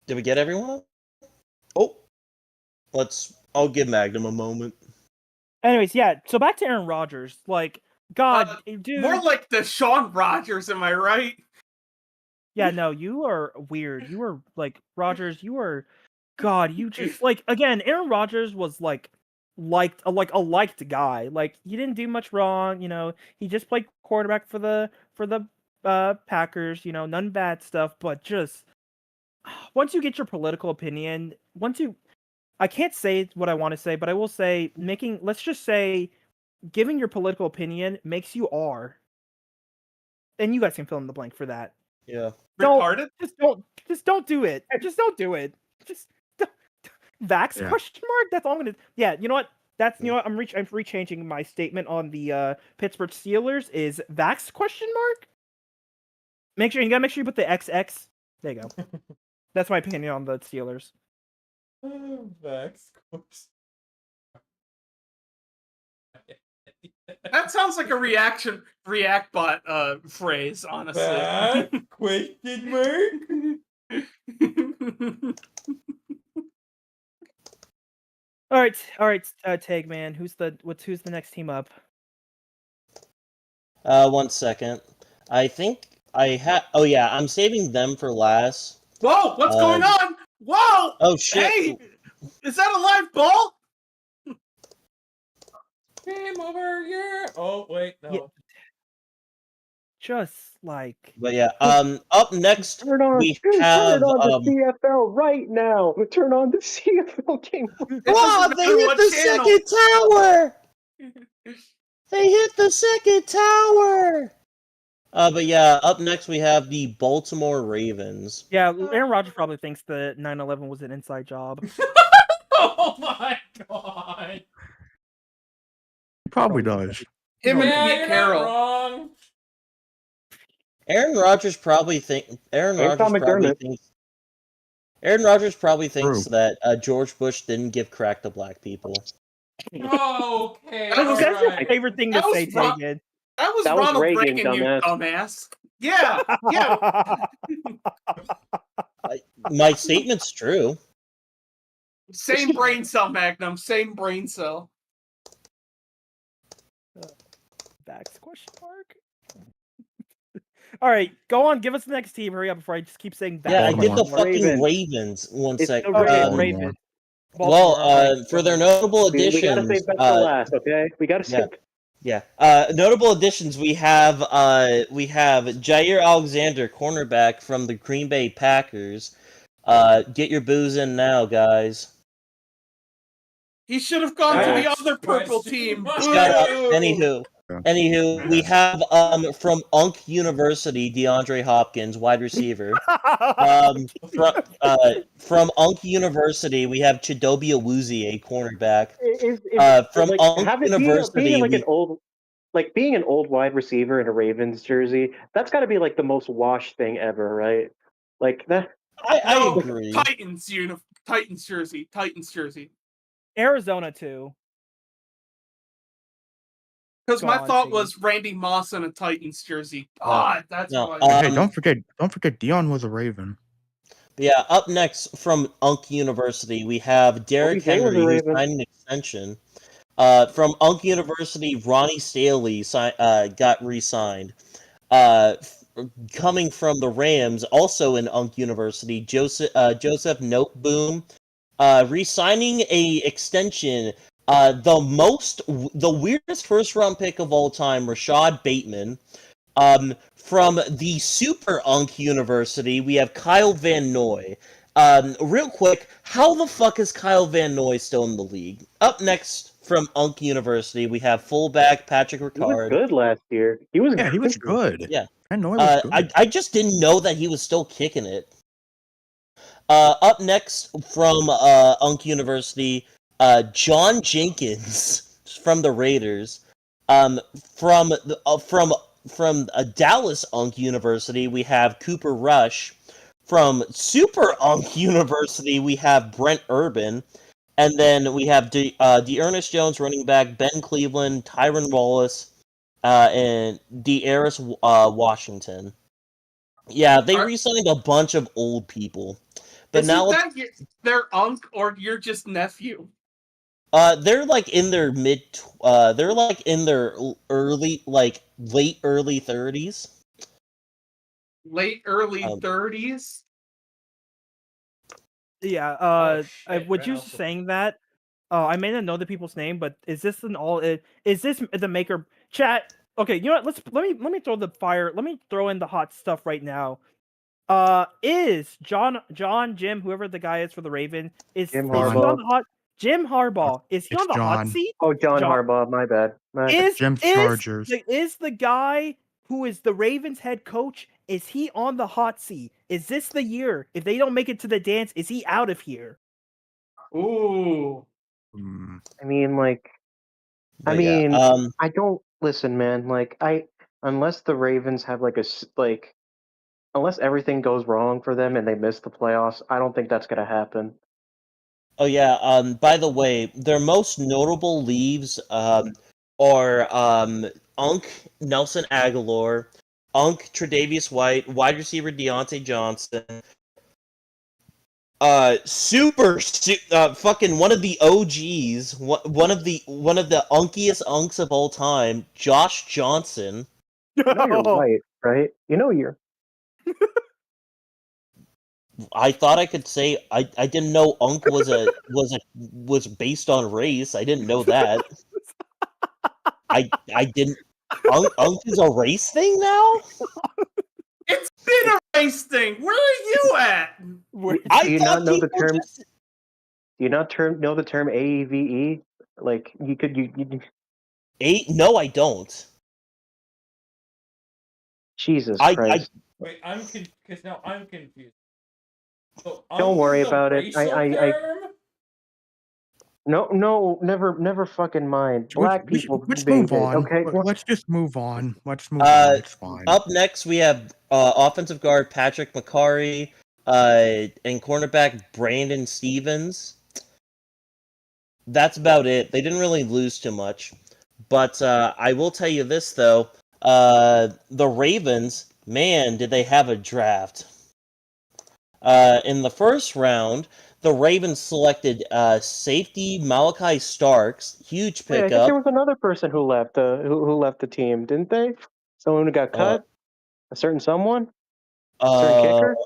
[SPEAKER 2] did we get everyone? Oh, I'll give Magnum a moment.
[SPEAKER 1] Anyways, yeah. So back to Aaron Rodgers. Like, God, dude.
[SPEAKER 6] More like the Sean Rodgers, am I right?
[SPEAKER 1] Yeah, no, you are weird. You are like Rodgers. You are, God. You just like again. Aaron Rodgers was like a liked guy. Like he didn't do much wrong. You know, he just played quarterback for the Packers. You know, none bad stuff. But just once you get your political opinion, I can't say what I want to say, but I will say let's just say giving your political opinion makes you R. And you guys can fill in the blank for that.
[SPEAKER 2] Yeah.
[SPEAKER 6] Retarded?
[SPEAKER 1] Just don't do it. Just don't do it. Just don't. Vax question mark? That's all I'm gonna. Yeah, you know what? I'm rechanging my statement on the Pittsburgh Steelers is Vax question mark. You gotta make sure you put the XX. There you go. That's my opinion on the Steelers.
[SPEAKER 3] Vax question.
[SPEAKER 6] That sounds like a React bot phrase, honestly.
[SPEAKER 3] Vax question mark.
[SPEAKER 1] All right, Taegan, who's the next team up?
[SPEAKER 2] 1 second. I think I have. Oh yeah, I'm saving them for last.
[SPEAKER 6] Whoa! What's going on? Whoa!
[SPEAKER 2] Oh shit!
[SPEAKER 6] Hey, is that a live ball?
[SPEAKER 3] Game over, yeah. Oh wait, no.
[SPEAKER 1] Yeah. Just like.
[SPEAKER 2] But yeah, up next
[SPEAKER 5] Turn on
[SPEAKER 2] we have
[SPEAKER 5] the CFL right now. Turn on the CFL game.
[SPEAKER 2] Oh, they hit the second tower! They hit the second tower! But yeah, up next we have the Baltimore Ravens.
[SPEAKER 1] Yeah, Aaron Rodgers probably thinks that 9/11 was an inside job.
[SPEAKER 3] Oh my god!
[SPEAKER 4] He probably does.
[SPEAKER 6] Him and
[SPEAKER 3] Yeah,
[SPEAKER 6] Pete
[SPEAKER 3] you're
[SPEAKER 6] Carroll.
[SPEAKER 3] not wrong.
[SPEAKER 2] Aaron Rodgers probably thinks that George Bush didn't give crack to black people.
[SPEAKER 3] Okay.
[SPEAKER 1] That's your
[SPEAKER 3] alright.
[SPEAKER 1] favorite thing to say, Taegan.
[SPEAKER 6] That was
[SPEAKER 5] Ronald
[SPEAKER 6] Reagan,
[SPEAKER 5] Reagan,
[SPEAKER 6] you
[SPEAKER 5] dumbass.
[SPEAKER 6] dumbass. Yeah, yeah.
[SPEAKER 2] My statement's true.
[SPEAKER 6] Same brain cell, Magnum. Same brain cell.
[SPEAKER 1] Vax question mark? All right, go on. Give us the next team. Hurry up before I just keep saying Vax.
[SPEAKER 2] Yeah, I did the
[SPEAKER 4] Baltimore.
[SPEAKER 2] fucking Ravens. 1
[SPEAKER 5] It's
[SPEAKER 2] sec.
[SPEAKER 5] the
[SPEAKER 1] Ravens.
[SPEAKER 2] Well,
[SPEAKER 1] Baltimore,
[SPEAKER 2] for their notable
[SPEAKER 5] We
[SPEAKER 2] additions,
[SPEAKER 5] gotta save that for last, okay? We gotta save.
[SPEAKER 2] yeah. Notable additions. We have Jair Alexander, cornerback from the Green Bay Packers. Get your booze in now, guys.
[SPEAKER 6] He should have gone to the
[SPEAKER 3] That's
[SPEAKER 6] other purple
[SPEAKER 3] question
[SPEAKER 6] team.
[SPEAKER 3] mark.
[SPEAKER 2] Shut up.
[SPEAKER 6] Boo!
[SPEAKER 2] Anywho, we have from Unk University, DeAndre Hopkins, wide receiver. From Unk University, we have Chidobe Awuzie, cornerback. From Unk University,
[SPEAKER 5] being an old wide receiver in a Ravens jersey, that's got to be like the most washed thing ever, right? Like that.
[SPEAKER 2] I agree.
[SPEAKER 6] Titans jersey.
[SPEAKER 1] Arizona too.
[SPEAKER 6] Because
[SPEAKER 1] Go
[SPEAKER 6] my
[SPEAKER 1] on,
[SPEAKER 6] thought
[SPEAKER 1] Taegan.
[SPEAKER 6] was Randy Moss in a Titans jersey. God, that's
[SPEAKER 2] No,
[SPEAKER 6] what.
[SPEAKER 4] Hey, don't forget, Dion was a Raven.
[SPEAKER 2] Yeah, up next from Unk University, we have Derrick
[SPEAKER 5] Zay was a
[SPEAKER 2] Henry, who
[SPEAKER 5] Raven.
[SPEAKER 2] signed an extension. From Unk University, Ronnie Staley got re-signed. Coming from the Rams, also in Unk University, Joseph Noteboom, re-signing a extension The weirdest first round pick of all time, Rashad Bateman. From the Super Unk University, we have Kyle Van Noy. Real quick, how the fuck is Kyle Van Noy still in the league? Up next from Unk University, we have fullback Patrick
[SPEAKER 5] He was
[SPEAKER 2] Ricard.
[SPEAKER 5] good last year. He was
[SPEAKER 4] Yeah, he was good.
[SPEAKER 2] Yeah.
[SPEAKER 4] And Noy was good.
[SPEAKER 2] I just didn't know that he was still kicking it. Up next from Unk University, John Jenkins from the Raiders. From Dallas Unk University, we have Cooper Rush. From Super Unk University, we have Brent Urban. And then we have Dearness Jones, running back, Ben Cleveland, Tyron Wallace, and De'Aris Washington. Yeah, they re-signed a bunch of old people. But now
[SPEAKER 6] their Unk or you're just nephew?
[SPEAKER 2] They're like in their they're like in their late early 30s.
[SPEAKER 6] Late early 30s?
[SPEAKER 1] Yeah,
[SPEAKER 3] shit,
[SPEAKER 1] would you
[SPEAKER 3] Ralph.
[SPEAKER 1] saying that? I may not know the people's name, but is this is this the maker chat? Okay, you know what? Let me throw the fire. Let me throw in the hot stuff right now. Is Jim, whoever the guy is for the Raven, is
[SPEAKER 5] Jim
[SPEAKER 1] he
[SPEAKER 5] Harbaugh.
[SPEAKER 1] on the hot Jim Harbaugh? Is he
[SPEAKER 4] It's
[SPEAKER 1] on the hot
[SPEAKER 4] John.
[SPEAKER 1] seat?
[SPEAKER 5] Oh, John Harbaugh. My bad.
[SPEAKER 4] Jim's Chargers.
[SPEAKER 1] Is the guy who is the Ravens head coach? Is he on the hot seat? Is this the year? If they don't make it to the dance, is he out of here?
[SPEAKER 6] Ooh.
[SPEAKER 5] I mean, like,
[SPEAKER 2] But
[SPEAKER 5] I don't listen, man. Like, unless the Ravens have unless everything goes wrong for them and they miss the playoffs, I don't think that's gonna happen.
[SPEAKER 2] Oh yeah. By the way, their most notable leaves are Unk Nelson Aguilar, Unk Tre'Davious White, wide receiver Deontay Johnson, fucking one of the OGs, one of the unkiest unks of all time, Josh Johnson.
[SPEAKER 5] You know you're white, right? You know you're.
[SPEAKER 2] I thought I could say I didn't know Unk was based on race. I didn't know that. I didn't. Unk is a race thing now.
[SPEAKER 6] It's been a race thing. Where are you at?
[SPEAKER 5] Do you not know the term? Do you not know the term AEVE? Like you could
[SPEAKER 2] No, I don't.
[SPEAKER 5] Jesus Christ!
[SPEAKER 3] Wait, I'm confused. So,
[SPEAKER 5] Don't worry
[SPEAKER 3] is a
[SPEAKER 5] about it.
[SPEAKER 3] racial term?
[SPEAKER 5] No, never fucking mind. Black people.
[SPEAKER 4] Let's
[SPEAKER 5] being
[SPEAKER 4] move
[SPEAKER 5] gay,
[SPEAKER 4] on.
[SPEAKER 5] Okay.
[SPEAKER 4] Let's just move on. Let's move on. It's fine.
[SPEAKER 2] Up next, we have offensive guard Patrick McCarry and cornerback Brandon Stevens. That's about it. They didn't really lose too much. But I will tell you this, though. The Ravens, man, did they have a draft. In the first round, the Ravens selected safety Malachi Starks. Huge
[SPEAKER 5] Wait, I
[SPEAKER 2] pickup.
[SPEAKER 5] think there was another person who left. Who left the team? Didn't they? Someone who got cut. A certain someone. A certain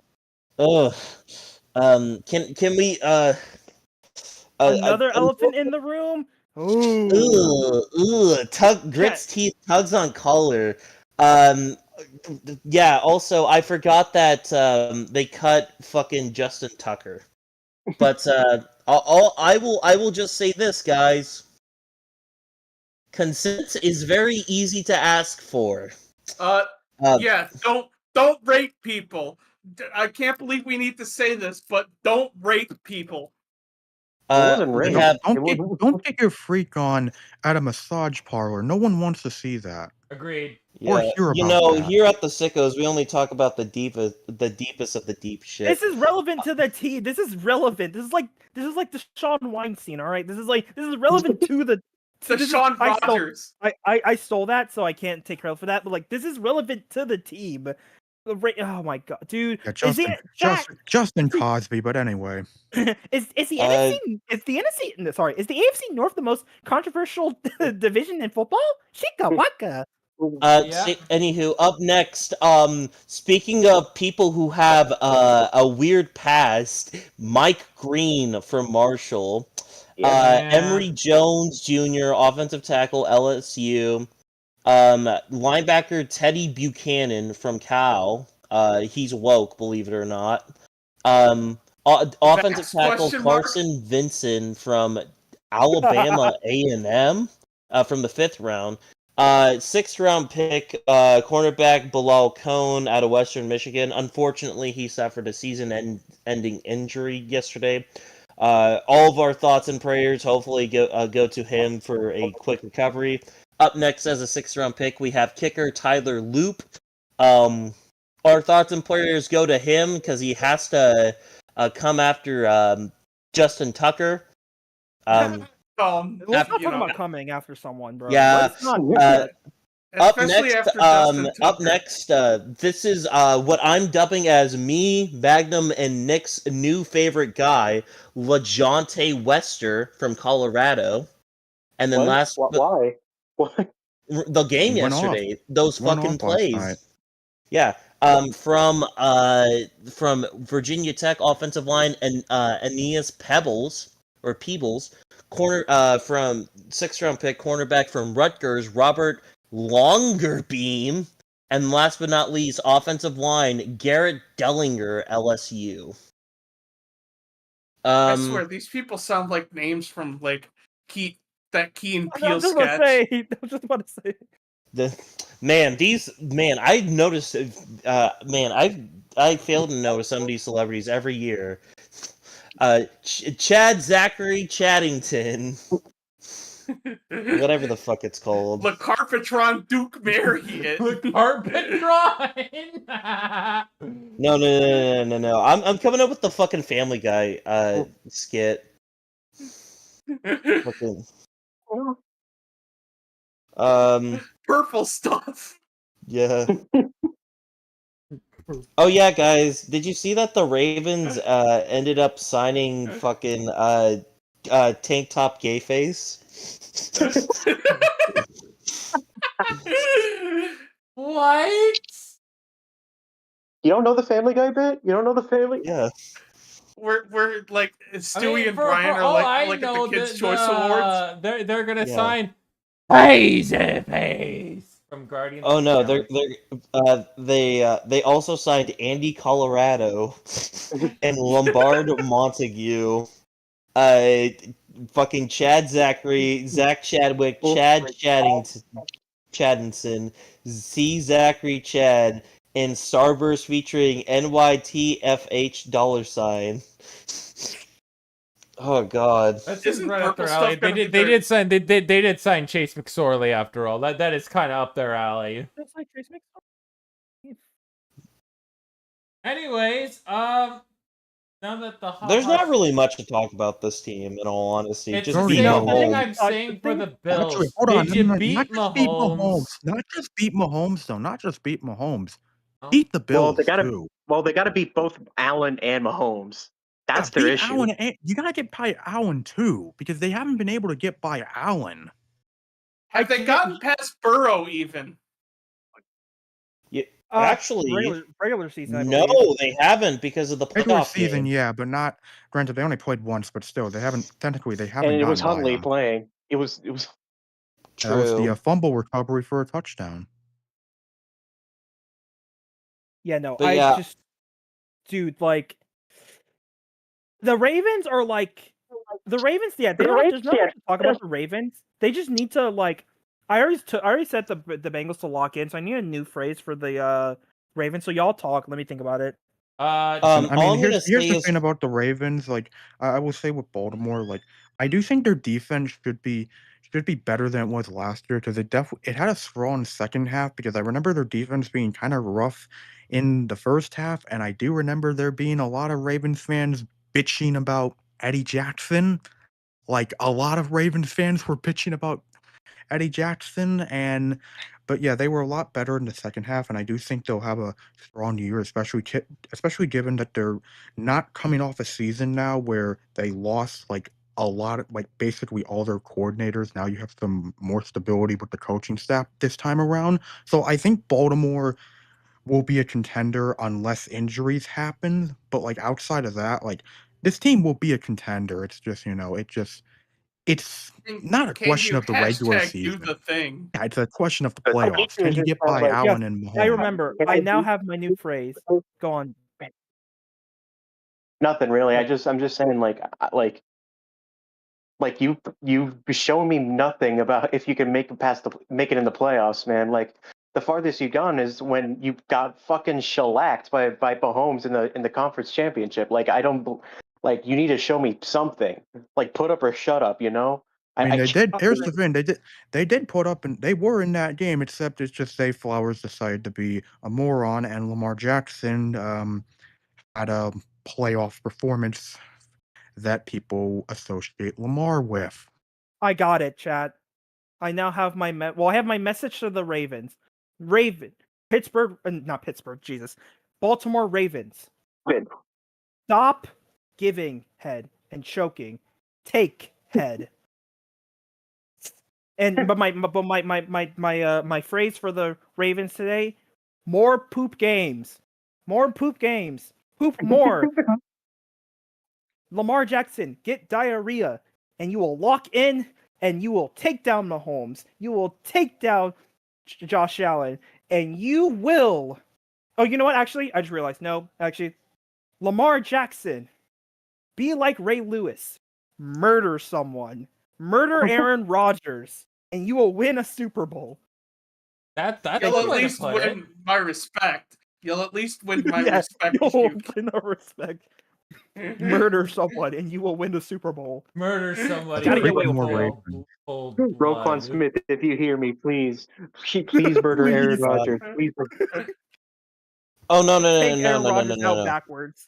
[SPEAKER 5] kicker.
[SPEAKER 2] Can we
[SPEAKER 1] Another elephant in the room? Ooh.
[SPEAKER 2] Grit's teeth tugs on collar. Yeah, also I forgot that they cut fucking Justin Tucker. But I will just say this, guys. Consent is very easy to ask for.
[SPEAKER 6] Yeah, don't rape people. I can't believe we need to say this, but don't rape people.
[SPEAKER 5] It wasn't rape.
[SPEAKER 4] Don't get your freak on at a massage parlor. No one wants to see that.
[SPEAKER 3] Agreed.
[SPEAKER 4] Or hear about that.
[SPEAKER 2] Here at the Sickos, we only talk about the deepest of the deep shit.
[SPEAKER 1] This is relevant to the team. This is relevant. This is like the Sean Weinstein. All right, this is relevant to the.
[SPEAKER 6] The Sean Rogers.
[SPEAKER 1] I stole that, so I can't take credit for that. But like, this is relevant to the team. Oh my god, dude!
[SPEAKER 4] Yeah, Justin Cosby, but anyway.
[SPEAKER 1] Is the AFC North the most controversial division in football? Shika waka.
[SPEAKER 2] Anywho, up next, speaking of people who have a weird past, Mike Green from Marshall.
[SPEAKER 3] Yeah.
[SPEAKER 2] Emory Jones Jr., offensive tackle, LSU. Linebacker Teddy Buchanan from Cal. He's woke, believe it or not. Offensive tackle
[SPEAKER 6] question mark?
[SPEAKER 2] Carson Vinson from Alabama A&M from the 5th round. 6th round pick, cornerback Bilal Cohn out of Western Michigan. Unfortunately, he suffered a season-ending injury yesterday. All of our thoughts and prayers hopefully go to him for a quick recovery. Up next as a 6th round pick, we have kicker Tyler Loop. Our thoughts and prayers go to him because he has to come after Justin Tucker.
[SPEAKER 1] Let's not
[SPEAKER 6] you
[SPEAKER 1] talk
[SPEAKER 6] know,
[SPEAKER 1] about coming after someone, bro.
[SPEAKER 2] Yeah,
[SPEAKER 1] Let's not do
[SPEAKER 2] uh,
[SPEAKER 1] that.
[SPEAKER 6] especially after Justin Tucker.
[SPEAKER 2] This is what I'm dubbing as me, Magnum, and Nick's new favorite guy, LaJohntay Wester from Colorado. And then
[SPEAKER 5] Why? Why?
[SPEAKER 2] the game
[SPEAKER 4] He went off.
[SPEAKER 2] yesterday, those
[SPEAKER 4] Went
[SPEAKER 2] fucking
[SPEAKER 4] off last night.
[SPEAKER 2] plays. Yeah. From Virginia Tech offensive line and Aeneas Peebles, corner from 6th round pick cornerback from Rutgers, Robert Longerbeam, and last but not least, offensive line Garrett Dellinger, LSU.
[SPEAKER 6] I swear these people sound like names from like Key and Peele
[SPEAKER 1] I was just
[SPEAKER 6] sketch.
[SPEAKER 1] about to say.
[SPEAKER 2] I noticed. I fail to notice some of these celebrities every year. Chad Zachary Chaddington, whatever the fuck it's called.
[SPEAKER 6] Le Carpetron Duke Marriott.
[SPEAKER 3] The Carpetron.
[SPEAKER 2] No. I'm coming up with the fucking Family Guy skit. Fucking.
[SPEAKER 6] Purple stuff.
[SPEAKER 2] Yeah. Oh yeah, guys, did you see that the Ravens ended up signing fucking tank top gay face?
[SPEAKER 3] What?
[SPEAKER 5] You don't know the Family Guy bit? You don't know the Family?
[SPEAKER 2] Yeah.
[SPEAKER 6] We're like Stewie and Brian are like at the Kids' Choice Awards.
[SPEAKER 3] They're gonna sign Crazy Face from Guardians.
[SPEAKER 2] Oh no, they also signed Andy Colorado and Lombard Montague, fucking Chad Zachary, Zach Chadwick, Chad Chaddinson, C Zachary Chad, and Starburst featuring NYTFH $. Oh god.
[SPEAKER 3] That's
[SPEAKER 6] Isn't
[SPEAKER 3] right up their
[SPEAKER 6] purple
[SPEAKER 3] alley.
[SPEAKER 6] stuff gonna be
[SPEAKER 3] They did sign Chase McSorley after all. That is kind of up their alley.
[SPEAKER 1] That's like Trace McSorley.
[SPEAKER 3] Anyways, now that the
[SPEAKER 2] There's not really much to talk about this team, in all honesty.
[SPEAKER 3] It's
[SPEAKER 2] Just
[SPEAKER 3] the
[SPEAKER 2] beat
[SPEAKER 3] same thing
[SPEAKER 2] Mahomes.
[SPEAKER 3] I'm saying for the Bills.
[SPEAKER 4] Actually, hold on.
[SPEAKER 3] Did you
[SPEAKER 4] No,
[SPEAKER 3] beat
[SPEAKER 4] not just beat
[SPEAKER 3] Mahomes?
[SPEAKER 4] Mahomes. Not just beat Mahomes, though. Not just beat Mahomes.
[SPEAKER 3] Oh.
[SPEAKER 4] Beat the Bills,
[SPEAKER 5] Well, they gotta
[SPEAKER 4] too.
[SPEAKER 5] beat both Allen and Mahomes. That's their
[SPEAKER 4] beat
[SPEAKER 5] issue.
[SPEAKER 4] Allen you gotta get by Allen, too, because they haven't been able to get by Allen.
[SPEAKER 6] Have they gotten past Burrow even?
[SPEAKER 2] Actually,
[SPEAKER 1] regular season. I
[SPEAKER 2] no,
[SPEAKER 1] believe.
[SPEAKER 2] they haven't because of the
[SPEAKER 4] Regular
[SPEAKER 2] playoff
[SPEAKER 4] season,
[SPEAKER 2] game.
[SPEAKER 4] yeah, but not. Granted, they only played once, but still, they haven't. Technically, they haven't.
[SPEAKER 5] And it was
[SPEAKER 4] gotten by
[SPEAKER 5] Huntley
[SPEAKER 4] them.
[SPEAKER 5] playing. It was.
[SPEAKER 2] True.
[SPEAKER 4] That was the fumble recovery for a touchdown.
[SPEAKER 1] Yeah, no,
[SPEAKER 2] But yeah.
[SPEAKER 1] just, dude, like, the Ravens are like, the Ravens. Yeah, there's nothing to talk about the Ravens. They just need to like. I already set the Bengals to lock in, so I need a new phrase for the Ravens. So y'all talk. Let me think about it.
[SPEAKER 4] I mean, here's the thing about the Ravens. Like, I will say with Baltimore, like, I do think their defense should be better than it was last year because it had a strong second half. Because I remember their defense being kind of rough in the first half, and I do remember there being a lot of Ravens fans bitching about Eddie Jackson. Like, a lot of Ravens fans were bitching about Eddie Jackson, but yeah, they were a lot better in the second half, and I do think they'll have a strong year, especially given that they're not coming off a season now where they lost like a lot of like basically all their coordinators. Now you have some more stability with the coaching staff this time around. So I think Baltimore will be a contender unless injuries happen. But like outside of that, like this team will be a contender. It's just it's not a
[SPEAKER 6] Can
[SPEAKER 4] question
[SPEAKER 6] you
[SPEAKER 4] of the regular
[SPEAKER 6] hashtag do
[SPEAKER 4] season.
[SPEAKER 6] the thing?
[SPEAKER 4] Yeah, it's a question of the
[SPEAKER 5] But
[SPEAKER 4] playoffs. Can you
[SPEAKER 5] just
[SPEAKER 4] get
[SPEAKER 5] kinda
[SPEAKER 4] by
[SPEAKER 5] like-
[SPEAKER 4] Allen and Mahomes?
[SPEAKER 1] I remember.
[SPEAKER 5] Can
[SPEAKER 1] I
[SPEAKER 5] I
[SPEAKER 1] now
[SPEAKER 5] do-
[SPEAKER 1] have my new phrase. Go on.
[SPEAKER 5] Nothing really. I'm just saying like you've shown me nothing about if you can make it in the playoffs, man. Like the farthest you've gone is when you got fucking shellacked by Mahomes in the conference championship. Like I don't like you need to show me something. Like put up or shut up, you know?
[SPEAKER 4] I mean, they did.
[SPEAKER 5] can't
[SPEAKER 4] Here's
[SPEAKER 5] believe-
[SPEAKER 4] the thing: they did put up, and they were in that game. Except it's just Zay Flowers decided to be a moron, and Lamar Jackson had a playoff performance that people associate Lamar with.
[SPEAKER 1] I got it, chat. I now have my I have my message to the Ravens. Not Pittsburgh, Jesus. Baltimore Ravens.
[SPEAKER 5] Good.
[SPEAKER 1] Stop giving head and choking. Take head. And but my phrase for the Ravens today: more poop games. More poop games. Poop more. Lamar Jackson, get diarrhea, and you will lock in, and you will take down Mahomes. You will take down Josh Allen, and you will. Oh, you know what? Actually, I just realized. No, actually, Lamar Jackson, be like Ray Lewis, murder someone, murder Aaron Rodgers, and you will win a Super Bowl.
[SPEAKER 3] That's
[SPEAKER 6] You'll
[SPEAKER 3] a
[SPEAKER 6] at
[SPEAKER 3] way to
[SPEAKER 6] least
[SPEAKER 3] put it.
[SPEAKER 6] win my respect. You'll at least win my
[SPEAKER 1] Yeah,
[SPEAKER 6] respect.
[SPEAKER 1] you will
[SPEAKER 6] Duke.
[SPEAKER 1] win a respect. Murder someone, and you will win the Super Bowl.
[SPEAKER 3] Murder somebody.
[SPEAKER 1] Gotta get
[SPEAKER 3] with
[SPEAKER 1] away with
[SPEAKER 3] cold-
[SPEAKER 4] Ravens.
[SPEAKER 3] cold
[SPEAKER 5] Roquan
[SPEAKER 3] blood.
[SPEAKER 5] Smith, if you hear me, please murder Aaron
[SPEAKER 1] Please.
[SPEAKER 5] Rodgers. Please.
[SPEAKER 2] Oh no no no
[SPEAKER 1] Take
[SPEAKER 2] no
[SPEAKER 1] Aaron
[SPEAKER 2] no no
[SPEAKER 1] Rodgers
[SPEAKER 2] no
[SPEAKER 1] out
[SPEAKER 2] no.
[SPEAKER 1] backwards.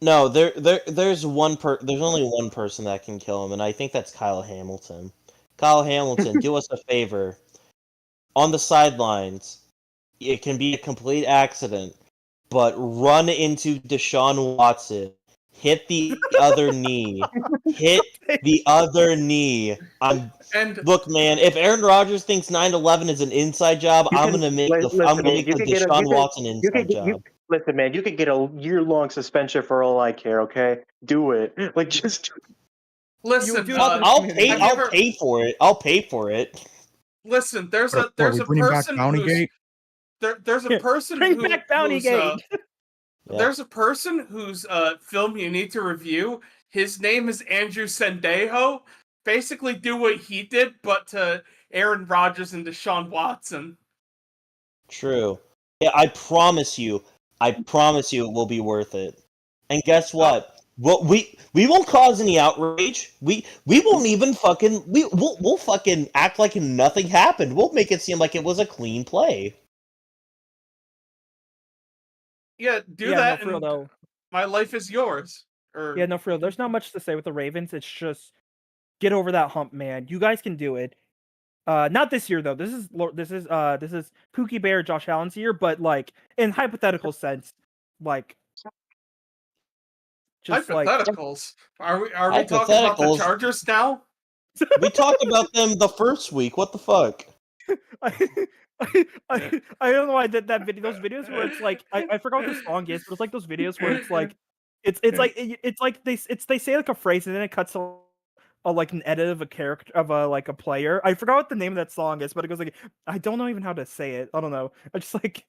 [SPEAKER 2] No, there's only one person that can kill him, and I think that's Kyle Hamilton. Kyle Hamilton, do us a favor. On the sidelines, it can be a complete accident, but run into Deshaun Watson, hit the other knee, hit the other knee. Look, man. If Aaron Rodgers thinks 9/11 is an inside job, I'm gonna make the Deshaun Watson inside job.
[SPEAKER 5] Listen, man, you could get a year-long suspension for all I care. Okay, do it. Like just
[SPEAKER 6] Listen,
[SPEAKER 1] do
[SPEAKER 2] I'll
[SPEAKER 1] community.
[SPEAKER 2] pay for it. I'll pay for it.
[SPEAKER 6] Listen, there's
[SPEAKER 4] What
[SPEAKER 6] a
[SPEAKER 4] are we bringing back
[SPEAKER 6] person
[SPEAKER 4] Bounty
[SPEAKER 6] who's
[SPEAKER 4] Gate?
[SPEAKER 6] there's a person
[SPEAKER 1] Bring
[SPEAKER 6] who,
[SPEAKER 1] back Bounty
[SPEAKER 6] who's,
[SPEAKER 1] Gate.
[SPEAKER 2] Yeah.
[SPEAKER 6] There's a person whose film you need to review. His name is Andrew Sendejo. Basically, do what he did, but to Aaron Rodgers and Deshaun Watson.
[SPEAKER 2] True. Yeah, I promise you it will be worth it. And guess what? Well, we won't cause any outrage. We won't even we'll fucking act like nothing happened. We'll make it seem like it was a clean play.
[SPEAKER 6] Yeah, do
[SPEAKER 1] Yeah,
[SPEAKER 6] that.
[SPEAKER 1] no, for real
[SPEAKER 6] and
[SPEAKER 1] though.
[SPEAKER 6] My life is yours. Or
[SPEAKER 1] Yeah, no, for real. There's not much to say with the Ravens. It's just get over that hump, man. You guys can do it. Not this year though. This is Pookie Bear, Josh Allen's year, but like in hypothetical sense, like just like
[SPEAKER 6] hypotheticals. Are we talking about the
[SPEAKER 2] Hypotheticals.
[SPEAKER 6] Chargers now?
[SPEAKER 2] We talked about them the first week. What the fuck?
[SPEAKER 1] I don't know why I did that video. Those videos where it's like I forgot what the song is, but it's like those videos where it's like it's like they say like a phrase and then it cuts to like an edit of a character of a player. I forgot what the name of that song is, but it goes like I don't know even how to say it. I don't know. I just like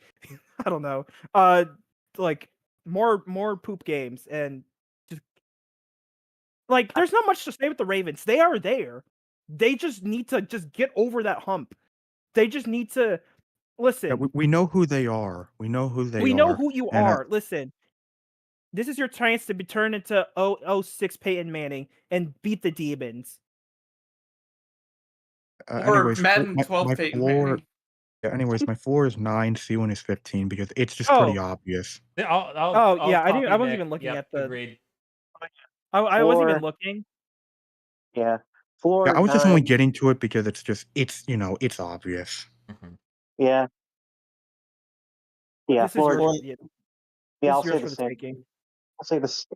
[SPEAKER 1] I don't know. Like more poop games and just like there's not much to say with the Ravens. They are there. They just need to just get over that hump. They just need to listen.
[SPEAKER 4] Yeah, we know who they are. We know who they are.
[SPEAKER 1] We know who you
[SPEAKER 4] and,
[SPEAKER 1] are. Listen, this is your chance to be turned into 006 Peyton Manning and beat the demons.
[SPEAKER 6] Or
[SPEAKER 4] anyways,
[SPEAKER 6] Madden 12 Peyton Manning.
[SPEAKER 4] Yeah, anyways, my floor is 9, ceiling is 15 because it's just pretty obvious.
[SPEAKER 3] I'll
[SPEAKER 1] Yeah, I
[SPEAKER 3] copy
[SPEAKER 1] wasn't
[SPEAKER 3] Nick.
[SPEAKER 1] even looking
[SPEAKER 3] Yep,
[SPEAKER 1] at the.
[SPEAKER 3] agreed.
[SPEAKER 1] I wasn't even looking.
[SPEAKER 5] yeah. Floor.
[SPEAKER 4] Yeah, I was just only
[SPEAKER 5] 9.
[SPEAKER 4] getting to it because it's obvious.
[SPEAKER 5] Yeah. Yeah.
[SPEAKER 1] This is
[SPEAKER 5] Floor.
[SPEAKER 1] yours.
[SPEAKER 5] Yeah, I'll
[SPEAKER 1] This is
[SPEAKER 5] say
[SPEAKER 1] yours
[SPEAKER 5] the
[SPEAKER 1] for the
[SPEAKER 5] same.
[SPEAKER 1] taking.
[SPEAKER 5] I'll say this.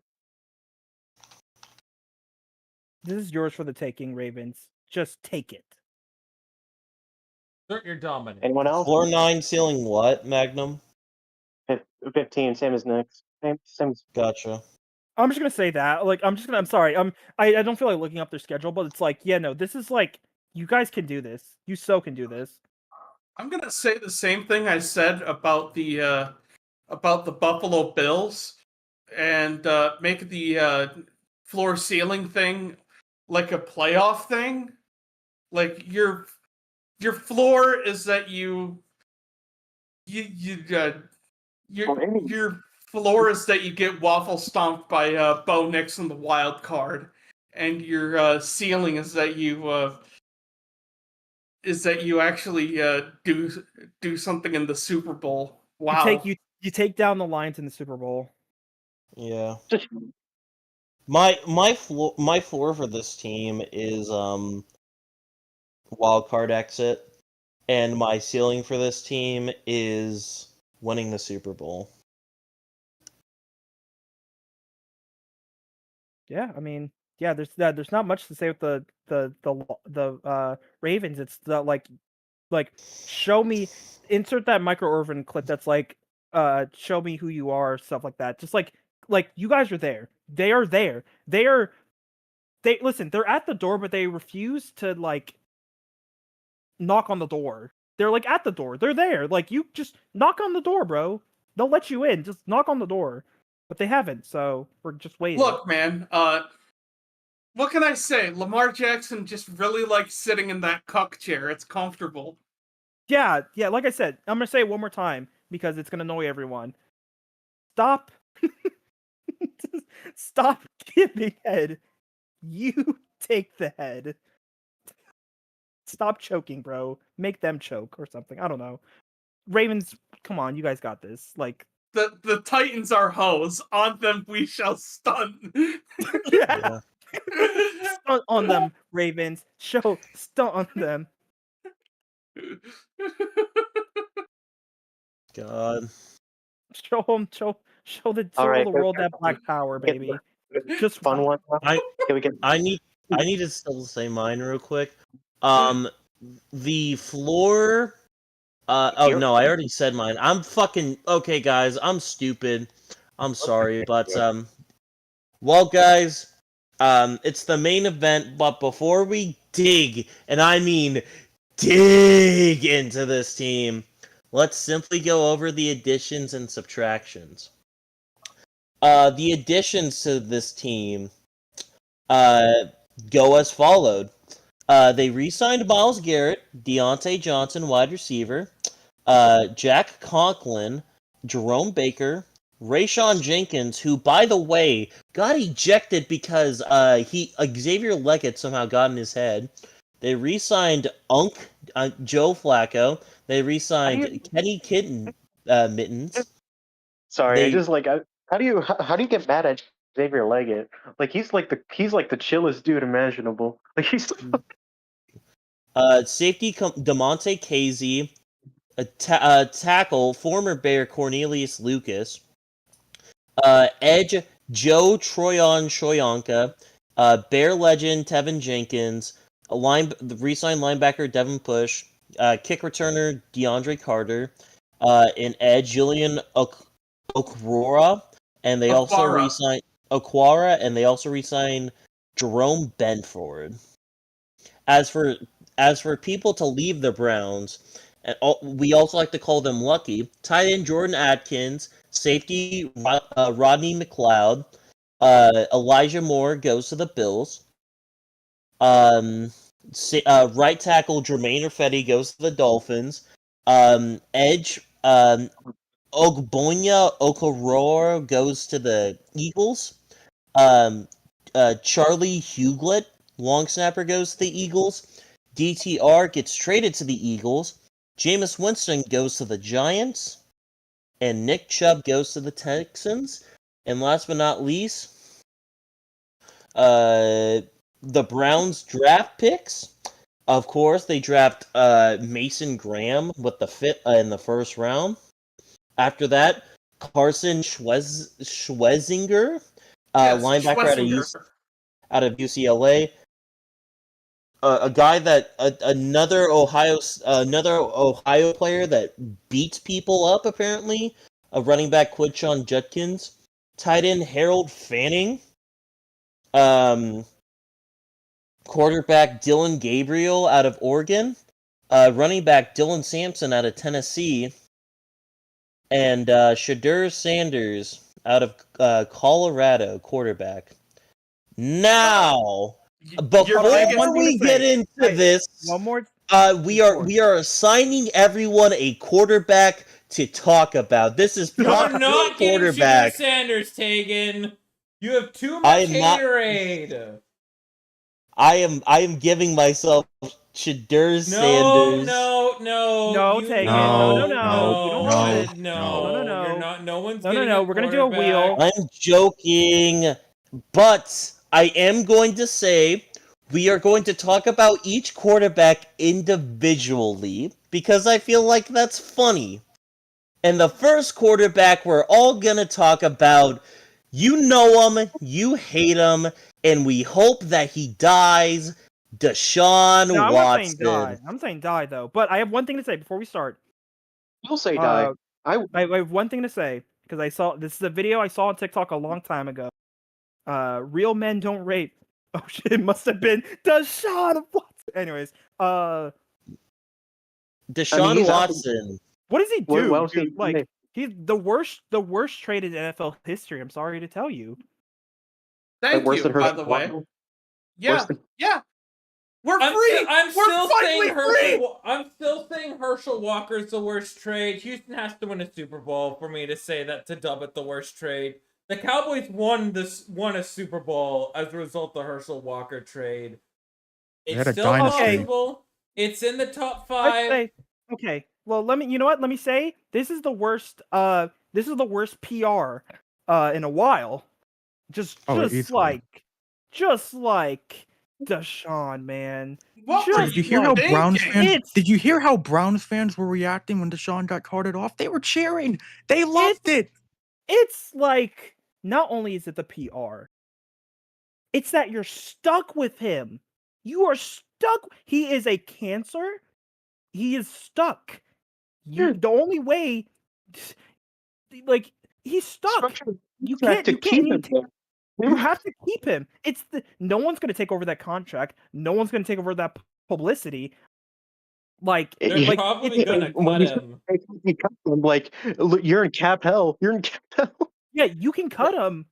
[SPEAKER 1] This is yours for the taking, Ravens. Just take it.
[SPEAKER 3] Assert your dominance.
[SPEAKER 5] Anyone else?
[SPEAKER 2] Floor 9, ceiling what, Magnum?
[SPEAKER 5] 15, same as Nick's. Same.
[SPEAKER 2] Gotcha.
[SPEAKER 1] I'm just gonna say that. Like, I'm sorry. I don't feel like looking up their schedule, but it's like, yeah, no, this is like, you guys can do this. You can do this.
[SPEAKER 6] I'm gonna say the same thing I said about the Buffalo Bills, and make the floor ceiling thing like a playoff thing. Like your floor is that your floor is that you get waffle stomped by Bo Nix in the wild card, and your ceiling is that you actually do something in the Super Bowl. Wow.
[SPEAKER 1] You take down the Lions in the Super Bowl.
[SPEAKER 2] Yeah. My floor for this team is wild card exit, and my ceiling for this team is winning the Super Bowl.
[SPEAKER 1] Yeah, I mean, yeah, there's not much to say with the Ravens. It's the like show me, insert that Michael Irvin clip that's like show me who you are, stuff like that. Just like you guys are there. They are there. They listen, they're at the door, but they refuse to like knock on the door. They're like at the door. They're there. Like, you just knock on the door, bro. They'll let you in. Just knock on the door. But they haven't, so we're just waiting.
[SPEAKER 6] Look, man, what can I say? Lamar Jackson just really likes sitting in that cuck chair. It's comfortable.
[SPEAKER 1] Yeah, like I said, I'm gonna say it one more time because it's gonna annoy everyone. Stop. Stop giving head. You take the head. Stop choking, bro. Make them choke or something. I don't know. Ravens, come on, you guys got this. Like,
[SPEAKER 6] the Titans are hoes. On them we shall stun.
[SPEAKER 1] yeah. Stunt on them, Ravens. Stunt on them.
[SPEAKER 2] God.
[SPEAKER 1] Show the world that black power, baby. Just
[SPEAKER 5] fun one.
[SPEAKER 2] I need to still say mine real quick. The floor. Oh no, I already said mine. I'm fucking okay, guys. I'm stupid. I'm sorry, but well, guys, it's the main event. But before we dig, and I mean dig into this team, let's simply go over the additions and subtractions. The additions to this team go as followed. They re-signed Myles Garrett, Deontay Johnson, wide receiver, Jack Conklin, Jerome Baker, Rayshon Jenkins, who, by the way, got ejected because Xavier Leggett somehow got in his head. They re-signed Joe Flacco. They re-signed Kenny Mittens.
[SPEAKER 5] Sorry, how do you get mad at Xavier Leggett? Like, he's like the chillest dude imaginable. Like, he's
[SPEAKER 2] Safety DeMonte Casey, tackle former Bear Cornelius Lucas, edge Joe Troyan Shoyanka, Bear legend Tevin Jenkins, re-signed linebacker Devin Push, kick returner DeAndre Carter, an edge Julian Okwara, and they also re-signed Okwara, and they also re-signed Jerome Benford. As for people to leave the Browns, and we also like to call them lucky, tight end Jordan Atkins, safety Rodney McLeod, Elijah Moore goes to the Bills, right tackle Jermaine Irfetti goes to the Dolphins, edge Ogbonya Okoroa goes to the Eagles, Charlie Huglet, long snapper, goes to the Eagles. DTR gets traded to the Eagles. Jameis Winston goes to the Giants. And Nick Chubb goes to the Texans. And last but not least, the Browns draft picks. Of course, they draft Mason Graham with the fit in the first round. After that, Carson Schwezinger, linebacker out of UCLA. A guy that another Ohio player that beats people up, apparently, a running back Quinshon Judkins tight end Harold Fanning, quarterback Dylan Gabriel out of Oregon, running back Dylan Sampson out of Tennessee, and Shadur Sanders out of Colorado, quarterback. Now, before we get into this,
[SPEAKER 1] one more.
[SPEAKER 2] we are assigning everyone a quarterback to talk about. This is
[SPEAKER 3] You're
[SPEAKER 2] top
[SPEAKER 3] not getting
[SPEAKER 2] quarterback.
[SPEAKER 3] Shadur Sanders, Taegan. You have too much haterade.
[SPEAKER 2] I am giving myself Shadur Sanders.
[SPEAKER 3] No,
[SPEAKER 1] Taegan.
[SPEAKER 3] No.
[SPEAKER 1] You're
[SPEAKER 3] not. No one's
[SPEAKER 1] No.
[SPEAKER 3] getting
[SPEAKER 1] We're gonna do a wheel.
[SPEAKER 2] I'm joking, but I am going to say we are going to talk about each quarterback individually because I feel like that's funny. And the first quarterback we're all gonna talk about, you know him, you hate him, and we hope that he dies. Deshaun
[SPEAKER 1] I'm
[SPEAKER 2] Watson.
[SPEAKER 1] not saying die. I'm saying die though. But I have one thing to say before we start.
[SPEAKER 5] You'll say die.
[SPEAKER 1] I have one thing to say because I saw this is a video I saw on TikTok a long time ago. Real men don't rape. Oh shit! It must have been Deshaun Watson. Anyways,
[SPEAKER 2] Deshaun Watson.
[SPEAKER 1] What does he do?
[SPEAKER 5] Well,
[SPEAKER 1] dude? Like he's the worst trade in NFL history. I'm sorry to tell you.
[SPEAKER 6] Thank you, by the way. Yeah. We're free.
[SPEAKER 3] I'm still saying Herschel Walker's the worst trade. Houston has to win a Super Bowl for me to say that to dub it the worst trade. The Cowboys won a Super Bowl as a result of the Herschel Walker trade. It's still possible. It's in the top 5.
[SPEAKER 1] Okay. Well, let me say this is the worst PR in a while. Just like Deshaun, man.
[SPEAKER 4] Did you hear how Browns fans? Did you hear how Browns fans were reacting when Deshaun got carted off? They were cheering. They loved it.
[SPEAKER 1] It's like not only is it the PR, it's that you're stuck with him. You are stuck. He is a cancer. He is stuck. The only way, like he's stuck. You have to keep him. No one's going to take over that contract. No one's going to take over that publicity. Like
[SPEAKER 3] they're probably going to cut him.
[SPEAKER 5] Like you're in cap hell.
[SPEAKER 1] Yeah, you can cut him,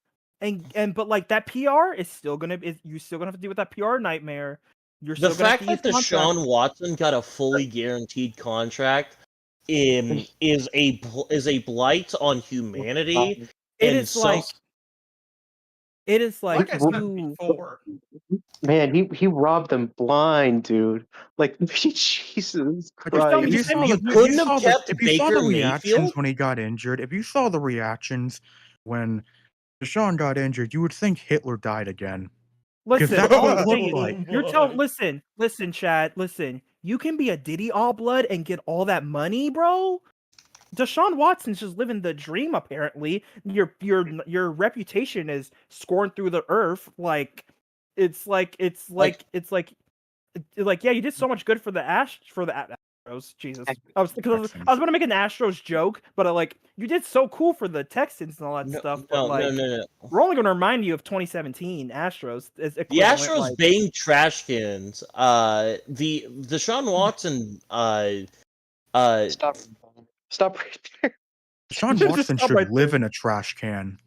[SPEAKER 1] but like that PR is still gonna you're still gonna have to deal with that PR nightmare.
[SPEAKER 2] The fact that Deshaun Watson got a fully guaranteed contract is a blight on humanity.
[SPEAKER 1] It is like
[SPEAKER 6] I said before.
[SPEAKER 5] Man, he robbed them blind, dude. Like Jesus Christ.
[SPEAKER 2] If you saw the
[SPEAKER 4] reactions when he got injured, if you saw the reactions when Deshaun got injured, you would think Hitler died again.
[SPEAKER 1] Listen,
[SPEAKER 4] that's what it looked like.
[SPEAKER 1] Listen, Chad, listen. You can be a Diddy all blood and get all that money, bro. Deshaun Watson's just living the dream. Apparently, your reputation is scoring through the earth. It's like yeah, you did so much good for the Astros. Jesus, I was gonna make an Astros joke, but you did so cool for the Texans and all that stuff. But
[SPEAKER 2] no.
[SPEAKER 1] We're only gonna remind you of 2017 Astros.
[SPEAKER 2] The Astros being trash cans. The Deshaun Watson.
[SPEAKER 5] Stop right there.
[SPEAKER 4] Deshaun Watson should live in a trash can.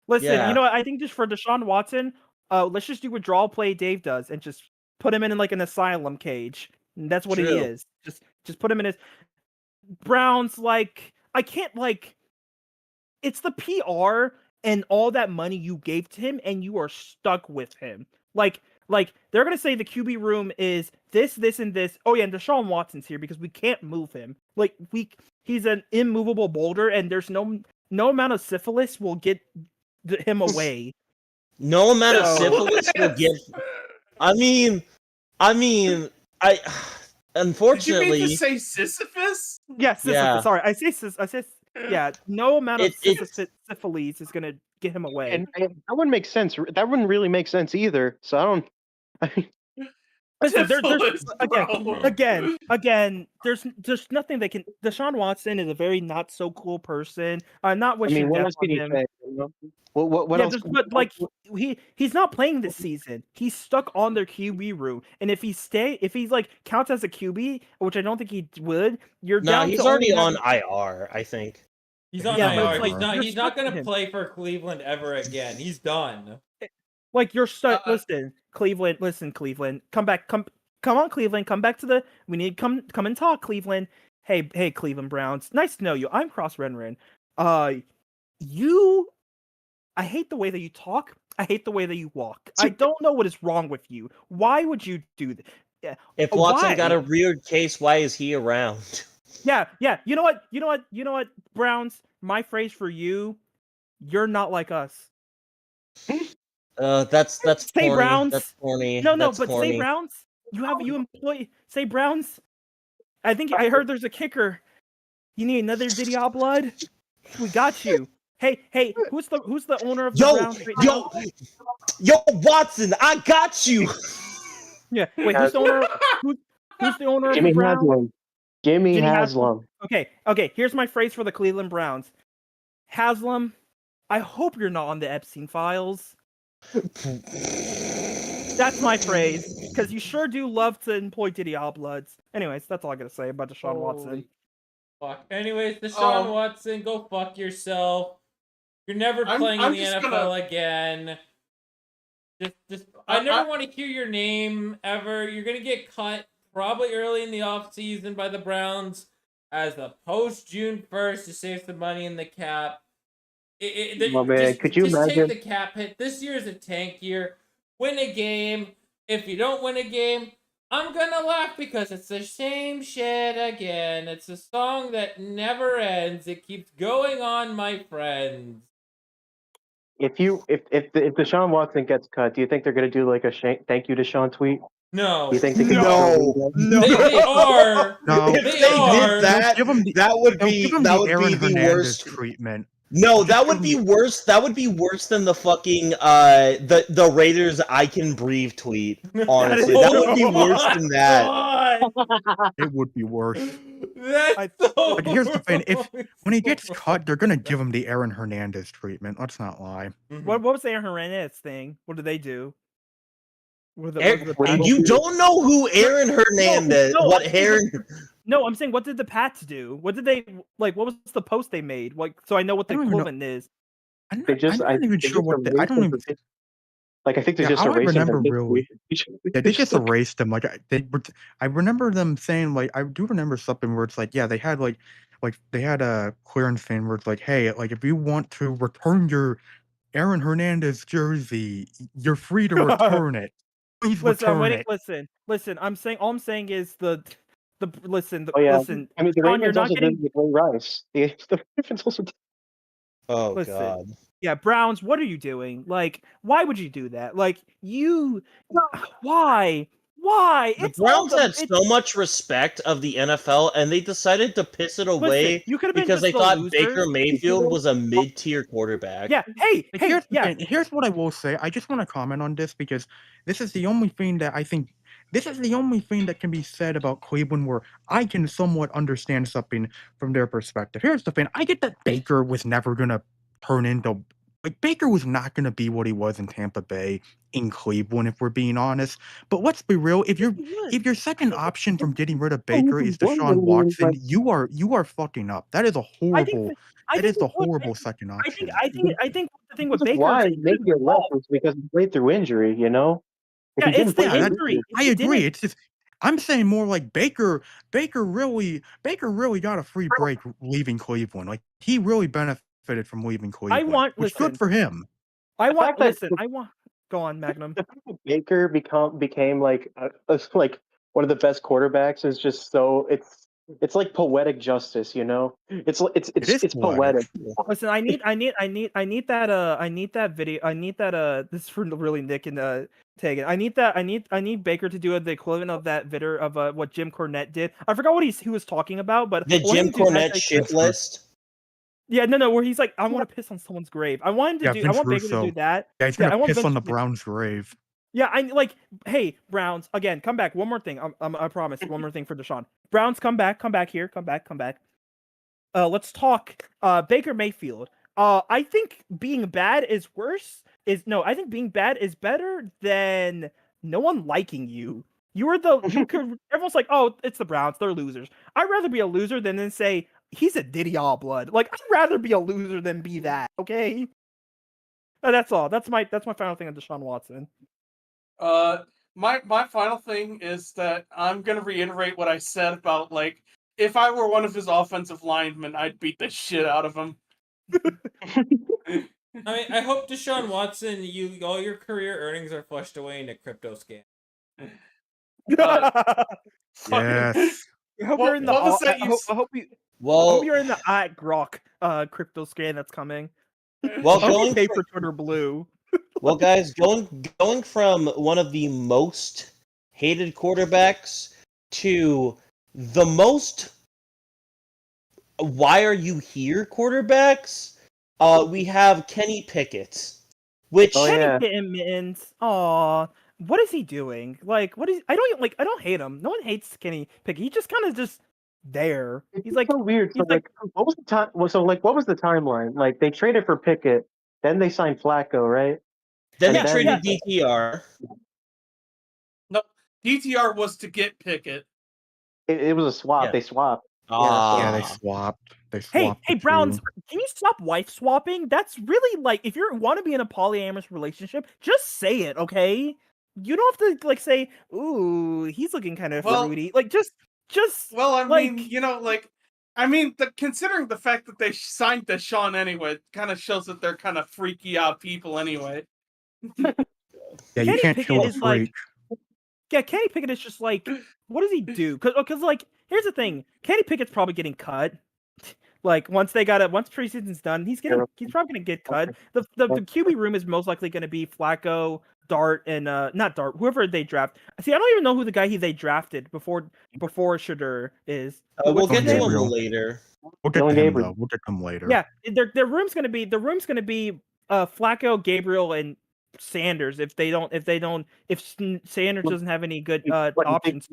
[SPEAKER 1] Listen, you know what? I think just for Deshaun Watson, let's just do what Draw Play Dave does and just put him in like an asylum cage. And that's what he is. Just put him in his Browns. I can't it's the PR and all that money you gave to him, and you are stuck with him. Like they're gonna say the QB room is this, and this. Oh yeah, and Deshaun Watson's here because we can't move him. He's an immovable boulder, and there's no amount of syphilis will get him away.
[SPEAKER 2] No amount of syphilis will get. I mean, unfortunately.
[SPEAKER 6] Did you mean to say Sisyphus?
[SPEAKER 1] Yeah, Sisyphus. Yeah. Sorry, I say yeah. No amount of syphilis is gonna get him away.
[SPEAKER 5] And that wouldn't make sense. That wouldn't really make sense either. So I don't.
[SPEAKER 1] Listen,
[SPEAKER 6] Syphilis, bro.
[SPEAKER 1] again. There's nothing they can. Deshaun Watson is a very not so cool person. Not
[SPEAKER 5] I
[SPEAKER 1] wishing
[SPEAKER 5] mean, what
[SPEAKER 1] death
[SPEAKER 5] else
[SPEAKER 1] on
[SPEAKER 5] can you
[SPEAKER 1] him.
[SPEAKER 5] say? You know? What
[SPEAKER 1] Yeah,
[SPEAKER 5] else?
[SPEAKER 1] but like he's not playing this season. He's stuck on their QB room, and if he's like counts as a QB, which I don't think he would, you're
[SPEAKER 2] No,
[SPEAKER 1] down
[SPEAKER 2] he's
[SPEAKER 1] to
[SPEAKER 2] already
[SPEAKER 1] only
[SPEAKER 2] on
[SPEAKER 1] having,
[SPEAKER 2] IR, I think.
[SPEAKER 3] He's
[SPEAKER 4] Yeah,
[SPEAKER 3] on
[SPEAKER 4] he's
[SPEAKER 1] yeah, but
[SPEAKER 3] IR.
[SPEAKER 1] it's like
[SPEAKER 4] IR.
[SPEAKER 1] you're
[SPEAKER 3] He's not
[SPEAKER 1] stuck with
[SPEAKER 3] gonna
[SPEAKER 1] him.
[SPEAKER 3] play for Cleveland ever again. He's done.
[SPEAKER 1] Like you're stuck.
[SPEAKER 6] Uh,
[SPEAKER 1] Listen, Cleveland. Listen, Cleveland. Come back. Come on, Cleveland. Come back to the. We need come and talk, Cleveland. Hey, Cleveland Browns. Nice to know you. I'm Cross Renren. You. I hate the way that you talk. I hate the way that you walk. I don't know what is wrong with you. Why would you do that? Yeah.
[SPEAKER 2] If Watson
[SPEAKER 1] Why?
[SPEAKER 2] got a weird case, why is he around?
[SPEAKER 1] Yeah. You know what, Browns? My phrase for you: you're not like us.
[SPEAKER 2] That's
[SPEAKER 1] Say
[SPEAKER 2] corny.
[SPEAKER 1] Browns.
[SPEAKER 2] That's corny.
[SPEAKER 1] No,
[SPEAKER 2] That's
[SPEAKER 1] but
[SPEAKER 2] corny.
[SPEAKER 1] say Browns. You employ. Say Browns. I heard there's a kicker. You need another Didier blood? We got you. Hey, who's the owner of the Browns right now?
[SPEAKER 2] Yo, Watson, I got you.
[SPEAKER 1] Yeah. Wait, who's the owner? Who's the owner of the
[SPEAKER 5] Jimmy
[SPEAKER 1] Browns?
[SPEAKER 5] Haslam. Jimmy
[SPEAKER 1] Jimmy
[SPEAKER 5] Haslam.
[SPEAKER 1] Okay. Here's my phrase for the Cleveland Browns. Haslam, I hope you're not on the Epstein files. That's my phrase, because you sure do love to employ Didier bloods. Anyways, that's all I gotta say about Deshaun Watson.
[SPEAKER 3] Holy fuck. Anyways, Deshaun Watson, go fuck yourself. You're never playing in the NFL again. I never want to hear your name ever. You're gonna get cut probably early in the offseason by the Browns as a post June 1st to save some money in the cap.
[SPEAKER 5] Could you
[SPEAKER 3] just
[SPEAKER 5] imagine?
[SPEAKER 3] take the cap hit. This year is a tank year. Win a game. If you don't win a game, I'm gonna laugh because it's the same shit again. It's a song that never ends. It keeps going on, my friends.
[SPEAKER 5] If Deshaun Watson gets cut, do you think they're gonna do like a thank you Deshaun tweet?
[SPEAKER 3] No.
[SPEAKER 5] Do you think they can?
[SPEAKER 2] No.
[SPEAKER 3] They are.
[SPEAKER 4] No.
[SPEAKER 2] If
[SPEAKER 3] They
[SPEAKER 2] they
[SPEAKER 3] are.
[SPEAKER 2] did that,
[SPEAKER 4] Give him the-
[SPEAKER 2] that would
[SPEAKER 4] They'll
[SPEAKER 2] be
[SPEAKER 4] give him
[SPEAKER 2] that
[SPEAKER 4] the
[SPEAKER 2] would
[SPEAKER 4] Aaron
[SPEAKER 2] be the
[SPEAKER 4] Hernandez
[SPEAKER 2] worst.
[SPEAKER 4] treatment.
[SPEAKER 2] No,
[SPEAKER 4] Just
[SPEAKER 2] that
[SPEAKER 4] give
[SPEAKER 2] would
[SPEAKER 4] him
[SPEAKER 2] be
[SPEAKER 4] the-
[SPEAKER 2] worse. That would be worse than the fucking the Raiders I can breathe tweet. Honestly, that would be worse than that.
[SPEAKER 4] It would be worse.
[SPEAKER 3] That's so
[SPEAKER 4] But here's the thing:
[SPEAKER 3] wrong.
[SPEAKER 4] when he gets cut, they're gonna give him the Aaron Hernandez treatment. Let's not lie.
[SPEAKER 1] What was the Aaron Hernandez thing? What did they do?
[SPEAKER 2] And you don't know who Aaron Hernandez?
[SPEAKER 1] no,
[SPEAKER 2] what Aaron?
[SPEAKER 1] No, I'm saying, what did the Pats do? What did they like? What was the post they made? Like, so I know what the
[SPEAKER 4] I don't even know.
[SPEAKER 1] equivalent is.
[SPEAKER 4] I'm
[SPEAKER 5] They
[SPEAKER 4] not,
[SPEAKER 5] just,
[SPEAKER 4] I'm not even sure what I don't even.
[SPEAKER 5] Like, I think they're
[SPEAKER 4] Yeah,
[SPEAKER 5] just
[SPEAKER 4] all I
[SPEAKER 5] erasing
[SPEAKER 4] remember
[SPEAKER 5] them.
[SPEAKER 4] really. Yeah, they just erased them. Like I remember them saying, like, I do remember something where it's like, yeah, they had like they had a clearance thing where it's like, hey, like if you want to return your Aaron Hernandez jersey, you're free to return it. Please return it.
[SPEAKER 1] Listen. All I'm saying is listen.
[SPEAKER 5] Oh yeah,
[SPEAKER 1] Listen.
[SPEAKER 5] I mean the
[SPEAKER 1] Sean, you're
[SPEAKER 5] Ravens
[SPEAKER 1] not
[SPEAKER 5] also
[SPEAKER 1] getting.
[SPEAKER 5] did with Ray Rice. The Ravens also did.
[SPEAKER 2] Oh
[SPEAKER 1] Listen.
[SPEAKER 2] God.
[SPEAKER 1] Yeah, Browns, what are you doing? Like, why would you do that? Like, why?
[SPEAKER 2] The Browns had so much respect of the NFL, and they decided to piss it away
[SPEAKER 1] you could have been
[SPEAKER 2] because
[SPEAKER 1] just
[SPEAKER 2] they
[SPEAKER 1] the
[SPEAKER 2] thought
[SPEAKER 1] losers.
[SPEAKER 2] Baker Mayfield was a mid-tier quarterback.
[SPEAKER 1] Yeah. Hey.
[SPEAKER 4] Here's the thing. Here's what I will say. I just want to comment on this because this is the only thing that I think. This is the only thing that can be said about Cleveland where I can somewhat understand something from their perspective. Here's the thing. I get that Baker was never going to turn into... Like, Baker was not going to be what he was in Tampa Bay in Cleveland, if we're being honest. But let's be real. If your second option from getting rid of Baker is Deshaun Watson, you are fucking up. That is a horrible... That is the horrible second option.
[SPEAKER 1] I think the thing with Baker
[SPEAKER 5] Why
[SPEAKER 1] is
[SPEAKER 5] make your left was because he played through injury, you know? If he didn't play through injury.
[SPEAKER 4] I agree. It's just I'm saying more like Baker really got a free break leaving Cleveland. Like he really benefited from leaving Cleveland. Which good for him.
[SPEAKER 1] Go on, Magnum.
[SPEAKER 5] The fact that Baker became like like one of the best quarterbacks is just so it's like poetic justice, you know. It's poetic.
[SPEAKER 1] Listen, I need that video. I need that this is for really Nick and Taegan. I need Baker to do the equivalent of that video of what Jim Cornette did. I forgot what he was talking about, but
[SPEAKER 2] the Jim Cornette shit list.
[SPEAKER 1] Yeah, no, where he's like, I want to piss on someone's grave. I want Baker to do that.
[SPEAKER 4] Yeah, he's gonna piss on the Browns' grave.
[SPEAKER 1] Yeah, I like. Hey, Browns again. Come back. One more thing. I promise. One more thing for Deshaun. Browns, come back. Come back here. Come back. Come back. Let's talk. Baker Mayfield. I think being bad is worse. I think being bad is better than no one liking you. You could. Everyone's like, oh, it's the Browns. They're losers. I'd rather be a loser than then say he's a Diddy all blood. Like I'd rather be a loser than be that. Okay. That's all. That's my final thing on Deshaun Watson.
[SPEAKER 6] My final thing is that I'm gonna reiterate what I said about like if I were one of his offensive linemen, I'd beat the shit out of him.
[SPEAKER 3] I mean, I hope Deshaun Watson, all your career earnings are flushed away in a crypto scam.
[SPEAKER 4] Yes.
[SPEAKER 1] I hope
[SPEAKER 6] What-
[SPEAKER 1] you're in the.
[SPEAKER 6] what was that
[SPEAKER 1] I
[SPEAKER 6] you
[SPEAKER 1] hope,
[SPEAKER 6] s-
[SPEAKER 1] I hope you. I
[SPEAKER 2] Well,
[SPEAKER 1] hope you're in the Grok crypto scan that's coming.
[SPEAKER 2] well,
[SPEAKER 1] I hope you
[SPEAKER 2] going
[SPEAKER 1] pay
[SPEAKER 2] fr-
[SPEAKER 1] for Twitter Blue.
[SPEAKER 2] well, guys, going from one of the most hated quarterbacks to the most why are you here quarterbacks? We have Kenny Pickett, which
[SPEAKER 5] Oh,
[SPEAKER 1] Kenny
[SPEAKER 5] yeah.
[SPEAKER 1] Pittman's. Aw, what is he doing? Like, what is? I don't hate him. No one hates Kenny Pickett. He's just kind of just there. He's like,
[SPEAKER 5] so weird. So
[SPEAKER 1] he's like,
[SPEAKER 5] what was the time? So what was the timeline? Like they traded for Pickett, then they signed Flacco, right?
[SPEAKER 2] then
[SPEAKER 1] Yeah,
[SPEAKER 2] they
[SPEAKER 1] yeah.
[SPEAKER 2] traded DTR.
[SPEAKER 6] No, DTR was to get Pickett.
[SPEAKER 5] It was a swap.
[SPEAKER 2] Yeah.
[SPEAKER 5] They swapped.
[SPEAKER 4] Yeah, they
[SPEAKER 2] Ah,
[SPEAKER 4] swapped. They
[SPEAKER 1] hey,
[SPEAKER 4] swapped.
[SPEAKER 1] hey,
[SPEAKER 4] the
[SPEAKER 1] Browns,
[SPEAKER 4] two.
[SPEAKER 1] can you stop wife swapping? That's really like, if you want to be in a polyamorous relationship, just say it, okay? You don't have to like say, "Ooh, he's looking kind of
[SPEAKER 6] Well-
[SPEAKER 1] fruity." Like, just.
[SPEAKER 6] Well, I
[SPEAKER 1] like,
[SPEAKER 6] mean, considering the fact that they signed Deshaun anyway, kind of shows that they're kind of freaky out people anyway.
[SPEAKER 4] Yeah, you
[SPEAKER 1] Kenny
[SPEAKER 4] can't
[SPEAKER 1] Pickett
[SPEAKER 4] kill a
[SPEAKER 1] is like,
[SPEAKER 4] freak.
[SPEAKER 1] yeah, Kenny Pickett is just like, what does he do? Because like, here's the thing, Kenny Pickett's probably getting cut. Like once preseason's done, he's probably gonna get cut. The QB room is most likely gonna be Flacco, Dart, and not Dart, whoever they draft. See, I don't even know who the guy they drafted before Shadur is.
[SPEAKER 2] we'll
[SPEAKER 1] What's
[SPEAKER 2] get
[SPEAKER 1] his
[SPEAKER 2] to
[SPEAKER 1] name?
[SPEAKER 2] him
[SPEAKER 4] Gabriel.
[SPEAKER 2] later.
[SPEAKER 4] We'll get to
[SPEAKER 5] Dylan
[SPEAKER 4] him
[SPEAKER 5] Gabriel.
[SPEAKER 4] though. We'll get to him later.
[SPEAKER 1] Yeah, their room's gonna be Flacco, Gabriel, and Sanders. If Sanders doesn't have any good
[SPEAKER 5] What, you think-
[SPEAKER 1] options.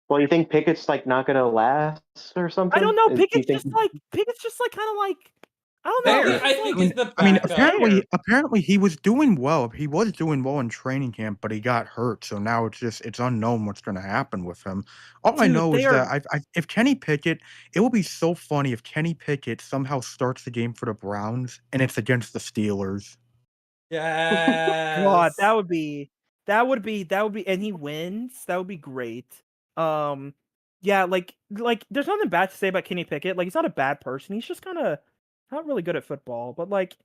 [SPEAKER 5] Well, you think Pickett's like not gonna last or something?
[SPEAKER 1] I don't know.
[SPEAKER 5] Do you
[SPEAKER 1] Pickett's
[SPEAKER 5] think-
[SPEAKER 1] just like kind of like, I don't know.
[SPEAKER 3] Maybe
[SPEAKER 1] It's
[SPEAKER 3] I
[SPEAKER 1] just
[SPEAKER 3] think
[SPEAKER 1] like-
[SPEAKER 3] he's the
[SPEAKER 4] I mean,
[SPEAKER 3] backup.
[SPEAKER 4] apparently he was doing well. He was doing well in training camp, but he got hurt. So now it's unknown what's going to happen with him. All I
[SPEAKER 1] Dude,
[SPEAKER 4] know
[SPEAKER 1] they
[SPEAKER 4] is
[SPEAKER 1] are-
[SPEAKER 4] that if Kenny Pickett, it will be so funny if Kenny Pickett somehow starts the game for the Browns and it's against the Steelers.
[SPEAKER 3] Yes.
[SPEAKER 1] God, that would be, and he wins. That would be great. Yeah, like, there's nothing bad to say about Kenny Pickett. Like, he's not a bad person. He's just kind of not really good at football, but like,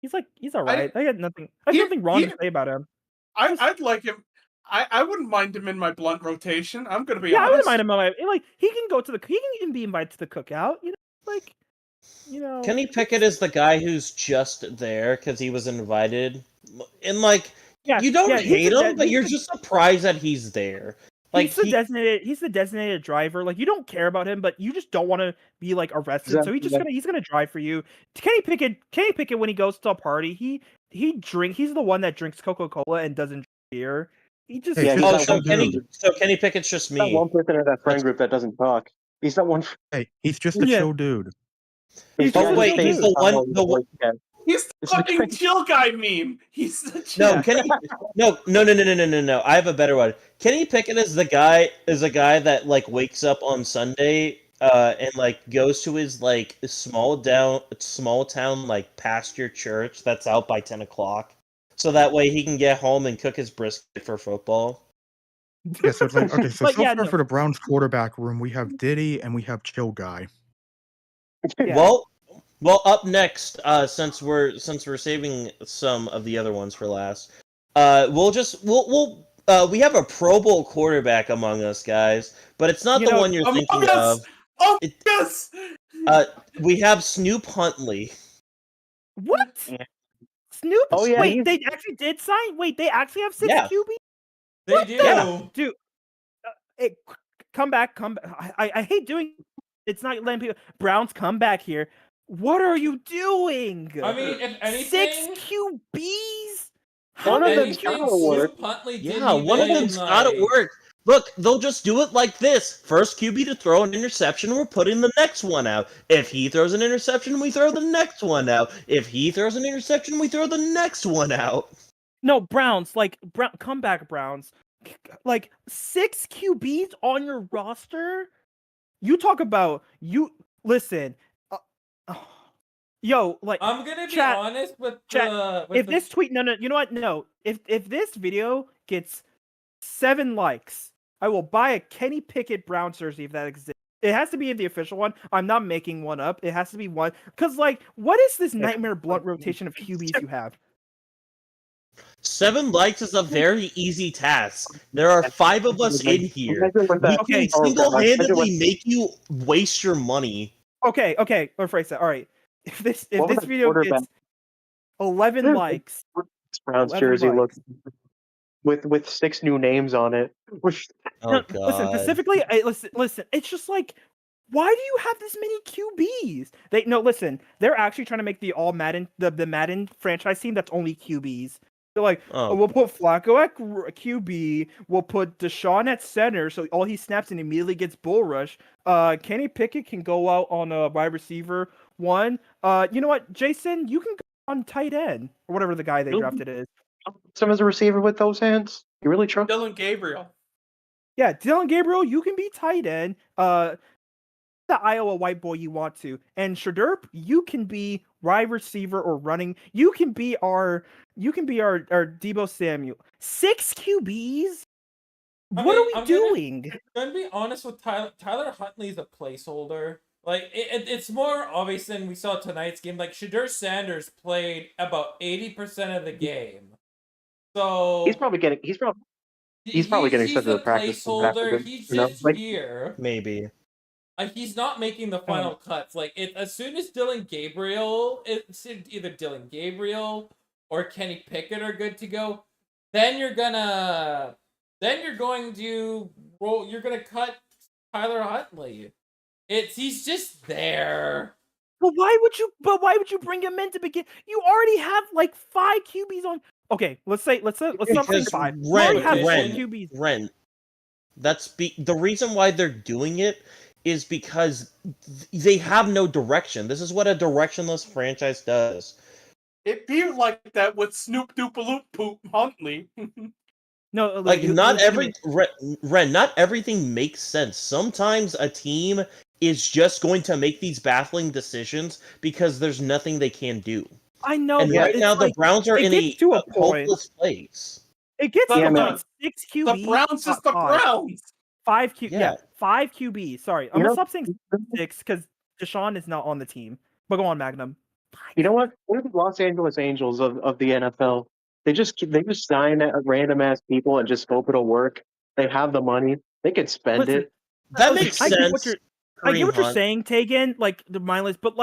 [SPEAKER 1] he's all right. I had nothing wrong to say about him.
[SPEAKER 6] I'd like him. I wouldn't mind him in my blunt rotation. I'm gonna be
[SPEAKER 1] Yeah, I
[SPEAKER 6] honest.
[SPEAKER 1] wouldn't mind him. Like, he can even be invited to the cookout.
[SPEAKER 2] Kenny Pickett is the guy who's just there because he was invited, and like
[SPEAKER 1] Yeah,
[SPEAKER 2] you don't
[SPEAKER 1] yeah, he's
[SPEAKER 2] hate
[SPEAKER 1] the
[SPEAKER 2] him, but you're just surprised that he's there. Like
[SPEAKER 1] he's the designated driver. Like, you don't care about him, but you just don't want to be like arrested. So he's gonna drive for you. Kenny Pickett, when he goes to a party, he's the one that drinks Coca-Cola and doesn't drink beer. He just
[SPEAKER 5] Yeah, he's
[SPEAKER 2] oh,
[SPEAKER 5] not
[SPEAKER 2] so
[SPEAKER 5] one
[SPEAKER 2] Kenny Pickett's just
[SPEAKER 5] He's not
[SPEAKER 2] me.
[SPEAKER 5] one person in that friend group that doesn't talk. He's not one.
[SPEAKER 4] Hey, he's just a
[SPEAKER 1] Yeah.
[SPEAKER 4] chill dude.
[SPEAKER 1] He's
[SPEAKER 2] Oh,
[SPEAKER 1] just a
[SPEAKER 2] wait,
[SPEAKER 1] chill
[SPEAKER 2] he's
[SPEAKER 1] dude.
[SPEAKER 2] the one.
[SPEAKER 6] He's the
[SPEAKER 5] This is
[SPEAKER 6] fucking
[SPEAKER 5] crazy.
[SPEAKER 6] chill guy meme. He's the chill.
[SPEAKER 2] No,
[SPEAKER 1] Yeah.
[SPEAKER 2] Kenny. No. I have a better one. Kenny Pickett is a guy that like wakes up on Sunday and like goes to his like small town like pasture church that's out by 10 o'clock, so that way he can get home and cook his brisket for football.
[SPEAKER 4] Yeah, so it's like okay, so
[SPEAKER 1] But yeah,
[SPEAKER 4] far
[SPEAKER 1] no.
[SPEAKER 4] for the Browns quarterback room, we have Diddy and we have Chill Guy.
[SPEAKER 1] Yeah.
[SPEAKER 2] Well, up next, since we're saving some of the other ones for last, we have a Pro Bowl quarterback among us, guys, but it's not
[SPEAKER 1] You
[SPEAKER 2] the
[SPEAKER 1] know,
[SPEAKER 2] one you're
[SPEAKER 6] Among
[SPEAKER 2] thinking
[SPEAKER 6] Us!
[SPEAKER 2] of.
[SPEAKER 6] Oh
[SPEAKER 2] It-
[SPEAKER 6] yes.
[SPEAKER 2] We have Snoop Huntley.
[SPEAKER 1] What?
[SPEAKER 5] Yeah.
[SPEAKER 1] Snoop?
[SPEAKER 5] Oh, yeah,
[SPEAKER 1] Wait,
[SPEAKER 5] he's-
[SPEAKER 1] they actually did sign? Wait, they actually have 6
[SPEAKER 2] Yeah.
[SPEAKER 1] QB?
[SPEAKER 3] They do.
[SPEAKER 2] Yeah.
[SPEAKER 1] Dude, come back. I hate doing. It's not letting people. Browns, come back here. What are you doing?
[SPEAKER 3] I mean, if
[SPEAKER 1] 6
[SPEAKER 3] anything,
[SPEAKER 1] QBs?
[SPEAKER 5] One of them's
[SPEAKER 3] Anything
[SPEAKER 5] gotta work.
[SPEAKER 3] Snoop Huntley didn't
[SPEAKER 2] Yeah, one of
[SPEAKER 3] even,
[SPEAKER 2] them's gotta
[SPEAKER 3] like-
[SPEAKER 2] work. Look, they'll just do it like this. First QB to throw an interception, we're putting the next one out. If he throws an interception, we throw the next one out. If he throws an interception, we throw the next one out.
[SPEAKER 1] No, Browns, like comeback Browns, like 6 QBs on your roster. You talk about listen. Yo, like
[SPEAKER 3] I'm gonna be
[SPEAKER 1] chat,
[SPEAKER 3] honest with
[SPEAKER 1] chat,
[SPEAKER 3] the.
[SPEAKER 1] if this tweet, no, you know what? No, if this video gets 7 likes, I will buy a Kenny Pickett Browns jersey if that exists. It has to be the official one. I'm not making one up. It has to be one. Because, like, what is this nightmare blunt rotation of QBs you have?
[SPEAKER 2] 7 likes is a very easy task. There are 5 of us in here. We
[SPEAKER 1] Okay,
[SPEAKER 2] can single-handedly make you waste your money.
[SPEAKER 1] Okay, or phrase that. All right. If this video gets 11 likes,
[SPEAKER 5] Browns
[SPEAKER 1] 11
[SPEAKER 5] jersey
[SPEAKER 1] likes.
[SPEAKER 5] look with 6 new names on it.
[SPEAKER 2] Oh
[SPEAKER 1] No,
[SPEAKER 2] god.
[SPEAKER 1] listen, specifically, listen. It's just like, why do you have this many QBs? Listen. They're actually trying to make the all Madden, the Madden franchise team that's only QBs. They're like, we'll put Flacco at QB. We'll put Deshaun at center, so all he snaps and immediately gets bull rush. Kenny Pickett can go out on a wide receiver 1. You know what, Jason? You can go on tight end or whatever the guy they drafted is.
[SPEAKER 5] Some as a receiver with those hands. You really trust
[SPEAKER 6] Dylan Gabriel.
[SPEAKER 1] Yeah, Dylan Gabriel, you can be tight end. The Iowa white boy you want to. And Shadur, you can be wide receiver or running. You can be our Debo Samuel. 6 QBs? What are we doing?
[SPEAKER 3] I'm gonna be honest with Tyler. Tyler Huntley's a placeholder. Like it's more obvious than we saw tonight's game. Like Shadur Sanders played about 80% of the game. So
[SPEAKER 5] he's probably getting sent to the practice.
[SPEAKER 3] Placeholder. He's just here.
[SPEAKER 2] Maybe.
[SPEAKER 3] He's not making the final cuts. Like as soon as Dylan Gabriel, it's either Dylan Gabriel or Kenny Pickett are good to go, then you're going to roll. You're gonna cut Tyler Huntley. He's just there.
[SPEAKER 1] But why would you bring him in to begin? You already have like 5 QBs on. Okay, let's not say 5.
[SPEAKER 2] Ren. The reason why they're doing it is because they have no direction. This is what a directionless franchise does.
[SPEAKER 6] It be like that with Snoop Doopaloop Poop Huntley.
[SPEAKER 1] No,
[SPEAKER 2] like not everything makes sense. Sometimes a team is just going to make these baffling decisions because there's nothing they can do.
[SPEAKER 1] I know,
[SPEAKER 2] and right now the Browns are in a hopeless place.
[SPEAKER 1] It gets to about 6 QBs.
[SPEAKER 6] The Browns is the Browns.
[SPEAKER 1] 5 QBs. Sorry, I'm gonna stop saying 6 because Deshaun is not on the team. But go on, Magnum.
[SPEAKER 5] You know what? We're the Los Angeles Angels of the NFL. They just sign random ass people and just hope it'll work. They have the money. They could spend it.
[SPEAKER 2] That makes sense.
[SPEAKER 1] I get what you're saying, Taegan. Like the mindless, but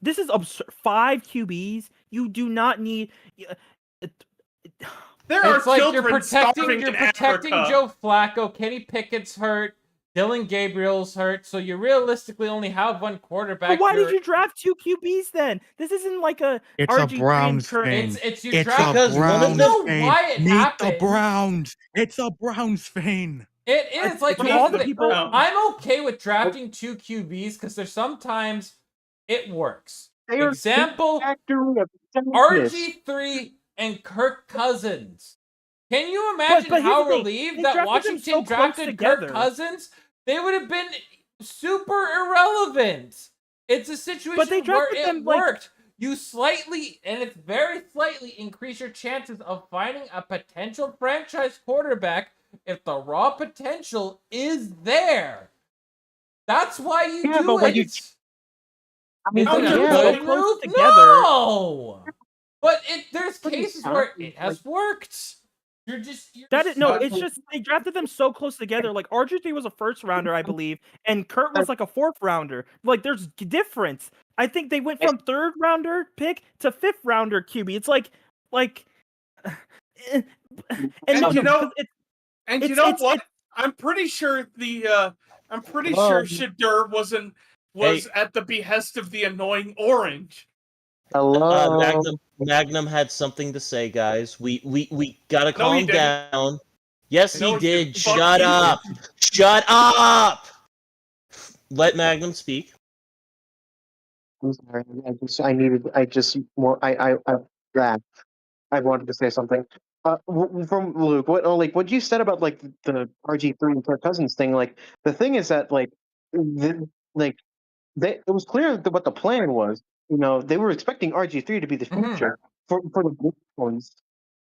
[SPEAKER 1] this is absurd. 5 QBs. You do not need.
[SPEAKER 6] There are
[SPEAKER 3] like
[SPEAKER 6] children
[SPEAKER 3] you're protecting
[SPEAKER 6] Africa.
[SPEAKER 3] Joe Flacco. Kenny Pickett's hurt. Dylan Gabriel's hurt. So you realistically only have one quarterback.
[SPEAKER 1] But why did you draft 2 QBs then? This isn't like a.
[SPEAKER 4] It's
[SPEAKER 1] RG3
[SPEAKER 4] a Browns thing.
[SPEAKER 3] It's
[SPEAKER 4] a
[SPEAKER 3] Browns
[SPEAKER 4] thing.
[SPEAKER 3] why it
[SPEAKER 4] Meet
[SPEAKER 3] happened.
[SPEAKER 4] the Browns. It's a Browns thing.
[SPEAKER 3] It is like
[SPEAKER 1] all the people.
[SPEAKER 3] I'm okay with drafting 2 QBs because there's sometimes it works. Example: RG3 and Kirk Cousins. Can you imagine how relieved that Washington drafted Kirk Cousins? They would have been super irrelevant. It's a situation where it worked. You slightly, and it's very slightly, increase your chances of finding a potential franchise quarterback if the raw potential is there. That's why you do it.
[SPEAKER 5] I mean,
[SPEAKER 3] is it a good move?
[SPEAKER 1] Together.
[SPEAKER 3] No! But there's cases where it has worked. It's
[SPEAKER 1] just they drafted them so close together. Like RG3 was a first rounder, I believe, and Kurt was like a 4th rounder. Like there's difference. I think they went from 3rd rounder pick to 5th rounder QB. It's like you know
[SPEAKER 6] what? I'm pretty sure Shadur was at the behest of the annoying orange.
[SPEAKER 5] Hello.
[SPEAKER 2] Magnum had something to say, guys. We gotta
[SPEAKER 6] No, he
[SPEAKER 2] calm
[SPEAKER 6] didn't.
[SPEAKER 2] down. Yes,
[SPEAKER 6] No,
[SPEAKER 2] he
[SPEAKER 6] he
[SPEAKER 2] did.
[SPEAKER 6] didn't. Fuck
[SPEAKER 2] Shut
[SPEAKER 6] you.
[SPEAKER 2] up. Shut up. Let Magnum speak.
[SPEAKER 5] I'm sorry. That. I wanted to say something. From Luke, what you said about like the RG3 and Kirk Cousins thing, like the thing is that like it was clear that what the plan was. You know, they were expecting RG3 to be the future for the Blue ones.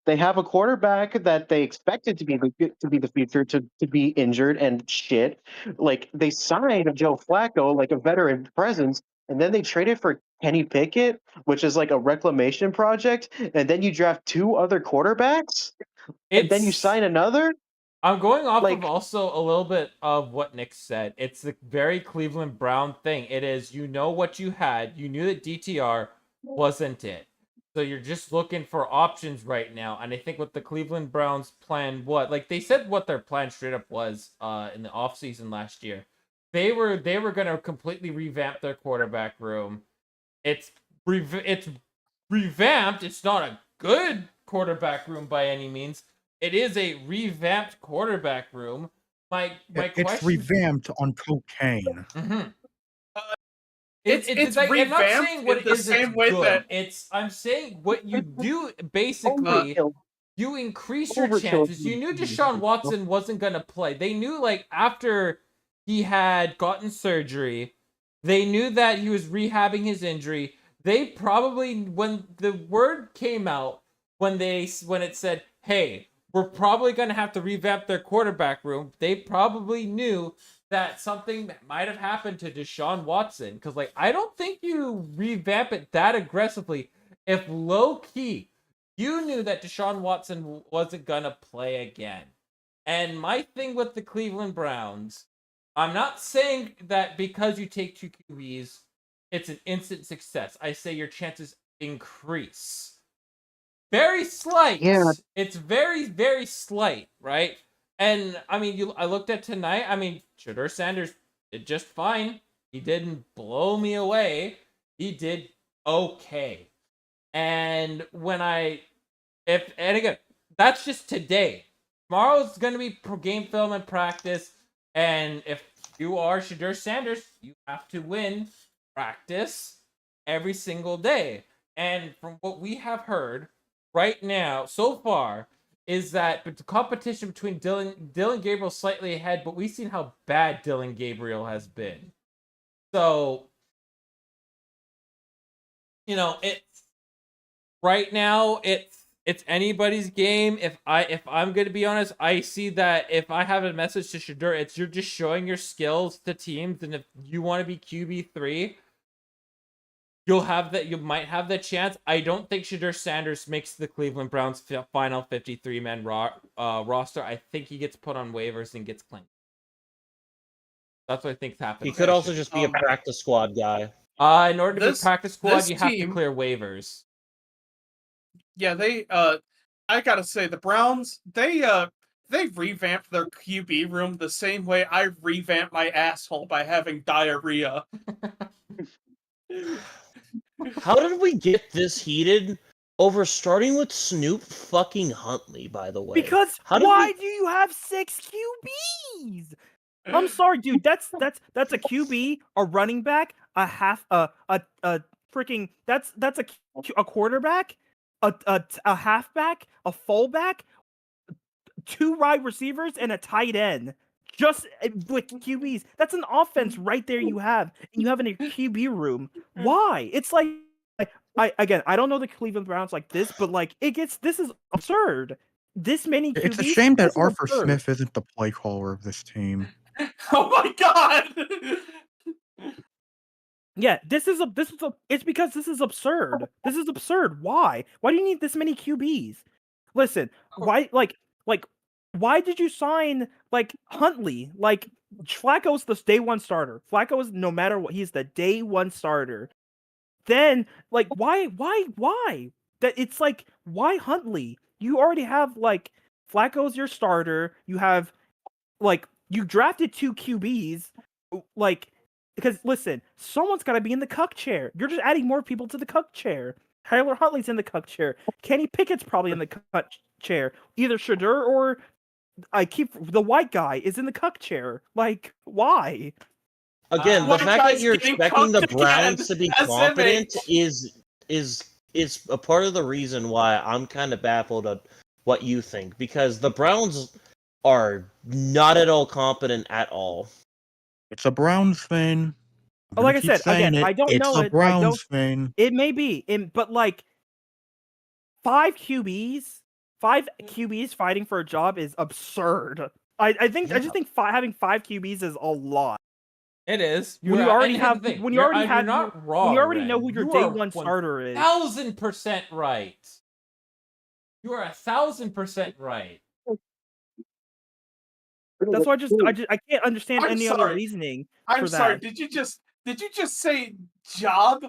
[SPEAKER 5] They have a quarterback that they expected to be the future to be injured and shit. Like they signed Joe Flacco, like a veteran presence, and then they traded for Kenny Pickett, which is like a reclamation project, and then you draft two other quarterbacks, and then you sign another.
[SPEAKER 3] I'm going off of
[SPEAKER 5] Like
[SPEAKER 3] also a little bit of what Nick said. It's the very Cleveland Brown thing. It is, you know what you had. You knew that DTR wasn't it. So you're just looking for options right now. And I think what the Cleveland Browns plan, like they said what their plan straight up was in the offseason last year. They were going to completely revamp their quarterback room. It's revamped. It's not a good quarterback room by any means. It is a revamped quarterback room. My
[SPEAKER 4] It's
[SPEAKER 3] question.
[SPEAKER 4] revamped on cocaine.
[SPEAKER 3] Mm-hmm.
[SPEAKER 6] It's
[SPEAKER 3] like, I'm not
[SPEAKER 6] revamped
[SPEAKER 3] saying what
[SPEAKER 6] in the
[SPEAKER 3] is
[SPEAKER 6] same way
[SPEAKER 3] good.
[SPEAKER 6] that
[SPEAKER 3] I'm saying what you do basically. You increase your chances. You knew Deshaun Watson wasn't gonna play. They knew like after he had gotten surgery, they knew that he was rehabbing his injury. They probably, when the word came out, when it said, "Hey, we're probably gonna have to revamp their quarterback room," they probably knew that something might have happened to Deshaun Watson. Because like I don't think you revamp it that aggressively if low key you knew that Deshaun Watson wasn't gonna play again. And my thing with the Cleveland Browns, I'm not saying that because you take two QBs, it's an instant success. I say your chances increase. Very slight.
[SPEAKER 5] Yeah.
[SPEAKER 3] It's very, very slight, right? And I mean, I looked at tonight. I mean, Shedeur Sanders did just fine. He didn't blow me away. He did okay. And and again, that's just today. Tomorrow's gonna be game film and practice. And if you are Shedeur Sanders, you have to win practice every single day. And from what we have heard right now, so far, is that the competition between Dylan Gabriel slightly ahead, but we've seen how bad Dylan Gabriel has been. So, you know, right now it's anybody's game. If I'm gonna be honest, I see that if I have a message to Shedeur, it's you're just showing your skills to teams, and if you want to be QB3, you might have the chance. I don't think Shedeur Sanders makes the Cleveland Browns final 53-man roster. I think he gets put on waivers and gets claimed. That's what I think's happening.
[SPEAKER 2] He could also just be a practice squad guy.
[SPEAKER 3] In order to be practice squad, you have to clear waivers.
[SPEAKER 6] Yeah, I gotta say the Browns, they revamped their QB room the same way I revamped my asshole by having diarrhea.
[SPEAKER 2] How did we get this heated over starting with Snoop fucking Huntley, by the way?
[SPEAKER 1] Because why do you have 6 QBs? I'm sorry, dude. That's a QB, a running back, a half, a freaking. That's a quarterback, a halfback, a fullback, 2 wide receivers, and a tight end. Just with QBs, that's an offense right there. You have, and you have in a QB room. Why? It's like, I don't know the Cleveland Browns like this, but like this is absurd. This many QBs.
[SPEAKER 4] It's a shame that Arthur Smith isn't the play caller of this team.
[SPEAKER 6] Oh my god!
[SPEAKER 1] Yeah, it's because this is absurd. This is absurd. Why? Why do you need this many QBs? Listen, why why did you sign like Huntley? Like Flacco's the day 1 starter. Flacco is, no matter what, he's the day 1 starter. Then like why? That it's like, why Huntley? You already have like Flacco's your starter. You have like, you drafted 2 QBs. Like, because listen, someone's got to be in the cuck chair. You're just adding more people to the cuck chair. Tyler Huntley's in the cuck chair. Kenny Pickett's probably in the cuck chair. Either Shadur or the white guy is in the cuck chair. Like, why?
[SPEAKER 2] Again, the
[SPEAKER 6] White
[SPEAKER 2] fact that
[SPEAKER 6] guys
[SPEAKER 2] you're
[SPEAKER 6] getting
[SPEAKER 2] expecting the
[SPEAKER 6] cucked
[SPEAKER 2] Browns
[SPEAKER 6] again,
[SPEAKER 2] to be
[SPEAKER 6] SMH.
[SPEAKER 2] confident is a part of the reason why I'm kind of baffled at what you think, because the Browns are not at all competent at all.
[SPEAKER 4] It's a Browns thing. I'm
[SPEAKER 1] Like
[SPEAKER 4] gonna
[SPEAKER 1] I
[SPEAKER 4] keep
[SPEAKER 1] said,
[SPEAKER 4] saying
[SPEAKER 1] again,
[SPEAKER 4] it.
[SPEAKER 1] I don't
[SPEAKER 4] It's
[SPEAKER 1] know
[SPEAKER 4] a
[SPEAKER 1] it. I don't.
[SPEAKER 4] Browns thing.
[SPEAKER 1] It may be, but like 5 QBs fighting for a job is absurd. I just think having 5 QBs is a lot.
[SPEAKER 3] It is.
[SPEAKER 1] When you already
[SPEAKER 3] and here's
[SPEAKER 1] have,
[SPEAKER 3] the thing,
[SPEAKER 1] when you already have,
[SPEAKER 3] you're not wrong.
[SPEAKER 1] when you already know
[SPEAKER 3] Ren.
[SPEAKER 1] who your
[SPEAKER 3] You
[SPEAKER 1] day
[SPEAKER 3] are
[SPEAKER 1] one starter is.
[SPEAKER 3] 1,000% right. You are 1,000% right.
[SPEAKER 1] That's why I can't understand
[SPEAKER 6] I'm
[SPEAKER 1] any other
[SPEAKER 6] sorry.
[SPEAKER 1] reasoning
[SPEAKER 6] I'm
[SPEAKER 1] for
[SPEAKER 6] sorry.
[SPEAKER 1] that.
[SPEAKER 6] Did you just say job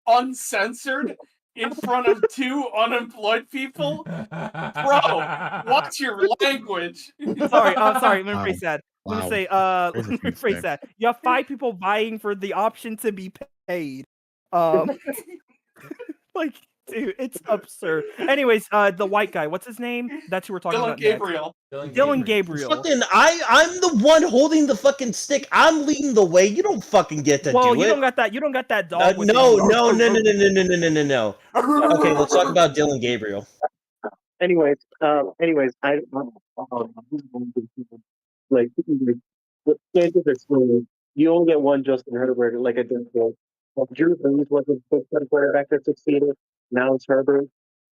[SPEAKER 6] uncensored in front of 2 unemployed people? Bro, watch your language.
[SPEAKER 1] Sorry, let me
[SPEAKER 4] Wow.
[SPEAKER 1] rephrase that. Let me
[SPEAKER 4] Wow.
[SPEAKER 1] say,
[SPEAKER 4] There's
[SPEAKER 1] let
[SPEAKER 4] a
[SPEAKER 1] me
[SPEAKER 4] few
[SPEAKER 1] rephrase
[SPEAKER 4] things.
[SPEAKER 1] that. You have 5 people vying for the option to be paid. Like, dude, it's absurd. Anyways, the white guy, what's his name? That's who we're talking
[SPEAKER 6] Dylan
[SPEAKER 1] about
[SPEAKER 6] Gabriel.
[SPEAKER 1] next. Dylan Gabriel.
[SPEAKER 2] Fucking, I'm the one holding the fucking stick. I'm leading the way. You don't fucking get to
[SPEAKER 1] Well,
[SPEAKER 2] do
[SPEAKER 1] you
[SPEAKER 2] it.
[SPEAKER 1] don't got that. You don't got that dog. within
[SPEAKER 2] No.
[SPEAKER 1] you.
[SPEAKER 2] No. Okay, let's talk about Dylan Gabriel.
[SPEAKER 5] Anyways, I like chances are slim. You only get one Justin Herbert, like I just said. Drew Brees was a good quarterback that succeeded. Now it's Herbert.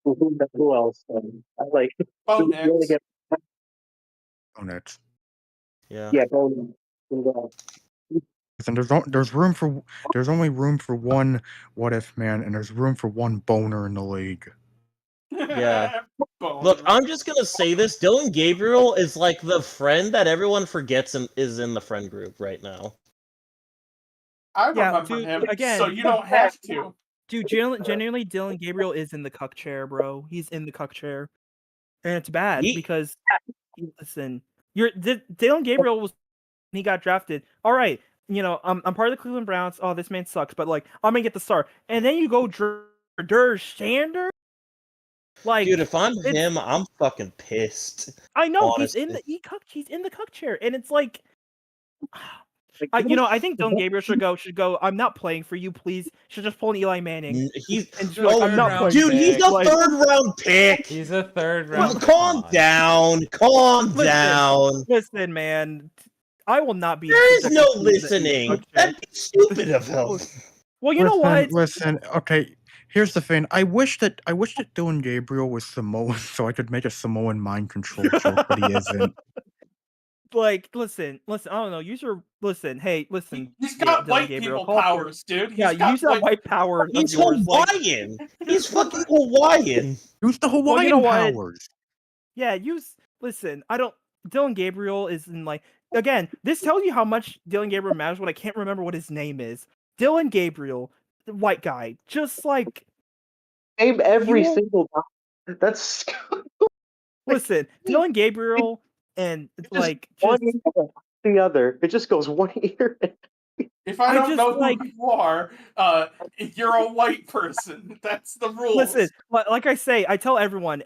[SPEAKER 5] Who else? I like.
[SPEAKER 6] Bo
[SPEAKER 5] You only
[SPEAKER 6] Nix.
[SPEAKER 5] get
[SPEAKER 4] Oh, Nets.
[SPEAKER 5] yeah. Bo Nix.
[SPEAKER 4] Listen, there's only room for one what if man, and there's room for one boner in the league.
[SPEAKER 2] Yeah.
[SPEAKER 6] Boner.
[SPEAKER 2] Look, I'm just gonna say this. Dylan Gabriel is like the friend that everyone forgets is in the friend group right now.
[SPEAKER 6] I
[SPEAKER 1] Yeah,
[SPEAKER 6] remember
[SPEAKER 1] dude,
[SPEAKER 6] him,
[SPEAKER 1] again,
[SPEAKER 6] so you don't have to.
[SPEAKER 1] Dude, genuinely, Dylan Gabriel is in the cuck chair, bro. He's in the cuck chair, and it's bad because listen, Dylan Gabriel was when he got drafted. All right, I'm part of the Cleveland Browns. Oh, this man sucks, but like I'm gonna get the start, and then you go Sanders. Like,
[SPEAKER 2] dude, if I'm him, I'm fucking pissed.
[SPEAKER 1] I know
[SPEAKER 2] honestly.
[SPEAKER 1] he's in the cuck chair, and it's like. I think Dylan Gabriel should go. I'm not playing for you, please. Should just pull an Eli Manning.
[SPEAKER 2] He's
[SPEAKER 1] I'm not playing.
[SPEAKER 2] Dude, he's a third round pick.
[SPEAKER 3] He's a third round.
[SPEAKER 2] Calm down. Down.
[SPEAKER 1] Listen, man. I will not be.
[SPEAKER 2] There is no listening. That'd be stupid of him.
[SPEAKER 1] Well, you know what?
[SPEAKER 4] Listen, okay. Here's the thing. I wish that Dylan Gabriel was Samoan, so I could make a Samoan mind control joke, but he isn't.
[SPEAKER 1] Like, listen. I don't know. Listen. Hey, listen.
[SPEAKER 6] He's got
[SPEAKER 1] Dylan
[SPEAKER 6] white
[SPEAKER 1] Gabriel,
[SPEAKER 6] people powers, dude.
[SPEAKER 1] Yeah, use that white power.
[SPEAKER 2] He's
[SPEAKER 1] yours,
[SPEAKER 2] Hawaiian. He's fucking Hawaiian.
[SPEAKER 4] Use the Hawaiian powers.
[SPEAKER 1] Yeah, listen. Dylan Gabriel is in like again. This tells you how much Dylan Gabriel matters. When I can't remember what his name is. Dylan Gabriel, the white guy, just like
[SPEAKER 5] name every single time. That's
[SPEAKER 1] listen, Dylan Gabriel and like
[SPEAKER 5] one ear the other. It just goes one ear.
[SPEAKER 6] If I don't know who you are, you're a white person. That's the rules.
[SPEAKER 1] Listen, like I say, I tell everyone,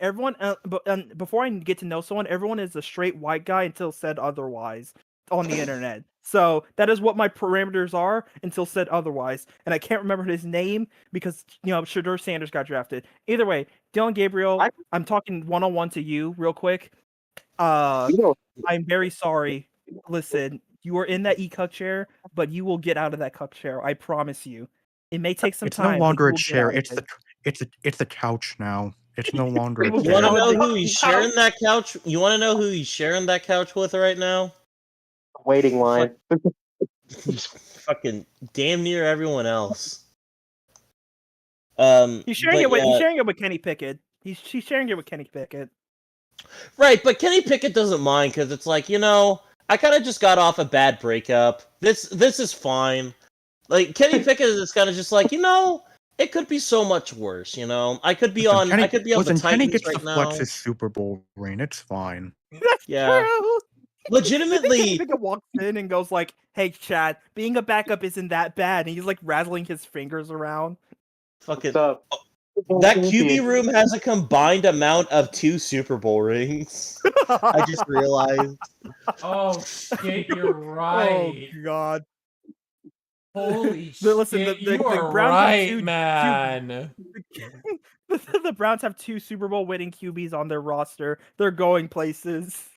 [SPEAKER 1] before I get to know someone, everyone is a straight white guy until said otherwise on the internet. So that is what my parameters are until said otherwise. And I can't remember his name because Shadur Sanders got drafted. Either way, Dylan Gabriel, I'm talking one-on-one to you real quick. I'm very sorry. Listen, you are in that cuck chair, but you will get out of that cuck chair. I promise you. It may take some time.
[SPEAKER 4] It's no longer a chair. It's the couch now. It's no longer a chair.
[SPEAKER 2] You want to know who he's sharing that couch? You want to know who he's sharing that couch with right now?
[SPEAKER 5] Waiting line.
[SPEAKER 2] Fucking damn near everyone else.
[SPEAKER 1] He's sharing it with Kenny Pickett. He's sharing it with Kenny Pickett.
[SPEAKER 2] Right, but Kenny Pickett doesn't mind because it's like, I kind of just got off a bad breakup. This is fine. Like Kenny Pickett is kind of just like, it could be so much worse. I could be on the Titans
[SPEAKER 4] Kenny gets
[SPEAKER 2] right
[SPEAKER 4] to
[SPEAKER 2] now.
[SPEAKER 4] flex his Super Bowl reign. It's fine.
[SPEAKER 1] That's true.
[SPEAKER 2] Legitimately,
[SPEAKER 1] Taegan walks in and goes like, "Hey, Chad, being a backup isn't that bad." And he's like rattling his fingers around.
[SPEAKER 2] fucking
[SPEAKER 5] What's up?
[SPEAKER 2] that QB room has a combined amount of 2 Super Bowl rings. I just realized.
[SPEAKER 3] Oh shit, you're right.
[SPEAKER 1] Oh God.
[SPEAKER 3] Holy
[SPEAKER 1] Listen,
[SPEAKER 3] shit,
[SPEAKER 1] the
[SPEAKER 3] you are
[SPEAKER 1] Browns have
[SPEAKER 3] right,
[SPEAKER 1] two-
[SPEAKER 3] man.
[SPEAKER 1] The Browns have 2 Super Bowl winning QBs on their roster. They're going places.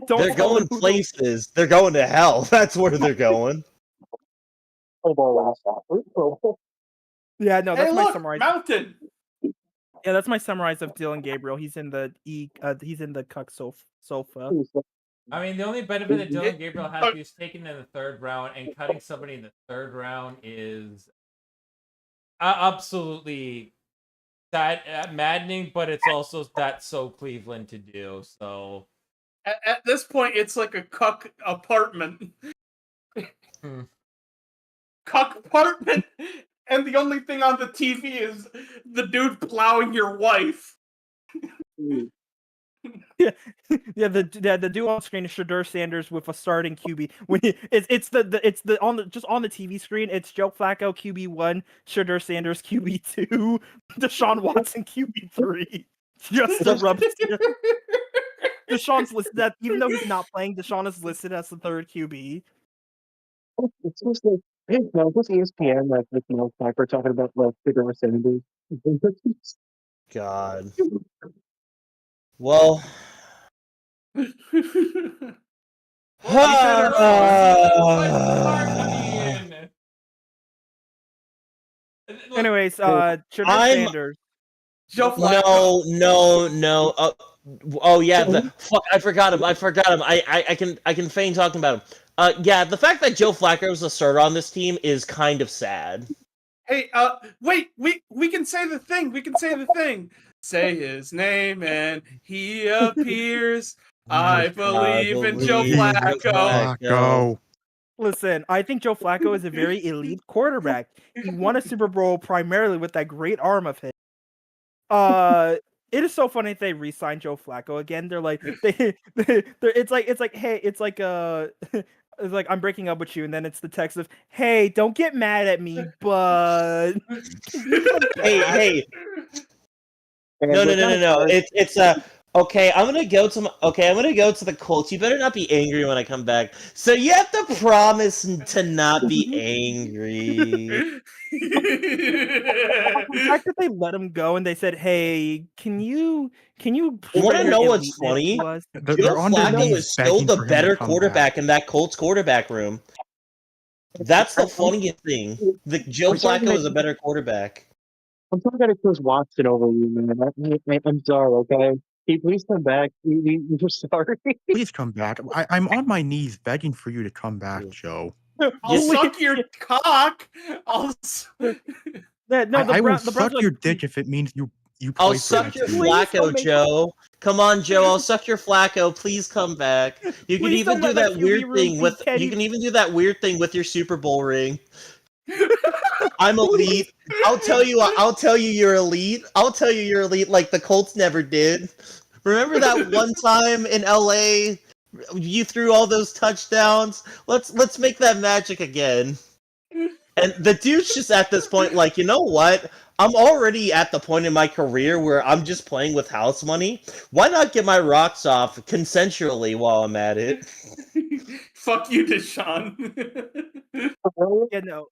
[SPEAKER 1] Don't
[SPEAKER 2] They're
[SPEAKER 1] tell
[SPEAKER 2] going
[SPEAKER 1] them who to-
[SPEAKER 2] places. They're going to hell. That's where they're going.
[SPEAKER 1] Yeah, no,
[SPEAKER 6] Hey,
[SPEAKER 1] that's my
[SPEAKER 6] look,
[SPEAKER 1] summary.
[SPEAKER 6] Mountain.
[SPEAKER 1] Yeah, that's my summarize of Dylan Gabriel. He's in the he's in the cuck sofa.
[SPEAKER 3] I mean, the only benefit that Dylan Gabriel has, he was taken in the 3rd round, and cutting somebody in the 3rd round is absolutely maddening, but it's also that's so Cleveland to do. So
[SPEAKER 6] At this point, it's like a cuck apartment.
[SPEAKER 3] Hmm.
[SPEAKER 6] Cuck apartment, and the only thing on the TV is the dude plowing your wife.
[SPEAKER 1] Yeah, the dude on screen is Shadur Sanders with a starting QB. When it's the on the just on the TV screen, it's Joe Flacco QB1, Shadur Sanders QB2, Deshaun Watson QB3. Just to rub Deshaun's listed that even though he's not playing, Deshaun is listed as the 3rd QB.
[SPEAKER 5] It's just like, hey, no, this ESPN, like, with Mel Kiper talking about, like, bigger Sanders.
[SPEAKER 2] God. Well.
[SPEAKER 1] Anyways, Shadur Sanders.
[SPEAKER 6] Joe Flacco.
[SPEAKER 2] No. Oh yeah, fuck! I forgot him. I can feign talking about him. Yeah, the fact that Joe Flacco was a starter on this team is kind of sad.
[SPEAKER 6] Hey, wait, we can say the thing. We can say the thing. Say his name and he appears. I believe in Joe Flacco.
[SPEAKER 1] Listen, I think Joe Flacco is a very elite quarterback. He won a Super Bowl primarily with that great arm of his. It is so funny if they re-sign Joe Flacco again. They're like it's like I'm breaking up with you, and then it's the text of, "Hey, don't get mad at me, but
[SPEAKER 2] Hey. No. It's okay. I'm gonna go to the Colts. You better not be angry when I come back. So you have to promise to not be angry.
[SPEAKER 1] the fact that they let him go and they said, "Hey, can you
[SPEAKER 2] You want to know what's funny?
[SPEAKER 1] to us?"
[SPEAKER 2] Joe Flacco is still the better quarterback in that Colts quarterback room. That's the funniest thing. Joe Flacco is a better quarterback.
[SPEAKER 5] I'm sorry that it goes Watson over you, man. I'm sorry, okay? Please come back. We're sorry.
[SPEAKER 4] Please come back. I'm on my knees begging for you to come back, Joe.
[SPEAKER 6] I'll suck your cock.
[SPEAKER 4] I will suck your dick if it means you
[SPEAKER 2] I'll
[SPEAKER 4] play
[SPEAKER 2] suck
[SPEAKER 4] for
[SPEAKER 2] your
[SPEAKER 4] that team.
[SPEAKER 2] Flacco, Joe. Come on, Joe. I'll suck your Flacco. Please come back. You can even do that weird thing with. You can even do that weird thing with your Super Bowl ring. I'm elite. I'll tell you you're elite. I'll tell you you're elite like the Colts never did. Remember that one time in LA you threw all those touchdowns? Let's make that magic again. And the dude's just at this point like, you know what? I'm already at the point in my career where I'm just playing with house money. Why not get my rocks off consensually while I'm at it?
[SPEAKER 6] Fuck you, Deshaun.
[SPEAKER 1] Yeah, no.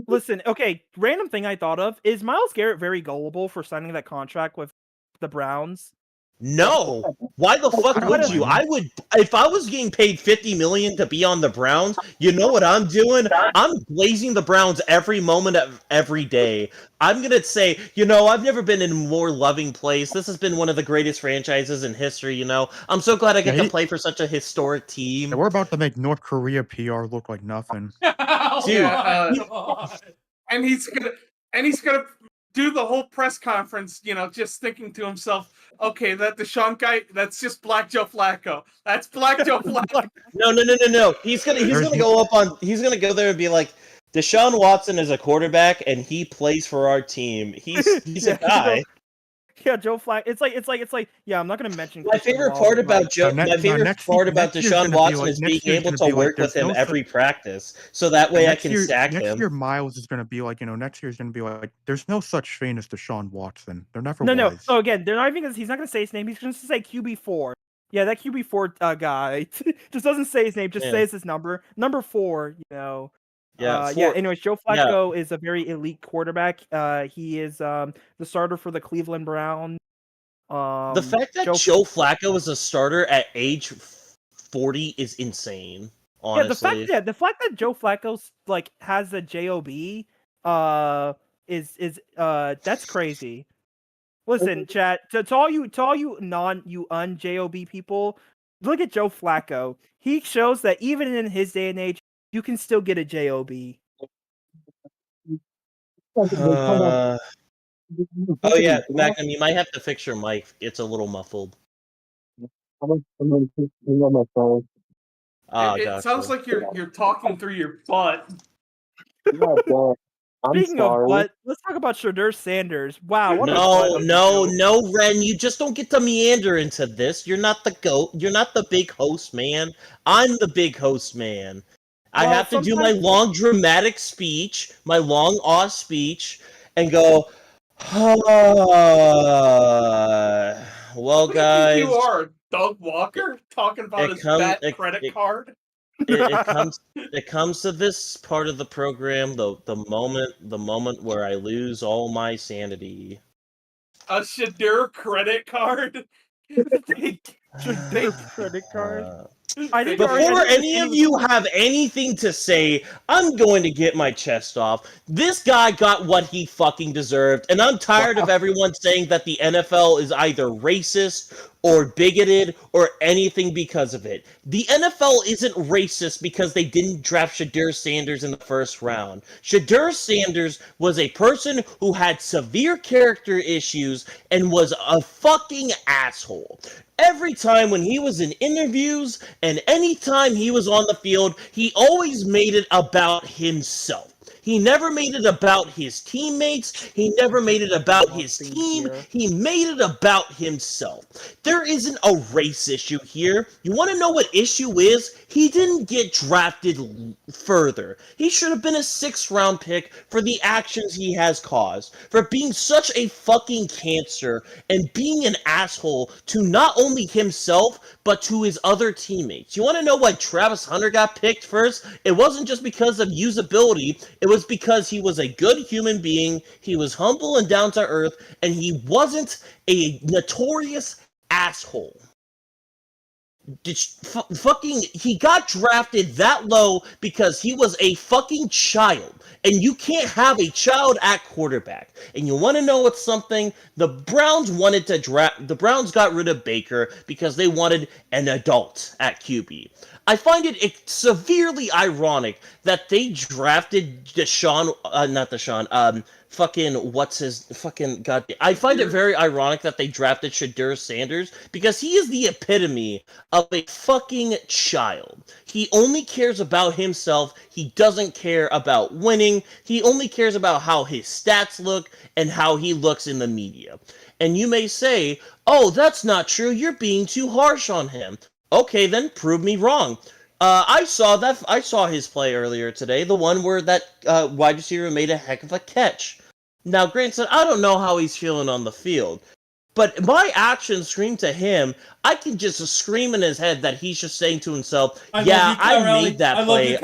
[SPEAKER 1] Listen, okay, random thing I thought of, is Myles Garrett very gullible for signing that contract with the Browns?
[SPEAKER 2] No. Why the fuck would you? I would, if I was getting paid $50 million to be on the Browns. You know what I'm doing? I'm blazing the Browns every moment of every day. I'm gonna say, I've never been in a more loving place. This has been one of the greatest franchises in history. I'm so glad I get to play for such a historic team.
[SPEAKER 4] Yeah, we're about to make North Korea PR look like nothing.
[SPEAKER 2] Dude,
[SPEAKER 6] and he's gonna do the whole press conference, just thinking to himself, okay, that Deshaun guy, that's just Black Joe Flacco. That's Black Joe Flacco.
[SPEAKER 2] No. He's gonna go there and be like, Deshaun Watson is a quarterback and he plays for our team. He's a guy.
[SPEAKER 1] Joe Flacco. It's like. Yeah, I'm not gonna mention.
[SPEAKER 2] My
[SPEAKER 1] Christian
[SPEAKER 2] favorite
[SPEAKER 1] Waddle,
[SPEAKER 2] part
[SPEAKER 1] but,
[SPEAKER 2] about
[SPEAKER 1] like,
[SPEAKER 2] Joe, my favorite part about
[SPEAKER 4] next year's
[SPEAKER 2] Deshaun
[SPEAKER 4] gonna be
[SPEAKER 2] Watson
[SPEAKER 4] like-
[SPEAKER 2] is
[SPEAKER 4] next
[SPEAKER 2] being
[SPEAKER 4] year's
[SPEAKER 2] able
[SPEAKER 4] gonna
[SPEAKER 2] to
[SPEAKER 4] be like,
[SPEAKER 2] work with
[SPEAKER 4] there's
[SPEAKER 2] him
[SPEAKER 4] no
[SPEAKER 2] every practice, so that way I can sack
[SPEAKER 4] next
[SPEAKER 2] him.
[SPEAKER 4] year Miles is gonna be like, next year's gonna be like, there's no such thing as Deshaun Watson. There never
[SPEAKER 1] No.
[SPEAKER 4] was.
[SPEAKER 1] So again, they're not even. He's not gonna say his name. He's just gonna say QB4. Yeah, that QB4 guy just doesn't say his name. Just
[SPEAKER 2] Yeah.
[SPEAKER 1] says his number. Number 4.
[SPEAKER 2] Yeah,
[SPEAKER 1] Anyways, Joe Flacco is a very elite quarterback. He is the starter for the Cleveland Browns.
[SPEAKER 2] The fact that Joe Flacco is a starter at age 40 is insane. Honestly,
[SPEAKER 1] the fact that Joe Flacco like has a job is that's crazy. Listen, chat, to all you un-job people, look at Joe Flacco. He shows that even in his day and age, you can still get a job.
[SPEAKER 2] Oh yeah, Magnum, you might have to fix your mic. It's a little muffled.
[SPEAKER 6] It sounds like you're talking through your butt.
[SPEAKER 1] Speaking of butt, let's talk about Shedeur Sanders. Wow, what
[SPEAKER 2] No, Ren, you just don't get to meander into this. You're not the goat. You're not the big host, man. I'm the big host, man. I have to do my long dramatic speech, my long awe speech, and go, well,
[SPEAKER 6] Who
[SPEAKER 2] guys.
[SPEAKER 6] do you think you are, Doug Walker, talking about his fat credit card?
[SPEAKER 2] It comes to this part of the program, the moment where I lose all my sanity.
[SPEAKER 6] A Shedeur credit card.
[SPEAKER 1] Shedeur credit card.
[SPEAKER 2] Before any of you have anything to say, I'm going to get my chest off. This guy got what he fucking deserved, and I'm tired of everyone saying that the NFL is either racist or bigoted or anything because of it. The NFL isn't racist because they didn't draft Shedeur Sanders in the first round. Shedeur Sanders was a person who had severe character issues and was a fucking asshole. Every time when he was in interviews and any time he was on the field, he always made it about himself. He never made it about his teammates. He never made it about his team. He made it about himself. There isn't a race issue here. You want to know what issue is? He didn't get drafted further. He should have been a 6th round pick for the actions he has caused, for being such a fucking cancer and being an asshole to not only himself, but to his other teammates. You want to know why Travis Hunter got picked first? It wasn't just because of usability. It was because he was a good human being, he was humble and down to earth, and he wasn't a notorious asshole. He got drafted that low because he was a fucking child, and you can't have a child at quarterback. And you want to know what's something? The Browns got rid of Baker because they wanted an adult at QB. I find it severely ironic that they drafted I find it very ironic that they drafted Shedeur Sanders because he is the epitome of a fucking child. He only cares about himself. He doesn't care about winning. He only cares about how his stats look and how he looks in the media. And you may say, oh, that's not true. You're being too harsh on him. Okay, then prove me wrong. I saw his play earlier today, the one where that wide receiver made a heck of a catch. Now, granted, I don't know how he's feeling on the field, but my actions scream to him. I can just scream in his head that he's just saying to himself, I made that play.
[SPEAKER 3] I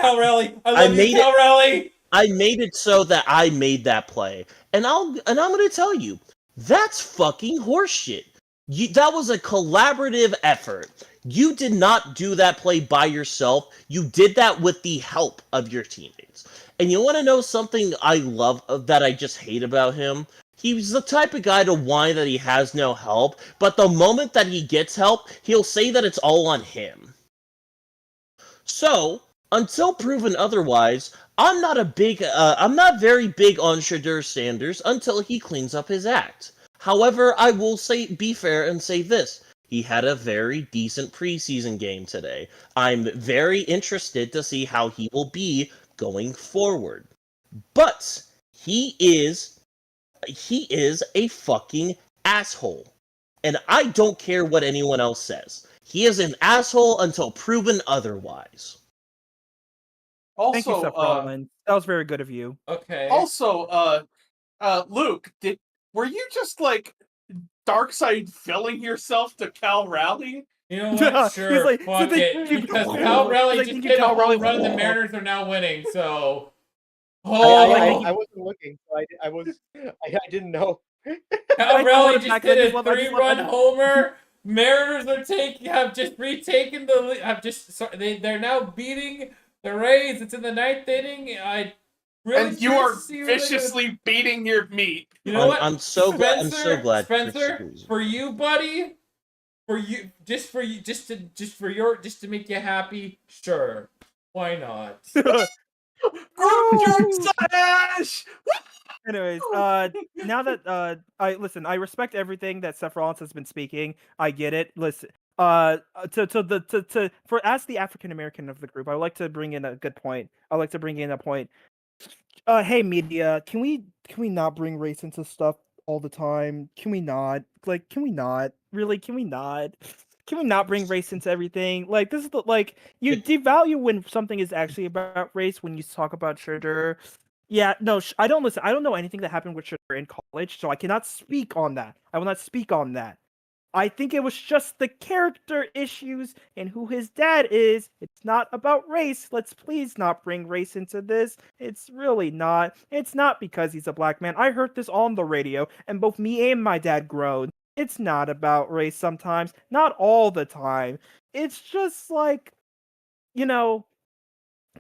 [SPEAKER 3] love you, Cal Raleigh.
[SPEAKER 2] I made it so that I made that play. And I'm going to tell you, that's fucking horseshit. That was a collaborative effort. You did not do that play by yourself. You did that with the help of your teammates. And you want to know something I love that I just hate about him? He's the type of guy to whine that he has no help, but the moment that he gets help, he'll say that it's all on him. So, until proven otherwise, I'm not very big on Shedeur Sanders until he cleans up his act. However, I will be fair and say this. He had a very decent preseason game today. I'm very interested to see how he will be going forward. But he is a fucking asshole. And I don't care what anyone else says. He is an asshole until proven otherwise.
[SPEAKER 1] Thank you,
[SPEAKER 6] Also,
[SPEAKER 1] Seth Rollins. That was very good of you.
[SPEAKER 3] Okay.
[SPEAKER 6] also, Luke, were you just like Darkseid filling yourself to Cal Raleigh?
[SPEAKER 3] You know what? Sure,
[SPEAKER 1] He's like,
[SPEAKER 3] fuck
[SPEAKER 1] so
[SPEAKER 3] it.
[SPEAKER 1] they-
[SPEAKER 3] Because
[SPEAKER 1] he's
[SPEAKER 3] Cal Raleigh
[SPEAKER 1] like,
[SPEAKER 3] just
[SPEAKER 1] thank you,
[SPEAKER 3] hit a
[SPEAKER 1] Cal
[SPEAKER 3] home
[SPEAKER 1] Raleigh.
[SPEAKER 3] run and the Mariners are now winning, so...
[SPEAKER 5] I
[SPEAKER 3] Oh,
[SPEAKER 5] wasn't looking, so I didn't know.
[SPEAKER 3] Cal
[SPEAKER 1] I
[SPEAKER 3] Raleigh
[SPEAKER 1] wanted
[SPEAKER 3] just
[SPEAKER 1] back, I
[SPEAKER 3] hit
[SPEAKER 1] just
[SPEAKER 3] a
[SPEAKER 1] love- I just love-
[SPEAKER 3] 3-run homer. Mariners have just retaken they're now beating the Rays. It's in the 9th inning. I really
[SPEAKER 6] And you
[SPEAKER 3] curious
[SPEAKER 6] are
[SPEAKER 3] to see what they're gonna-
[SPEAKER 6] viciously beating your meat.
[SPEAKER 3] You know what?
[SPEAKER 2] I'm so glad. I'm so glad. Chris
[SPEAKER 3] Spencer,
[SPEAKER 2] agrees with
[SPEAKER 3] for
[SPEAKER 2] me.
[SPEAKER 3] you, buddy, just to make you happy. Sure, why not?
[SPEAKER 6] Sash!
[SPEAKER 1] Anyways, now that I respect everything that Seth Rollins has been speaking. I get it. Listen, as the African American of the group, I would like to bring in a good point. I like to bring in a point. Hey media, can we not bring race into stuff all the time? Can we not? Like, can we not? Really, can we not? Can we not bring race into everything? Like, this is you devalue when something is actually about race when you talk about Shadur. Yeah, no, I don't listen. I don't know anything that happened with Shadur in college, so I cannot speak on that. I will not speak on that. I think it was just the character issues and who his dad is. It's not about race. Let's please not bring race into this. It's really not. It's not because he's a black man. I heard this on the radio, and both me and my dad groaned. It's not about race sometimes. Not all the time. It's just like,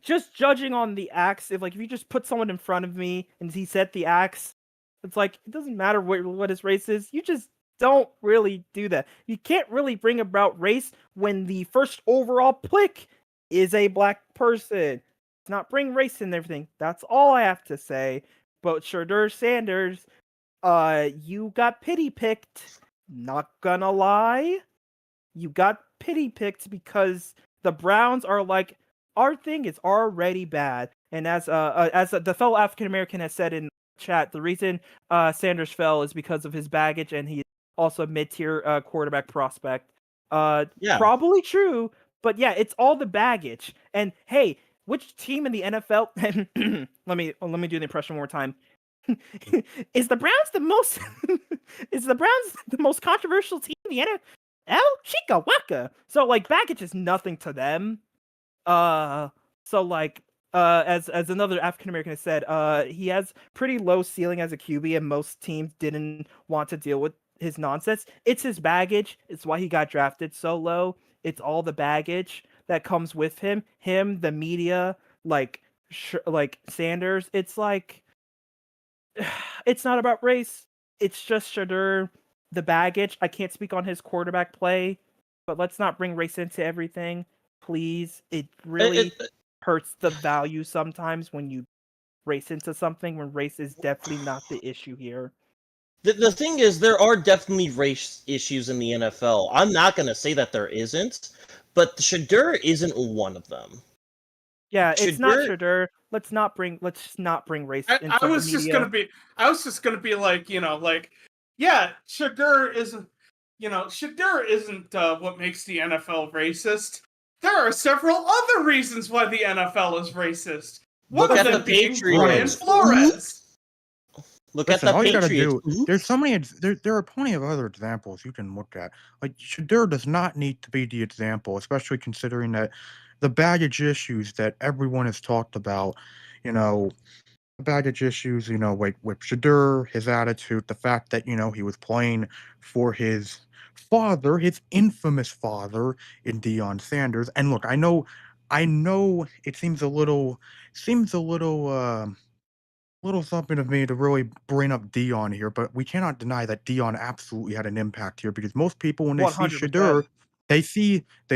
[SPEAKER 1] just judging on the acts. If you just put someone in front of me and he said the acts, it's like, it doesn't matter what his race is. You just don't really do that. You can't really bring about race when the first overall pick is a black person. It's not bring race in everything. That's all I have to say. But Shadur Sanders, you got pity picked. Not gonna lie. You got pity picked because the Browns are like, our thing is already bad. And as the fellow African American has said in chat, the reason Sanders fell is because of his baggage, and he's also a mid-tier quarterback prospect.
[SPEAKER 2] Yeah.
[SPEAKER 1] Probably true, but yeah, it's all the baggage. And hey, which team in the NFL? let me do the impression one more time. Is the Browns the most? Is the Browns the most controversial team in the NFL? Chica waka. So baggage is nothing to them. As another African American has said, he has pretty low ceiling as a QB, and most teams didn't want to deal with his nonsense. It's his baggage. It's why he got drafted so low. It's all the baggage that comes with him, the media, Sanders. It's it's not about race. It's just Shadur, the baggage. I can't speak on his quarterback play, but let's not bring race into everything. Please, it really hurts the value sometimes when you race into something when race is definitely not the issue here.
[SPEAKER 2] The thing is, there are definitely race issues in the NFL. I'm not going to say that there isn't, but Shadur isn't one of them.
[SPEAKER 1] Yeah, it's not Shadur. Let's not bring race into
[SPEAKER 6] I was
[SPEAKER 1] the media.
[SPEAKER 6] I was just gonna be like, yeah, Shadur isn't what makes the NFL racist. There are several other reasons why the NFL is racist. One
[SPEAKER 2] Look
[SPEAKER 6] of
[SPEAKER 2] at
[SPEAKER 6] them
[SPEAKER 2] the
[SPEAKER 6] being Brian
[SPEAKER 2] Patriots.
[SPEAKER 6] Flores.
[SPEAKER 2] Look
[SPEAKER 4] Listen,
[SPEAKER 2] at the
[SPEAKER 4] all you
[SPEAKER 2] Patriots.
[SPEAKER 4] gotta do. There's so many. There are plenty of other examples you can look at. Shadur does not need to be the example, especially considering that the baggage issues that everyone has talked about. Baggage issues. With Shadur, his attitude, the fact that he was playing for his father, his infamous father, in Deion Sanders. And look, I know, it seems a little, little something of me to really bring up Dion here, but we cannot deny that Dion absolutely had an impact here because most people, when they see
[SPEAKER 1] 100%.
[SPEAKER 4] Shadur, they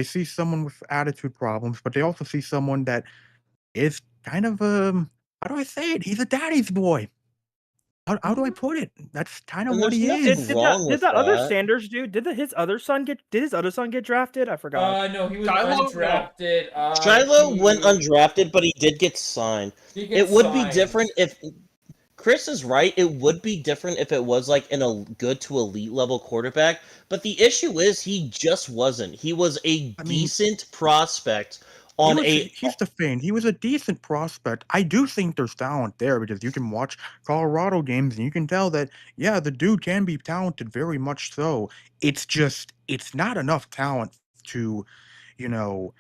[SPEAKER 4] see someone with attitude problems, but they also see someone that is kind of how do I say it? He's a daddy's boy. How do I put it? That's kind of
[SPEAKER 2] And
[SPEAKER 4] what
[SPEAKER 2] there's
[SPEAKER 4] he
[SPEAKER 2] nothing
[SPEAKER 4] is.
[SPEAKER 2] wrong with
[SPEAKER 1] Did that other
[SPEAKER 2] that.
[SPEAKER 1] Sanders dude? Did his other son get drafted? I forgot.
[SPEAKER 3] No, he was
[SPEAKER 6] Shiloh?
[SPEAKER 3] undrafted.
[SPEAKER 2] Shiloh went undrafted, but he did get signed.
[SPEAKER 3] He gets
[SPEAKER 2] It would be
[SPEAKER 3] signed.
[SPEAKER 2] different if Chris is right. It would be different if it was like in a good to elite level quarterback. But the issue is he just wasn't. He was a decent prospect on
[SPEAKER 4] He's the thing. He was a decent prospect. I do think there's talent there because you can watch Colorado games and you can tell that, yeah, the dude can be talented, very much so. It's just, it's not enough talent to, you know,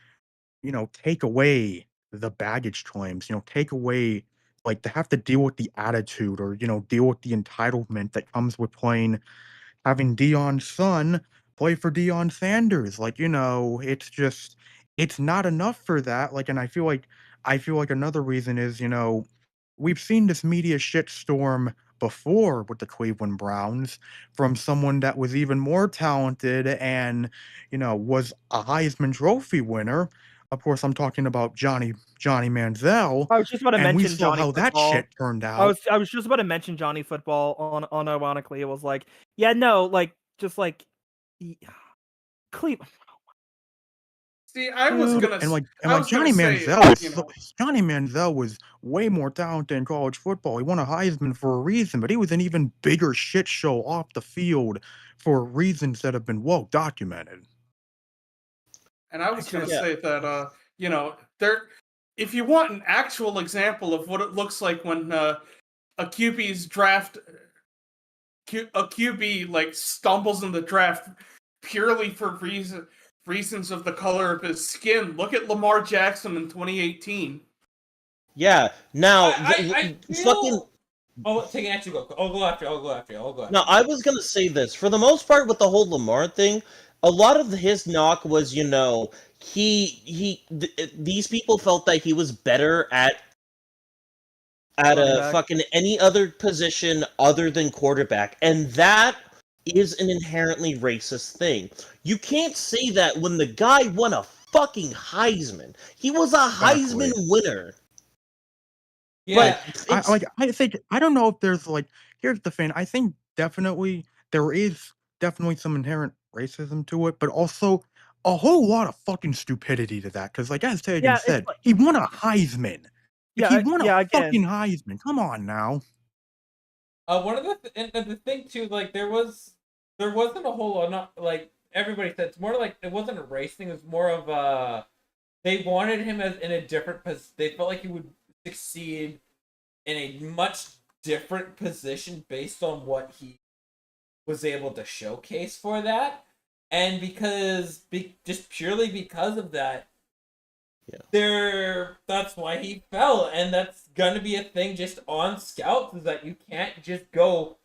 [SPEAKER 4] take away the baggage claims, take away, like, to have to deal with the attitude or, deal with the entitlement that comes with having Dion's son play for Deion Sanders. Like, it's just, it's not enough for that. Like, and I feel like another reason is, we've seen this media shitstorm before with the Cleveland Browns from someone that was even more talented and, was a Heisman Trophy winner. Of course, I'm talking about Johnny Manziel,
[SPEAKER 1] I was just about to
[SPEAKER 4] and we
[SPEAKER 1] mention
[SPEAKER 4] saw
[SPEAKER 1] Johnny
[SPEAKER 4] how that
[SPEAKER 1] Football.
[SPEAKER 4] shit turned
[SPEAKER 1] I
[SPEAKER 4] out.
[SPEAKER 1] was just about to mention Johnny Football on ironically. It was like, yeah, no, like just like Cleveland.
[SPEAKER 6] See, I was
[SPEAKER 4] Dude,
[SPEAKER 6] gonna,
[SPEAKER 4] and
[SPEAKER 6] s-
[SPEAKER 4] like and
[SPEAKER 6] I
[SPEAKER 4] like
[SPEAKER 6] was gonna
[SPEAKER 4] Johnny
[SPEAKER 6] say,
[SPEAKER 4] Manziel
[SPEAKER 6] you
[SPEAKER 4] is
[SPEAKER 6] know,
[SPEAKER 4] Johnny Manziel was way more talented in college football. He won a Heisman for a reason, but he was an even bigger shit show off the field for reasons that have been well documented.
[SPEAKER 6] and I was gonna
[SPEAKER 2] Yeah.
[SPEAKER 6] say that, there. If you want an actual example of what it looks like when a QB's draft, a QB like stumbles in the draft purely for reasons of the color of his skin, look at Lamar Jackson in 2018.
[SPEAKER 2] Yeah. Now,
[SPEAKER 3] I
[SPEAKER 2] fucking.
[SPEAKER 3] feel. Oh, Taegan, actually go. I'll go after you.
[SPEAKER 2] Now, I was gonna say this. For the most part, with the whole Lamar thing, a lot of his knock was, these people felt that he was better at
[SPEAKER 1] Running
[SPEAKER 2] a
[SPEAKER 1] back.
[SPEAKER 2] fucking any other position other than quarterback, and that is an inherently racist thing. You can't say that when the guy won a fucking Heisman. He was a Heisman
[SPEAKER 4] Exactly.
[SPEAKER 2] winner.
[SPEAKER 3] Yeah,
[SPEAKER 2] But
[SPEAKER 4] I think I don't know if there's like, here's the thing. I think definitely there is definitely some inherent racism to it, but also a whole lot of fucking stupidity to that. Because like as Taegan
[SPEAKER 1] Yeah, it's
[SPEAKER 4] said,
[SPEAKER 1] like
[SPEAKER 4] he won a Heisman. Like, he won a
[SPEAKER 1] yeah. Again,
[SPEAKER 4] fucking Heisman. Come on now.
[SPEAKER 3] one of the thing too, like there wasn't a whole lot, not like everybody said. It's more like it wasn't a race thing. It was more of they wanted him as in a different position. They felt like he would succeed in a much different position based on what he was able to showcase for that, and just purely because of that, that's why he fell, and that's gonna be a thing just on scouts, is that you can't just go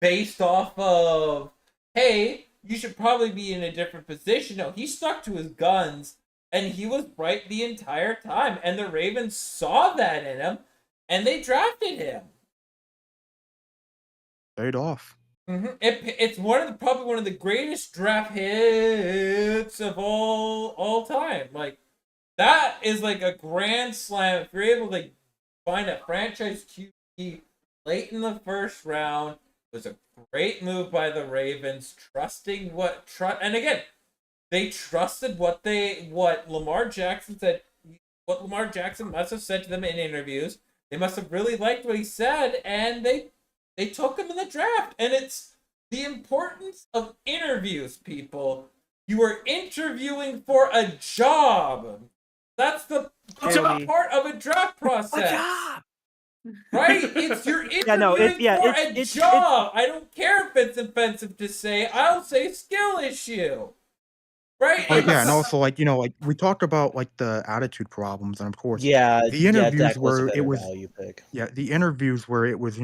[SPEAKER 3] based off of, hey, you should probably be in a different position. No, he stuck to his guns, and he was right the entire time, and the Ravens saw that in him, and they drafted him.
[SPEAKER 4] Paid off.
[SPEAKER 3] It's probably one of the greatest draft hits of all time. Like, that is like a grand slam. If you're able to find a franchise QB late in the first round, it was a great move by the Ravens, trusting and again, they trusted what Lamar Jackson said. What Lamar Jackson must have said to them in interviews. They must have really liked what he said, and they took him in the draft. And it's the importance of interviews, people. You are interviewing for a job. That's the part of a draft process.
[SPEAKER 1] a job.
[SPEAKER 3] Right? It's you're interviewing for a
[SPEAKER 1] it's
[SPEAKER 3] job. I don't care if it's offensive to say. I'll say skill issue. Right?
[SPEAKER 4] Oh yeah, and also like like we talked about like the attitude problems, and of course, the interviews
[SPEAKER 2] Dak was a
[SPEAKER 4] where it
[SPEAKER 2] better
[SPEAKER 4] was
[SPEAKER 2] value pick.
[SPEAKER 4] the interviews where it was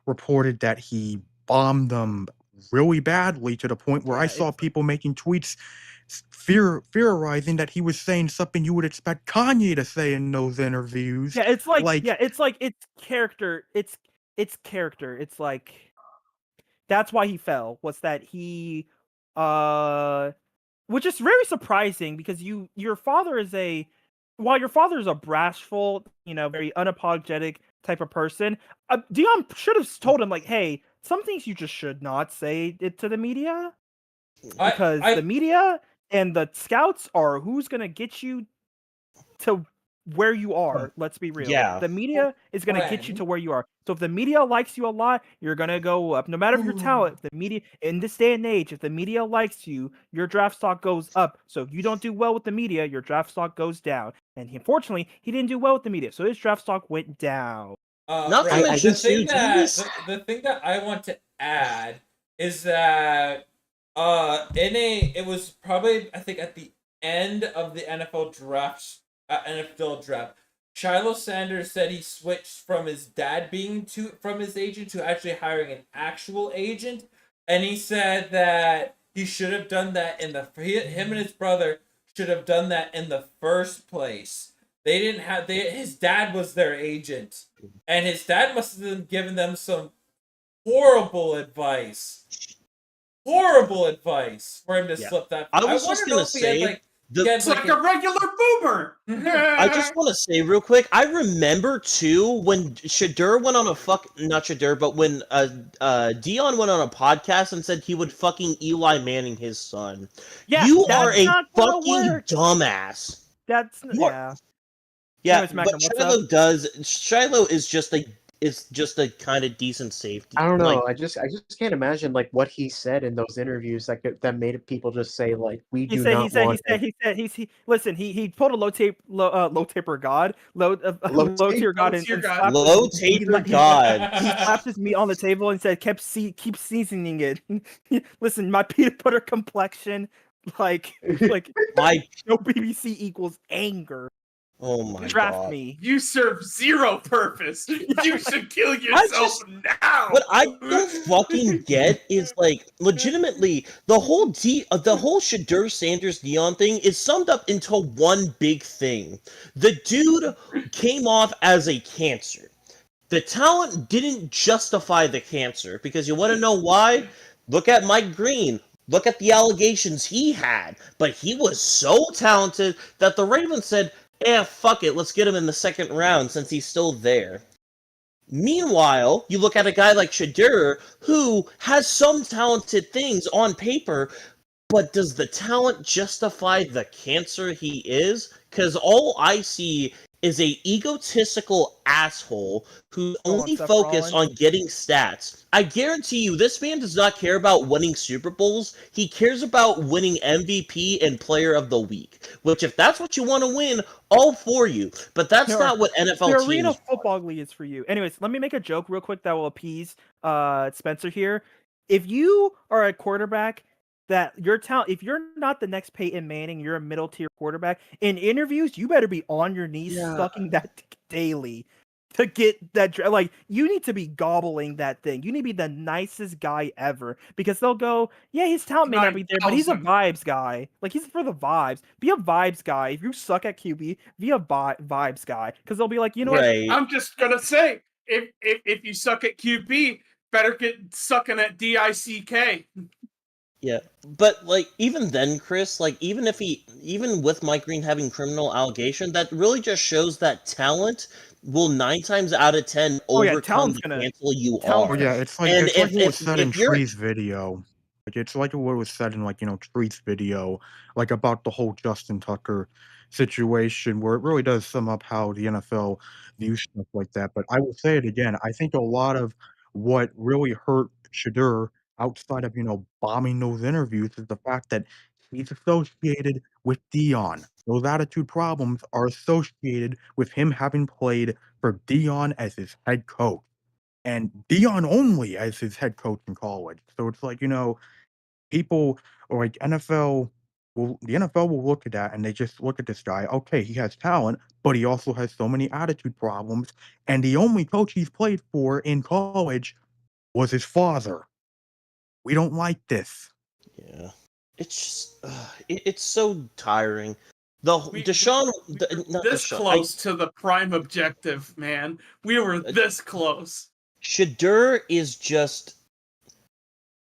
[SPEAKER 4] reported that he bombed them really badly to the point where I saw people making tweets theorizing that he was saying something you would expect Kanye to say in those interviews.
[SPEAKER 1] Yeah, it's like it's character. It's character. It's like that's why he fell. Was that he which is very surprising because your father is while your father is a bashful, very unapologetic type of person, Dion should have told him like, hey, some things you just should not say it to the media, because the media and the scouts are who's gonna get you to where you are. Let's be real.
[SPEAKER 2] Yeah.
[SPEAKER 1] The media is going to get you
[SPEAKER 3] Friend.
[SPEAKER 1] to where you are. So if the media likes you a lot, you're going to go up. No matter if your talent, if the media in this day and age, if the media likes you, your draft stock goes up. So if you don't do well with the media, your draft stock goes down. And unfortunately, he didn't do well with the media, so his draft stock went down.
[SPEAKER 2] Not to
[SPEAKER 3] Right.
[SPEAKER 2] mention,
[SPEAKER 3] The thing
[SPEAKER 2] too,
[SPEAKER 3] the thing that I want to add is that it was probably, I think, at the end of the NFL draft, Shiloh Sanders said he switched from his dad being from his agent to actually hiring an actual agent, and he said that he should have done that him and his brother should have done that in the first place. They didn't have his dad was their agent, and his dad must have given them some horrible advice for him to slip that.
[SPEAKER 2] I was just gonna say,
[SPEAKER 6] it's like a regular boomer.
[SPEAKER 2] I just want to say real quick, I remember too when Shadur went on not Shadur, but when Dion went on a podcast and said he would fucking Eli Manning his son.
[SPEAKER 1] Yeah,
[SPEAKER 2] You
[SPEAKER 1] that's
[SPEAKER 2] are a
[SPEAKER 1] not gonna
[SPEAKER 2] fucking
[SPEAKER 1] work.
[SPEAKER 2] dumbass.
[SPEAKER 1] Yeah.
[SPEAKER 2] Yeah,
[SPEAKER 1] Anyways, Magnum,
[SPEAKER 2] but
[SPEAKER 1] what's
[SPEAKER 2] Shiloh is just a kind of decent safety.
[SPEAKER 5] I don't know.
[SPEAKER 2] Like,
[SPEAKER 5] I just can't imagine like what he said in those interviews that made people just say like we do not want
[SPEAKER 1] listen, he pulled a low taper god, low tier god and slapped
[SPEAKER 2] low taper god.
[SPEAKER 1] he slapped his meat on the table and said keep seasoning it. Listen, my peanut butter complexion, like
[SPEAKER 2] My
[SPEAKER 1] no BBC equals anger.
[SPEAKER 2] oh my
[SPEAKER 1] Draft
[SPEAKER 2] god.
[SPEAKER 1] me.
[SPEAKER 6] You serve zero purpose. You should kill yourself now.
[SPEAKER 2] What I don't fucking get is like legitimately the whole Shadur Sanders Dion thing is summed up into one big thing. The dude came off as a cancer. The talent didn't justify the cancer because you want to know why? Look at Mike Green. Look at the allegations he had. But he was so talented that the Ravens said, fuck it, let's get him in the second round since he's still there. Meanwhile, you look at a guy like Shadur, who has some talented things on paper, but does the talent justify the cancer he is? Because all I see is a egotistical asshole who's only focused on getting stats. I guarantee you, this man does not care about winning Super Bowls. He cares about winning MVP and Player of the Week. Which, if that's what you want to win, all for you. But that's not what NFL teams.
[SPEAKER 1] The Arena Football League is for you. Anyways, let me make a joke real quick that will appease Spencer here. If you are a quarterback that your talent, if you're not the next Peyton Manning, you're a middle tier quarterback. In interviews, you better be on your knees sucking that daily to get that. Like, you need to be gobbling that thing. You need to be the nicest guy ever because they'll go, yeah, his talent may not be there, but he's a vibes guy. Like, he's for the vibes. Be a vibes guy. If you suck at QB, be a vibes guy because they'll be like, you know what?
[SPEAKER 6] I'm just gonna say, if you suck at QB, better get sucking at DICK.
[SPEAKER 2] Yeah, but like even then, Chris, like even with Mike Green having criminal allegation, that really just shows that talent will 9 times out of 10 overcome the cancel you are.
[SPEAKER 4] Yeah, it's like what was said in Tree's video. Like it's like what was said in Tree's video, like about the whole Justin Tucker situation, where it really does sum up how the NFL views stuff like that. But I will say it again, I think a lot of what really hurt Shadur outside of bombing those interviews is the fact that he's associated with Dion. Those attitude problems are associated with him having played for Dion as his head coach and Dion only as his head coach in college. So it's like, people or like the NFL will look at that and they just look at this guy. Okay, he has talent, but he also has so many attitude problems. And the only coach he's played for in college was his father. We don't like this.
[SPEAKER 2] Yeah, it's just it's so tiring.
[SPEAKER 6] This close to the prime objective, man. We were this close.
[SPEAKER 2] Shadur is just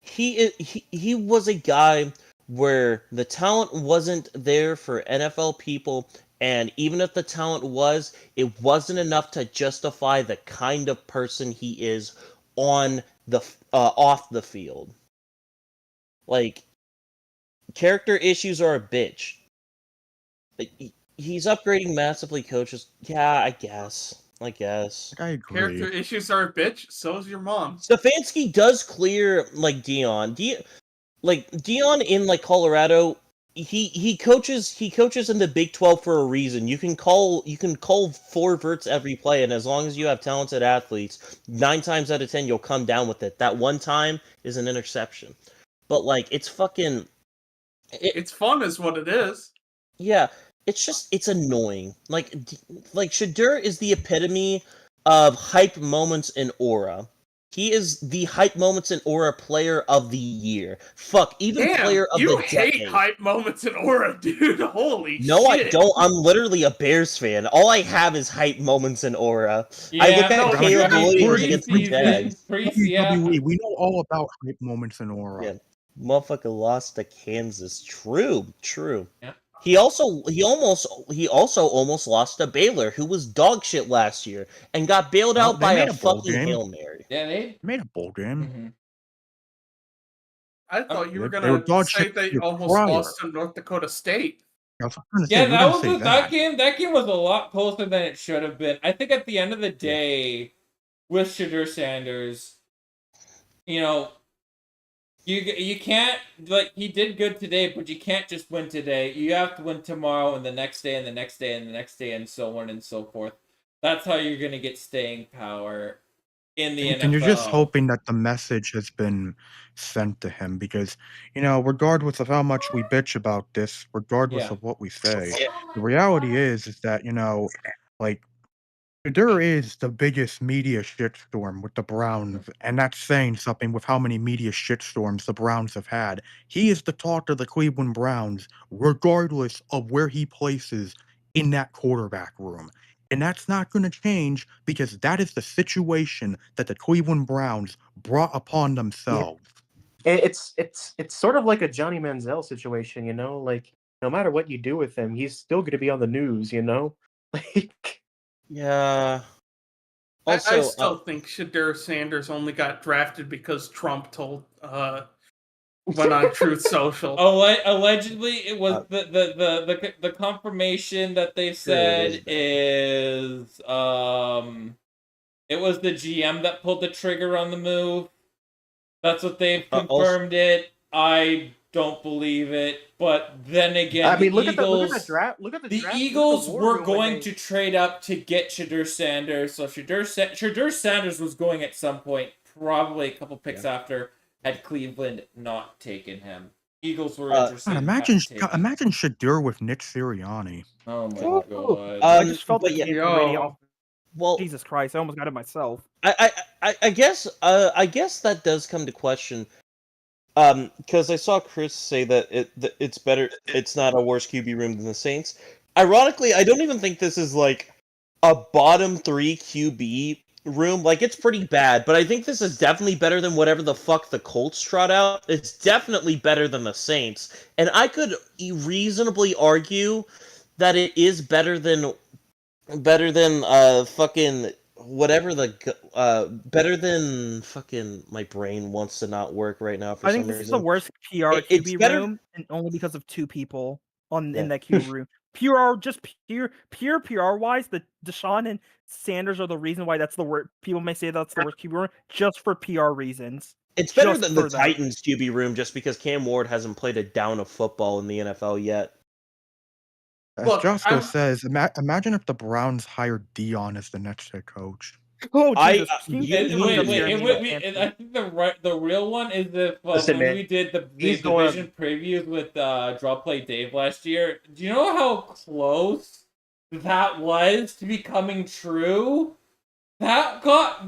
[SPEAKER 2] he was a guy where the talent wasn't there for NFL people, and even if the talent was, it wasn't enough to justify the kind of person he is on the off the field. Like, character issues are a bitch. He's upgrading massively coaches. Yeah, I guess.
[SPEAKER 4] I
[SPEAKER 6] Character
[SPEAKER 4] agree.
[SPEAKER 6] issues are a bitch. So is your mom.
[SPEAKER 2] Stefanski does clear like Dion. Dion in like Colorado, he coaches in the Big 12 for a reason. You can call 4 verts every play, and as long as you have talented athletes, 9 times out of 10 you'll come down with it. That one time is an interception, but like it's fucking.
[SPEAKER 6] It's fun, is what it is.
[SPEAKER 2] Yeah, it's annoying. Like Shadur is the epitome of hype moments in Aura. He is the hype moments in Aura player of the year. Fuck, even
[SPEAKER 6] Damn,
[SPEAKER 2] player of
[SPEAKER 6] you
[SPEAKER 2] the
[SPEAKER 6] hate
[SPEAKER 2] decade.
[SPEAKER 6] hype moments in Aura, dude. Holy shit.
[SPEAKER 2] No, I don't. I'm literally a Bears fan. All I have is hype moments in Aura. I look at Caleb Williams against the Jags.
[SPEAKER 4] WWE, we know all about hype moments in Aura.
[SPEAKER 2] Yeah, motherfucker lost to Kansas. True.
[SPEAKER 3] Yeah.
[SPEAKER 2] He also almost lost to Baylor, who was dog shit last year, and got bailed
[SPEAKER 4] Well,
[SPEAKER 2] out
[SPEAKER 4] they
[SPEAKER 2] by
[SPEAKER 4] made
[SPEAKER 2] a
[SPEAKER 4] a bowl
[SPEAKER 2] fucking
[SPEAKER 4] game.
[SPEAKER 2] Hail Mary.
[SPEAKER 3] Yeah, they
[SPEAKER 4] Made a bowl game.
[SPEAKER 3] Mm-hmm.
[SPEAKER 6] I thought you were
[SPEAKER 4] They were
[SPEAKER 6] gonna
[SPEAKER 4] dog
[SPEAKER 6] say
[SPEAKER 4] shit
[SPEAKER 6] they
[SPEAKER 4] year
[SPEAKER 6] almost
[SPEAKER 4] prior.
[SPEAKER 6] lost to North Dakota State.
[SPEAKER 4] I was trying to say,
[SPEAKER 3] Yeah,
[SPEAKER 4] we're
[SPEAKER 3] that
[SPEAKER 4] gonna
[SPEAKER 3] was
[SPEAKER 4] say
[SPEAKER 3] that game. That game was a lot closer than it should have been. I think at the end of the day, with Shadur Sanders, you can't, like, he did good today, but you can't just win today. You have to win tomorrow and the next day and the next day and the next day and so on and so forth. That's how you're gonna get staying power in the NFL.
[SPEAKER 4] And you're just hoping that the message has been sent to him because, regardless of how much we bitch about this, regardless of what we say, the reality is that, like, there is the biggest media shitstorm with the Browns, and that's saying something with how many media shitstorms the Browns have had. He is the talk of the Cleveland Browns, regardless of where he places in that quarterback room. And that's not going to change because that is the situation that the Cleveland Browns brought upon themselves.
[SPEAKER 5] It's sort of like a Johnny Manziel situation, like no matter what you do with him, he's still going to be on the news, like.
[SPEAKER 2] Yeah.
[SPEAKER 6] Also, I still think Shadur Sanders only got drafted because Trump went on Truth Social.
[SPEAKER 3] Allegedly, it was the confirmation that they said is it was the GM that pulled the trigger on the move. That's what they've confirmed it. I don't believe it, but then again,
[SPEAKER 5] I mean,
[SPEAKER 3] look
[SPEAKER 5] at the draft.
[SPEAKER 3] The Eagles were going to trade up to get Shadur Sanders, so Shadur Sanders was going at some point, probably a couple picks after, had Cleveland not taken him. Eagles were interested.
[SPEAKER 4] Imagine Shadur with Nick Sirianni.
[SPEAKER 3] Oh my god!
[SPEAKER 1] I just felt
[SPEAKER 3] but
[SPEAKER 1] the game already off.
[SPEAKER 2] Well,
[SPEAKER 1] Jesus Christ! I almost got it myself.
[SPEAKER 2] I guess that does come to question. Because I saw Chris say that it's better. It's not a worse QB room than the Saints. Ironically, I don't even think this is like a bottom 3 QB room. Like, it's pretty bad, but I think this is definitely better than whatever the fuck the Colts trot out. It's definitely better than the Saints, and I could reasonably argue that it is better than fucking whatever better than fucking my brain wants to not work right now for some reason.
[SPEAKER 1] I think this is the worst PR QB room, and only because of 2 people in that QB room. Pure PR wise, the Deshaun and Sanders are the reason why that's the worst. People may say that's the worst QB room just for PR reasons.
[SPEAKER 2] It's better than the Titans QB room just because Cam Ward hasn't played a down of football in the NFL yet.
[SPEAKER 4] As Josko says, imagine if the Browns hired Dion as the next head coach.
[SPEAKER 1] Oh, Jesus.
[SPEAKER 3] Wait, I think the real one is when we did the division previews with Draw Play Dave last year. Do you know how close that was to becoming true? That got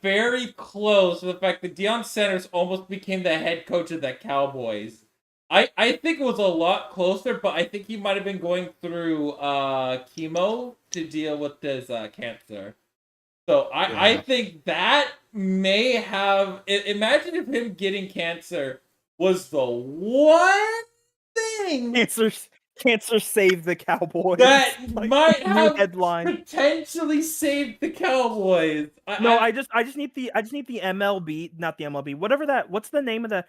[SPEAKER 3] very close to the fact that Deion Sanders almost became the head coach of the Cowboys. I think it was a lot closer, but I think he might have been going through chemo to deal with his cancer. So I think that may have... Imagine if him getting cancer was the one thing
[SPEAKER 1] Cancer saved the Cowboys.
[SPEAKER 3] That
[SPEAKER 1] Like,
[SPEAKER 3] might
[SPEAKER 1] new
[SPEAKER 3] have
[SPEAKER 1] headline.
[SPEAKER 3] potentially saved the Cowboys.
[SPEAKER 1] No, I just need the MLB, not the MLB. Whatever that. What's the name of that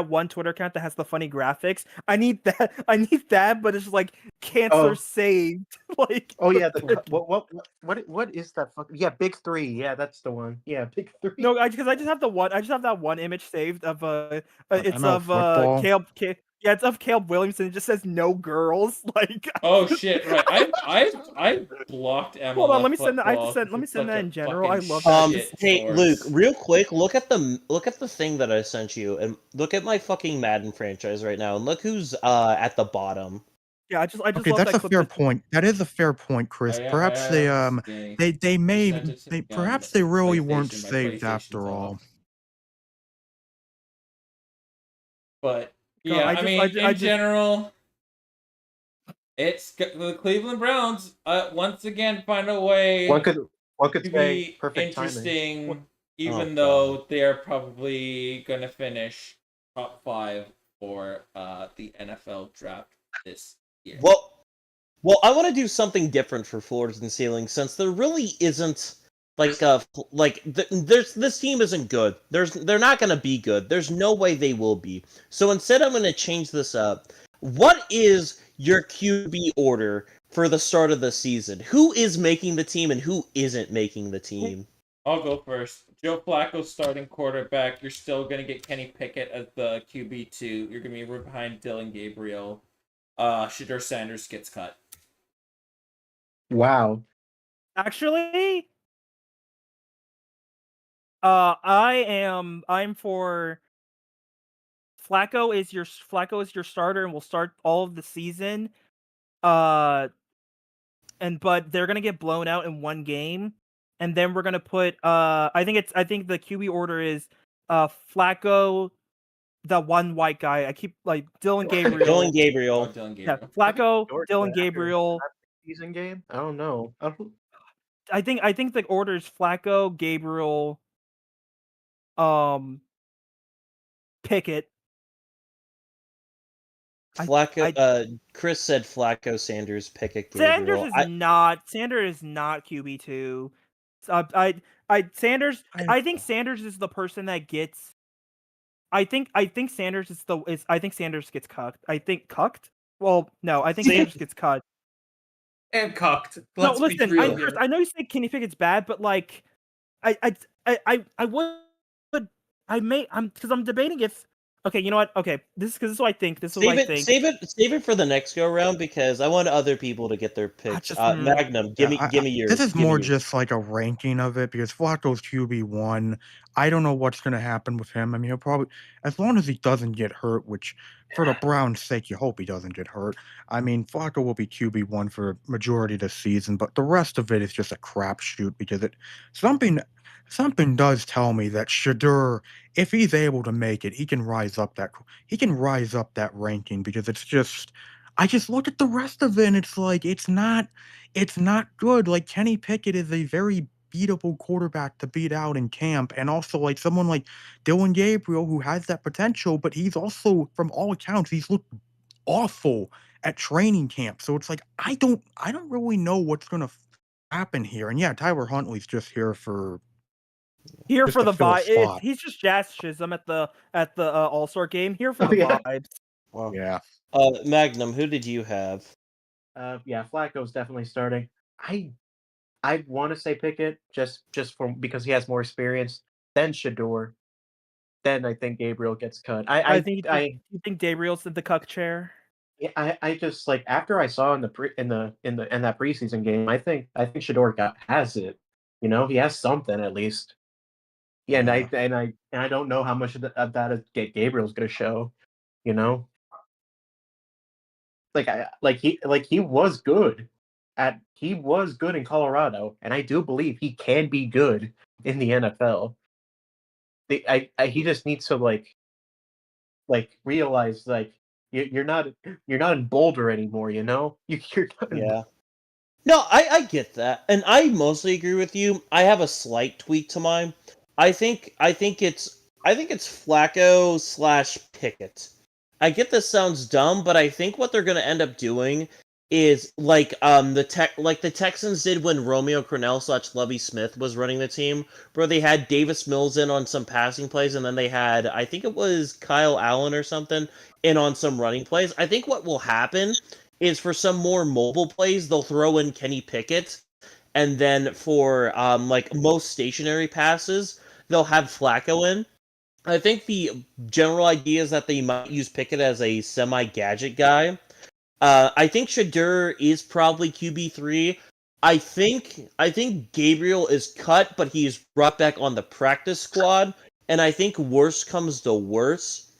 [SPEAKER 1] one Twitter account that has the funny graphics? I need that. I need that, but it's just like cancer
[SPEAKER 5] Oh.
[SPEAKER 1] saved. Like
[SPEAKER 5] Oh yeah, what is that? Yeah, Big Three. Yeah, that's the one. Yeah, Big Three.
[SPEAKER 1] no, because I just have the one. I just have that one image saved of it's
[SPEAKER 4] ML
[SPEAKER 1] of
[SPEAKER 4] football.
[SPEAKER 1] Caleb. Yeah, it's of Caleb Williamson. It just says no girls. Like
[SPEAKER 3] Oh shit! Right, I blocked MLF.
[SPEAKER 1] Hold on, let me send that.
[SPEAKER 3] football
[SPEAKER 1] let me
[SPEAKER 3] 'cause
[SPEAKER 1] send
[SPEAKER 3] it's
[SPEAKER 1] that
[SPEAKER 3] such
[SPEAKER 1] in
[SPEAKER 3] a
[SPEAKER 1] general. I
[SPEAKER 3] fucking
[SPEAKER 1] love that.
[SPEAKER 3] shit
[SPEAKER 2] Hey
[SPEAKER 3] source.
[SPEAKER 2] Luke, real quick, look at the thing that I sent you, and look at my fucking Madden franchise right now, and look who's at the bottom.
[SPEAKER 1] Yeah, I just
[SPEAKER 4] Okay,
[SPEAKER 1] love
[SPEAKER 4] that's
[SPEAKER 1] that
[SPEAKER 4] a
[SPEAKER 1] clip.
[SPEAKER 4] fair point. That is a fair point, Chris. Perhaps they perhaps they really weren't
[SPEAKER 3] PlayStation by
[SPEAKER 4] saved
[SPEAKER 3] PlayStation's
[SPEAKER 4] after all.
[SPEAKER 3] off. But
[SPEAKER 1] God,
[SPEAKER 3] yeah,
[SPEAKER 1] I
[SPEAKER 3] in general, it's the Cleveland Browns. Once again, find a way
[SPEAKER 5] One could
[SPEAKER 3] to
[SPEAKER 5] say
[SPEAKER 3] be
[SPEAKER 5] perfect timing.
[SPEAKER 3] interesting, even
[SPEAKER 2] Oh,
[SPEAKER 3] though they are probably going to finish top 5 for the NFL draft this year.
[SPEAKER 2] Well, I want to do something different for floors and ceilings, since there really isn't this team isn't good. They're not going to be good. There's no way they will be. So instead, I'm going to change this up. What is your QB order for the start of the season? Who is making the team and who isn't making the team?
[SPEAKER 3] I'll go first. Joe Flacco starting quarterback. You're still going to get Kenny Pickett as the QB2. You're going to be right behind Dylan Gabriel. Shedeur Sanders gets cut.
[SPEAKER 5] Wow.
[SPEAKER 1] Actually, I'm for Flacco is your starter and will start all of the season. But they're gonna get blown out in one game, and then we're gonna put I think the QB order is Flacco, the one white guy. I keep like Dylan Gabriel.
[SPEAKER 2] Dylan Gabriel.
[SPEAKER 3] Oh, Dylan
[SPEAKER 1] Yeah,
[SPEAKER 3] Gabriel.
[SPEAKER 1] Flacco,
[SPEAKER 5] Georgia
[SPEAKER 1] Dylan
[SPEAKER 5] after
[SPEAKER 1] Gabriel.
[SPEAKER 5] Season game? I don't know.
[SPEAKER 1] I think the order is Flacco, Gabriel, Pickett.
[SPEAKER 2] Flacco. Chris said Flacco, Sanders, Pickett, Gabriel.
[SPEAKER 1] Sanders is not QB2. Sanders. I think Sanders is the person that gets. I think Sanders I think Sanders gets cucked. I think cucked. Well, no, I think Sanders gets cut.
[SPEAKER 6] And cucked.
[SPEAKER 1] No,
[SPEAKER 6] Let's be
[SPEAKER 1] listen.
[SPEAKER 6] real here.
[SPEAKER 1] I know you say Kenny Pickett's bad, but like, I would. Because I'm debating if. Okay, you know what? Okay, this is what I think.
[SPEAKER 2] Save it for the next go round, because I want other people to get their picks. Magnum, give me yours.
[SPEAKER 4] This is more just like a ranking of it, because Flacco's QB1. I don't know what's going to happen with him. I mean, he'll probably, as long as he doesn't get hurt, which for the Browns' sake, you hope he doesn't get hurt. I mean, Flacco will be QB1 for the majority of the season, but the rest of it is just a crapshoot, because something does tell me that Shedeur, if he's able to make it, he can rise up that ranking, because it's just, I just look at the rest of it and it's like it's not good. Like Kenny Pickett is a very beatable quarterback to beat out in camp, and also like someone like Dylan Gabriel who has that potential, but he's also, from all accounts, he's looked awful at training camp. So it's like I don't really know what's gonna happen here. And yeah, Tyler Huntley's just here for
[SPEAKER 1] the
[SPEAKER 4] fill a
[SPEAKER 1] vibe.
[SPEAKER 4] spot.
[SPEAKER 1] He's just Jazz Chisholm at the All-Star game. Here for
[SPEAKER 5] Oh,
[SPEAKER 1] the
[SPEAKER 5] yeah.
[SPEAKER 1] vibes.
[SPEAKER 2] Wow.
[SPEAKER 4] Yeah.
[SPEAKER 2] Magnum, who did you have?
[SPEAKER 5] Yeah, Flacco's definitely starting. I want to say Pickett just because he has more experience. Then Shedeur. Then I think Gabriel gets cut.
[SPEAKER 1] You think Gabriel's in the cuck chair?
[SPEAKER 5] I just like, after I saw in that preseason game, I think Shedeur has it. You know, he has something at least. Yeah, and I don't know how much of that Gabriel's going to show. You know, he was good in Colorado, and I do believe he can be good in the NFL. He just needs to realize you're not in Boulder anymore. You know, you're not in
[SPEAKER 2] Yeah. No, I get that, and I mostly agree with you. I have a slight tweak to mine. I think it's Flacco / Pickett. I get this sounds dumb, but I think what they're gonna end up doing is like the Texans did when Romeo Crennel / Lovie Smith was running the team, where they had Davis Mills in on some passing plays, and then they had, I think it was Kyle Allen or something, in on some running plays. I think what will happen is for some more mobile plays, they'll throw in Kenny Pickett, and then for like most stationary passes, they'll have Flacco in. I think the general idea is that they might use Pickett as a semi-gadget guy. I think Shadur is probably QB3. I think Gabriel is cut, but he's brought back on the practice squad. And I think worse comes to worse.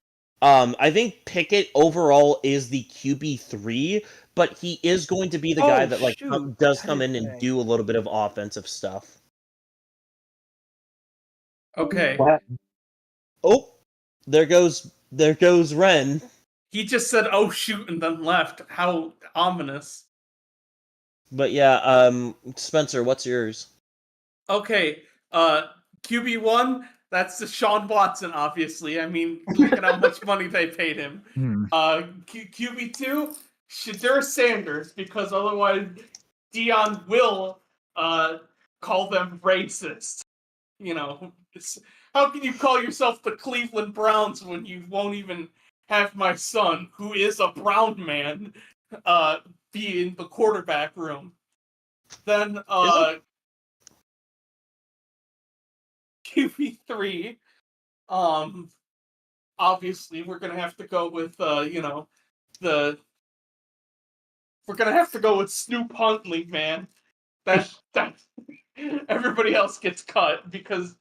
[SPEAKER 2] I think Pickett overall is the QB3, but he is going to be the guy that does come in and do a little bit of offensive stuff.
[SPEAKER 6] Okay.
[SPEAKER 2] Oh, there goes Ren.
[SPEAKER 6] He just said, "Oh shoot," and then left. How ominous.
[SPEAKER 2] But yeah, Spencer, what's yours?
[SPEAKER 6] Okay, QB1, that's Deshaun Watson, obviously. I mean, look at how much money they paid him. QB2, Shadur Sanders, because otherwise Dion will call them racist. You know, how can you call yourself the Cleveland Browns when you won't even have my son, who is a Brown man, be in the quarterback room? Then QB3, obviously we're gonna have to go with we're gonna have to go with Snoop Huntley, man. That everybody else gets cut, because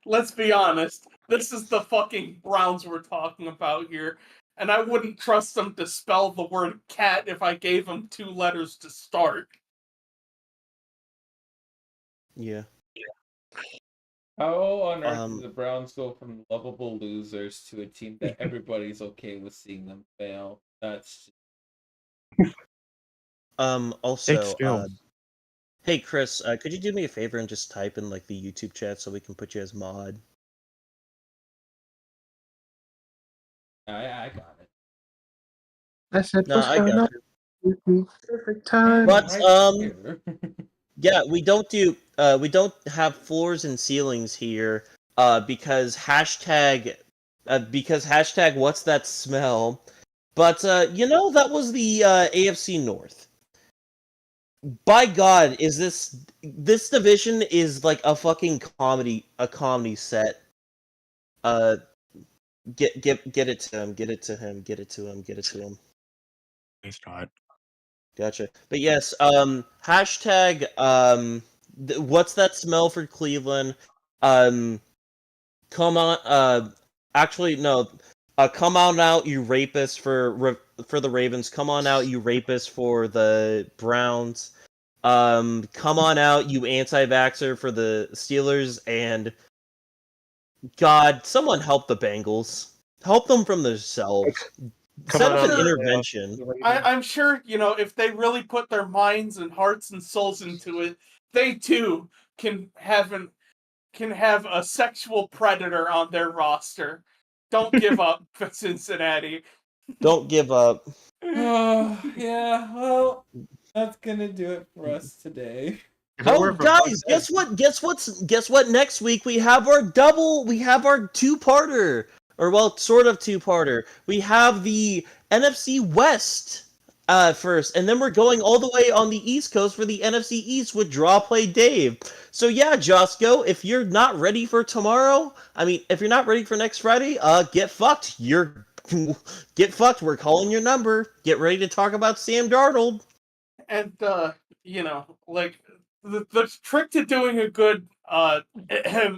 [SPEAKER 6] let's be honest, this is the fucking Browns we're talking about here, and I wouldn't trust them to spell the word cat if I gave them 2 letters to start.
[SPEAKER 2] Yeah.
[SPEAKER 3] How on earth do the Browns go from lovable losers to a team that everybody's okay with seeing them fail? That's
[SPEAKER 2] also hey Chris, could you do me a favor and just type in like the YouTube chat so we can put you as mod?
[SPEAKER 3] I got it.
[SPEAKER 5] I said,
[SPEAKER 2] No, I got
[SPEAKER 5] you. Perfect time.
[SPEAKER 2] But
[SPEAKER 3] Here.
[SPEAKER 2] yeah, we don't have floors and ceilings here because hashtag what's that smell? But that was the AFC North. By God, is this division is like a fucking comedy set. Get it to him, get it to him, get it to him, get it to him.
[SPEAKER 4] He's not.
[SPEAKER 2] Gotcha. But yes, hashtag what's that smell for Cleveland? Come on, actually no. Come on out, you rapists for the Ravens. Come on out, you rapists for the Browns. Come on out, you anti-vaxxer for the Steelers. And God, someone help the Bengals. Help them from themselves. Set up an intervention.
[SPEAKER 6] I'm sure, if they really put their minds and hearts and souls into it, they too can have a sexual predator on their roster. Don't give up, Cincinnati.
[SPEAKER 2] Don't give up.
[SPEAKER 3] Yeah, well, that's gonna do it for us today.
[SPEAKER 2] Oh, guys, guess what? Next week we have our two-parter. Or, well, sort of two-parter. We have the NFC West first, and then we're going all the way on the East Coast for the NFC East with Draw Play Dave. So yeah, Josco, if you're not ready for tomorrow, if you're not ready for next Friday, get fucked. Get fucked. We're calling your number. Get ready to talk about Sam Darnold.
[SPEAKER 6] And, the trick to doing a good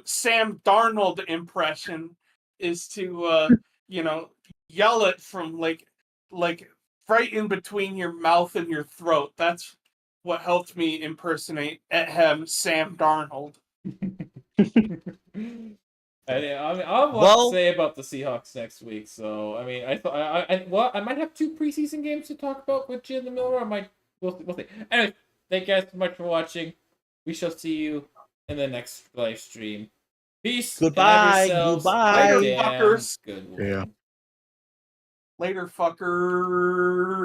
[SPEAKER 6] Sam Darnold impression is to yell it from like right in between your mouth and your throat. That's what helped me impersonate Sam Darnold.
[SPEAKER 3] I'll have a lot to say about the Seahawks next week. So I might have 2 preseason games to talk about with you in the middle. Or we'll see. Anyway, thank you guys so much for watching. We shall see you in the next live stream. Peace.
[SPEAKER 2] Goodbye.
[SPEAKER 6] Later, fuckers.
[SPEAKER 3] Good.
[SPEAKER 4] Yeah.
[SPEAKER 6] Later, fucker.